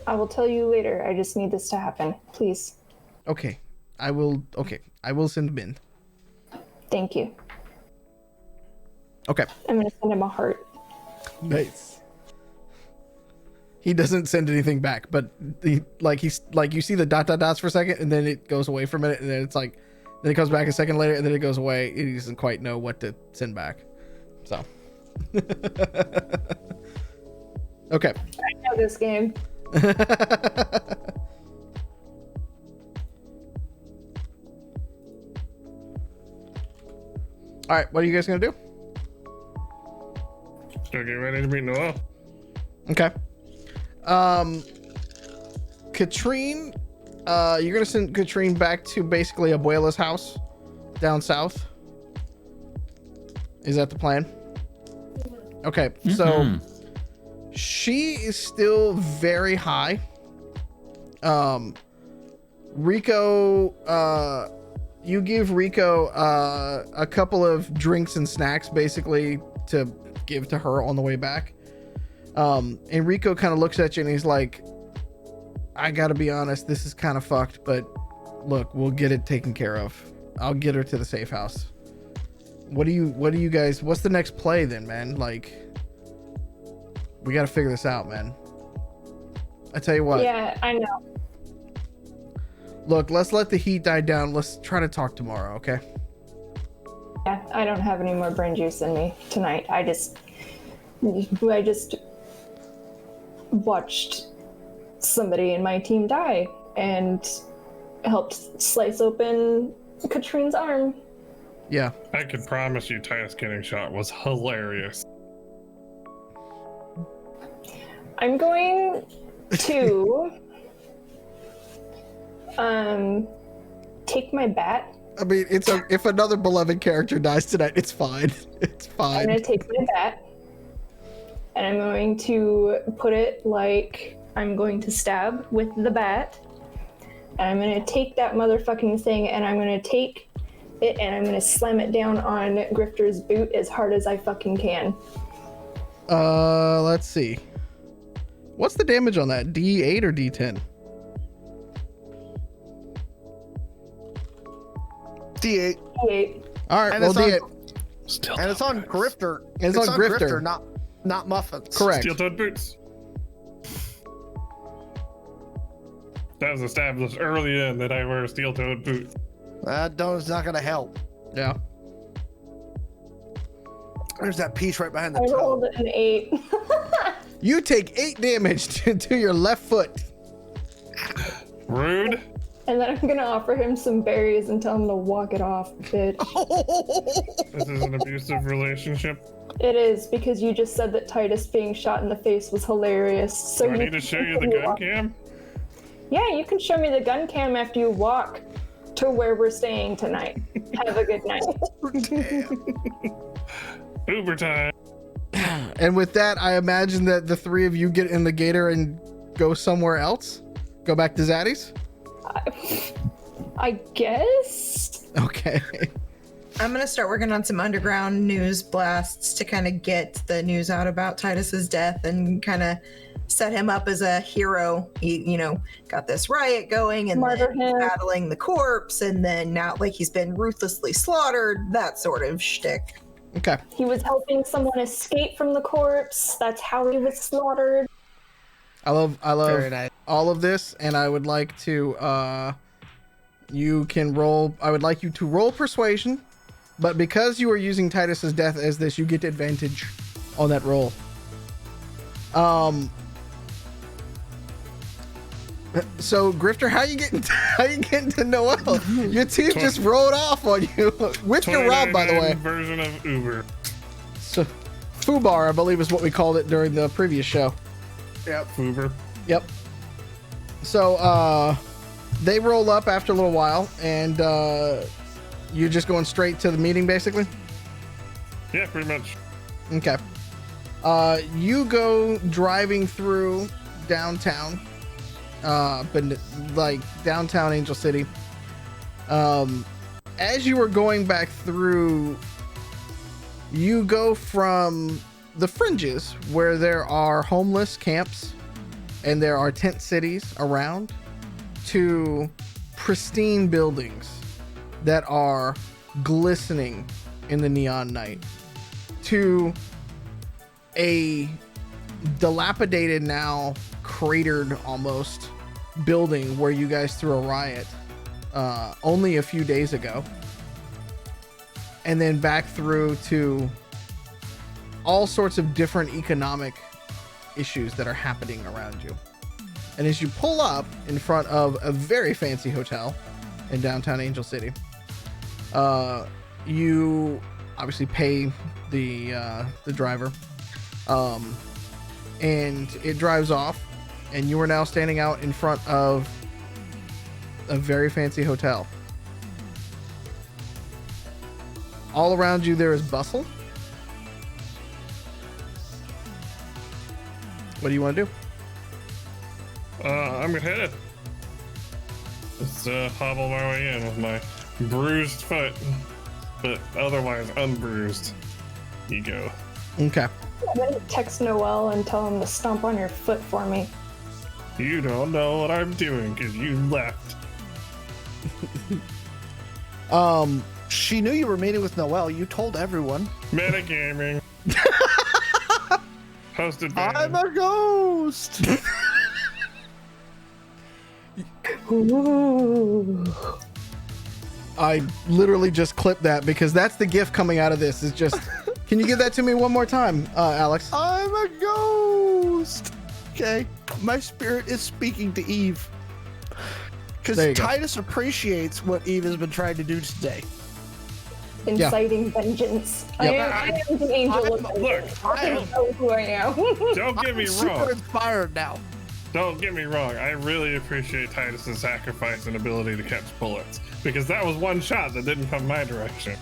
I will tell you later. I just need this to happen. Please. Okay. I will send him in. Thank you. Okay. I'm gonna send him a heart. Nice. He doesn't send anything back, but he's like you see the dots for a second, and then it goes away for a minute, and then it's like, then it comes back a second later, and then it goes away. He doesn't quite know what to send back. So. Okay. I know this game. All right. What are you guys gonna do? So get ready to meet Noel. Okay. Katrine, you're gonna send Katrine back to basically Abuela's house, down south? Is that the plan? Okay, so she is still very high. Rico, you give Rico a couple of drinks and snacks basically to give to her on the way back. And Rico kind of looks at you and he's like, I gotta be honest, this is kind of fucked, but look, we'll get it taken care of. I'll get her to the safe house. What do you guys, what's the next play then, man? Like, we got to figure this out, man. I tell you what. Yeah, I know. Look, let's let the heat die down. Let's try to talk tomorrow, okay? Yeah, I don't have any more brain juice in me tonight. I just watched somebody in my team die and helped slice open Katrine's arm. Yeah. I can promise you Titus getting shot was hilarious. I'm going to take my bat. I mean, if another beloved character dies tonight, it's fine. It's I'm fine. going to take my bat and I'm going to put it like I'm going to stab with the bat. And I'm going to take that motherfucking thing and I'm going to take it and I'm going to slam it down on Grifter's boot as hard as I fucking can. Let's see. What's the damage on that? D8 or D10? D8. D8. All right, And well, it's on- D8. Still And it's on Grifter. It's on Grifter. not Muffins. Correct. Steel-toed boots. That was established early in that I wear steel-toed boots. That is not going to help. Yeah. There's that piece right behind the I toe. rolled an 8. You take 8 damage to your left foot. Rude. And then I'm going to offer him some berries and tell him to walk it off, bitch. This is an abusive relationship. It is, because you just said that Titus being shot in the face was hilarious. So Do I need to show you the gun cam? Yeah, you can show me the gun cam after you walk to where we're staying tonight. Have a good night. Hoover time. And with that, I imagine that the three of you get in the gator and go somewhere else? Go back to Zaddy's? I guess? Okay. I'm gonna start working on some underground news blasts to kind of get the news out about Titus's death and kind of set him up as a hero. He, got this riot going and Murder then him. battling the corpse, and then now like he's been ruthlessly slaughtered. That sort of shtick. Okay. He was helping someone escape from the corpse. That's how he was slaughtered. I love Very nice. all of this, and I would like to you can roll. I would like you to roll persuasion, but because you are using Titus's death as this, you get advantage on that roll. So Grifter, how you getting to Noel? Your team just rolled off on you with your Rob, by the way. Version of Uber. So, Fubar, I believe, is what we called it during the previous show. Yep. Uber. Yep. So they roll up after a little while, and you're just going straight to the meeting, basically. Yeah, pretty much. Okay. You go driving through downtown, but like downtown Angel City. As you were going back through, you go from the fringes where there are homeless camps and there are tent cities around to pristine buildings that are glistening in the neon night, to a dilapidated, now cratered almost building where you guys threw a riot only a few days ago, and then back through to all sorts of different economic issues that are happening around you. And as you pull up in front of a very fancy hotel in downtown Angel City, you obviously pay the driver, and it drives off, and you are now standing out in front of a very fancy hotel. All around you there is bustle. What do you want to do? I'm gonna hit it. Just hobble my way in with my bruised foot, but otherwise unbruised. Ego. Okay. I'm gonna text Noel and tell him to stomp on your foot for me. You don't know what I'm doing because you left. She knew you were meeting with Noel. You told everyone. Metagaming. Posted ban. I'm a ghost. Ooh. I literally just clipped that because that's the gift coming out of this. Is just, can you give that to me one more time, Alex? I'm a ghost. Okay, my spirit is speaking to Eve. Because There you go. Titus appreciates what Eve has been trying to do today. Inciting vengeance. I am the angel of Look, vengeance. I know who I am. don't get me Super wrong. inspired now. Don't get me wrong. I really appreciate Titus's sacrifice and ability to catch bullets because that was one shot that didn't come my direction.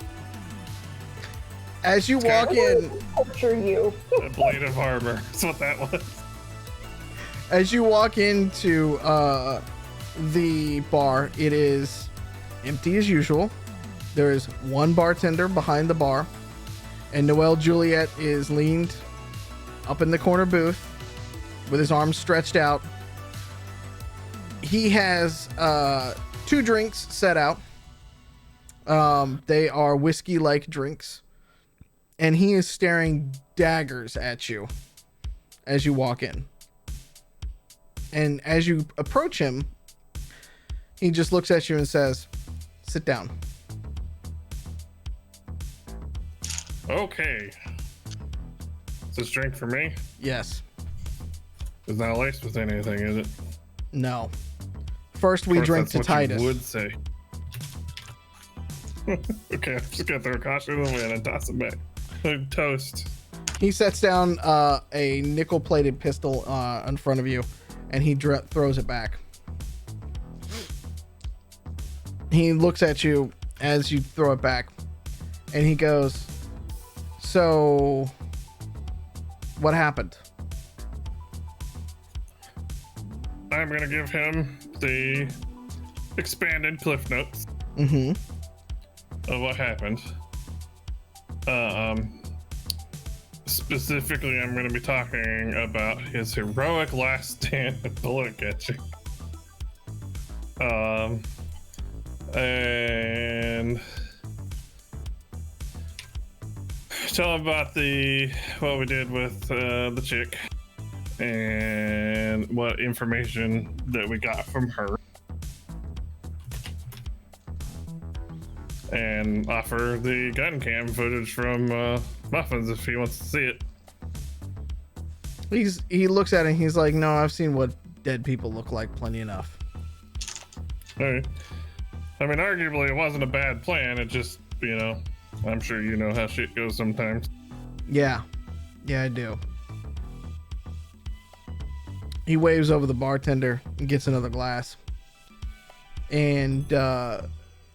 As you walk in, Torture you. A blade of armor. That's what that was. as you walk into the bar, it is empty as usual. There is one bartender behind the bar, and Noel Juliet is leaned up in the corner booth with his arms stretched out. He has 2 drinks set out. They are whiskey-like drinks, and he is staring daggers at you as you walk in. And as you approach him, he just looks at you and says, "Sit down." Okay. Is this drink for me? Yes. It's not laced with anything, is it? No. First we Of course, drink that's to what Titus. You would say. Okay, I'm just gonna throw caution to the wind and toss it back. Toast. He sets down a nickel-plated pistol in front of you, and he throws it back. He looks at you as you throw it back, and he goes, "So, what happened?" I'm gonna give him the expanded cliff notes Mm-hmm. of what happened. Specifically, I'm gonna be talking about his heroic last stand at bullet catching. And tell him about what we did with the chick and what information that we got from her, and offer the gun cam footage from Muffins if he wants to see it. He looks at it and he's like, "No, I've seen what dead people look like plenty enough." All right. I mean, arguably, it wasn't a bad plan. It just, I'm sure you know how shit goes sometimes. Yeah, I do. He waves over the bartender and gets another glass, and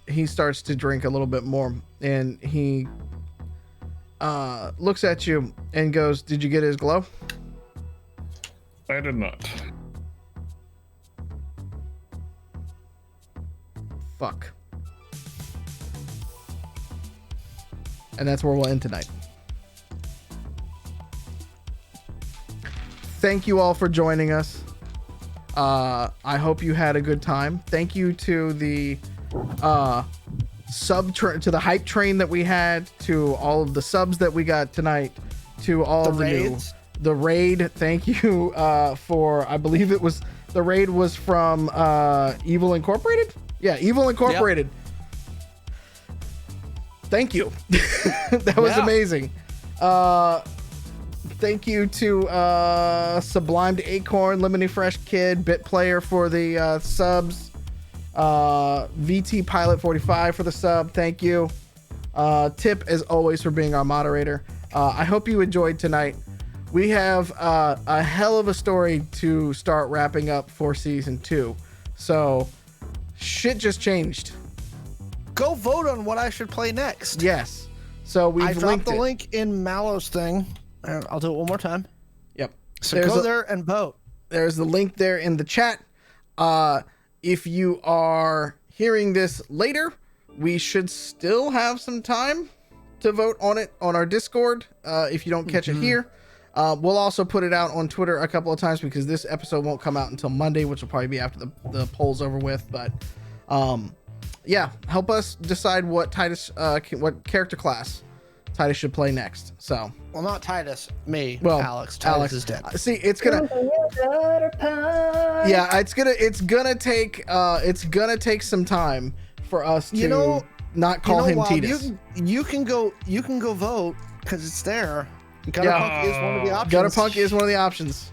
he starts to drink a little bit more, and he looks at you and goes, "Did you get his glow?" I did not. Fuck. And that's where we'll end tonight. Thank you all for joining us. I hope you had a good time. Thank you to the to the hype train that we had, to all of the subs that we got tonight, to all of the raids. the raid. Thank you for, I believe it was, the raid was from Evil Incorporated. Yeah, Evil Incorporated. Thank you. That was amazing. Thank you to Sublimed Acorn, Lemony Fresh Kid, Bit Player for the subs, VT Pilot 45 for the sub. Thank you. Tip, as always, for being our moderator. I hope you enjoyed tonight. We have a hell of a story to start wrapping up for season 2. So shit just changed. Go vote on what I should play next. Yes. So we've I dropped linked the it. link in Mallo's thing, and I'll do it one more time. Yep. So go there and vote. There's the link there in the chat. If you are hearing this later, we should still have some time to vote on it on our Discord. If you don't catch it here, we'll also put it out on Twitter a couple of times because this episode won't come out until Monday, which will probably be after the poll's over with. But yeah, help us decide what Titus, what character class Titus should play next. So, Well, not Titus, me, well, Alex. Titus is dead. See, it's gonna, yeah, it's gonna take some time for us to not call him Wild, Titus. You can go vote because it's there. Gutterpunk is one of the options. Gutterpunk is one of the options.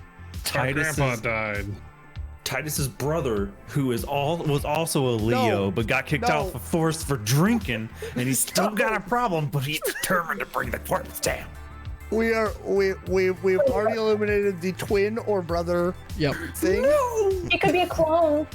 Our grandpa died. Titus's brother, who was also a Leo, but got kicked out of force for drinking, and he's still got a problem, but he's determined to bring the corpse down. We've already eliminated the twin or brother thing. It could be a clone.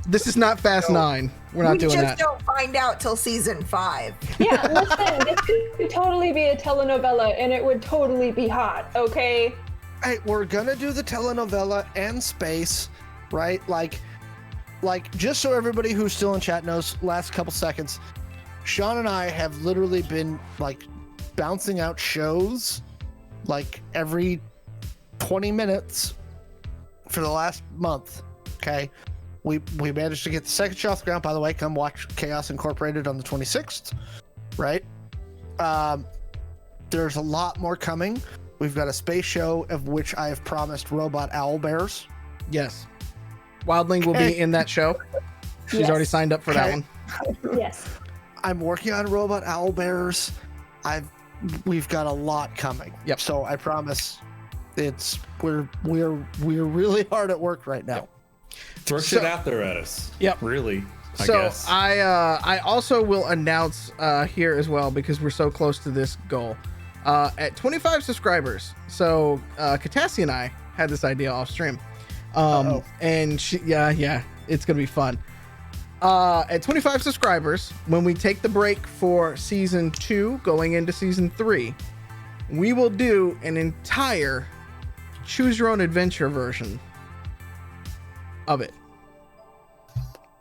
This is not Fast 9. We're not doing that. We just don't find out till season 5. Yeah, listen, this could totally be a telenovela, and it would totally be hot, okay? Hey, we're gonna do the telenovela and space, right? Like, just so everybody who's still in chat knows, last couple seconds, Sean and I have literally been like bouncing out shows like every 20 minutes for the last month. Okay. We managed to get the second show off the ground. By the way, come watch Chaos Incorporated on the 26th, right? There's a lot more coming. We've got a space show of which I have promised robot owl bears. Yes. Wildling will be in that show. She's already signed up for that one. Yes. I'm working on robot owl bears. We've got a lot coming. Yep. So I promise we're really hard at work right now. Throw shit out there at us. Yep. Really. I So guess. I also will announce here as well, because we're so close to this goal. At 25 subscribers. So Catassie and I had this idea off stream. And she, yeah, it's gonna be fun. At 25 subscribers, when we take the break for season 2 going into season 3, we will do an entire choose your own adventure version of it.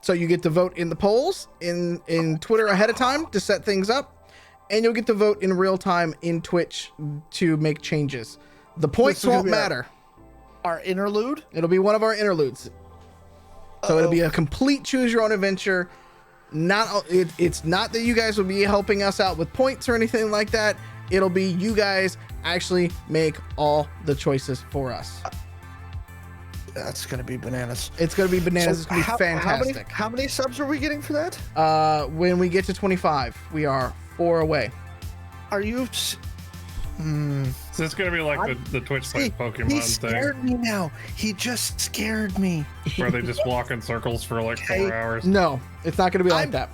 So you get to vote in the polls in Twitter ahead of time to set things up, and you'll get to vote in real time in Twitch to make changes. The points won't matter. Our interlude? It'll be one of our interludes. So it'll be a complete choose your own adventure. It's not that you guys will be helping us out with points or anything like that. It'll be you guys actually make all the choices for us. That's gonna be bananas. It's gonna be bananas. It's gonna be How fantastic. how many subs are we getting for that? When we get to 25, we are 4 away. Are you? So it's gonna be like the Twitch See, like Pokemon he thing, scared me now. He just scared me. where they just walk in circles for like 4 hours. No, it's not gonna be like that.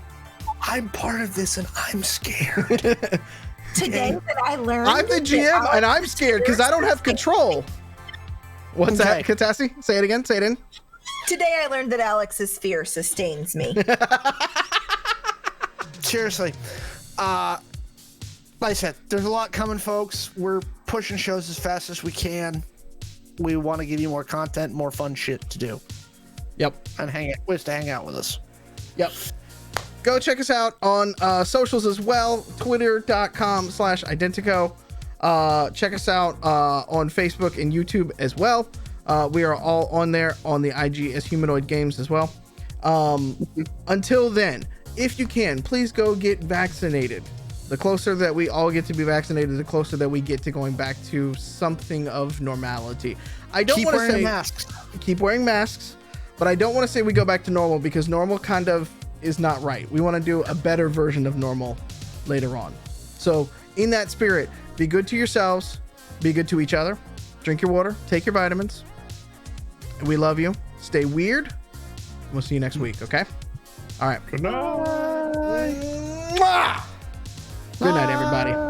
I'm part of this and I'm scared. Today that I learned. I'm the GM and I'm scared because I don't have control. What's that, Okay. Catassie? Say it again. Say it in. Today I learned that Alex's fear sustains me. Seriously. Like I said, there's a lot coming, folks. We're pushing shows as fast as we can. We want to give you more content, more fun shit to do, Yep. and hang out with us. Yep. Go check us out on socials as well. Twitter.com/Identico. Check us out on Facebook and YouTube as well. We are all on there on the IG as Humanoid Games as well. Until then, if you can, please go get vaccinated. The closer that we all get to be vaccinated, the closer that we get to going back to something of normality. I don't Keep want to wearing say masks. keep wearing masks, but I don't want to say we go back to normal, because normal kind of is not right. We want to do a better version of normal later on. So in that spirit, be good to yourselves, be good to each other, drink your water, take your vitamins. We love you. Stay weird. We'll see you next week, okay? All right. Good night. Mwah! Good night, everybody.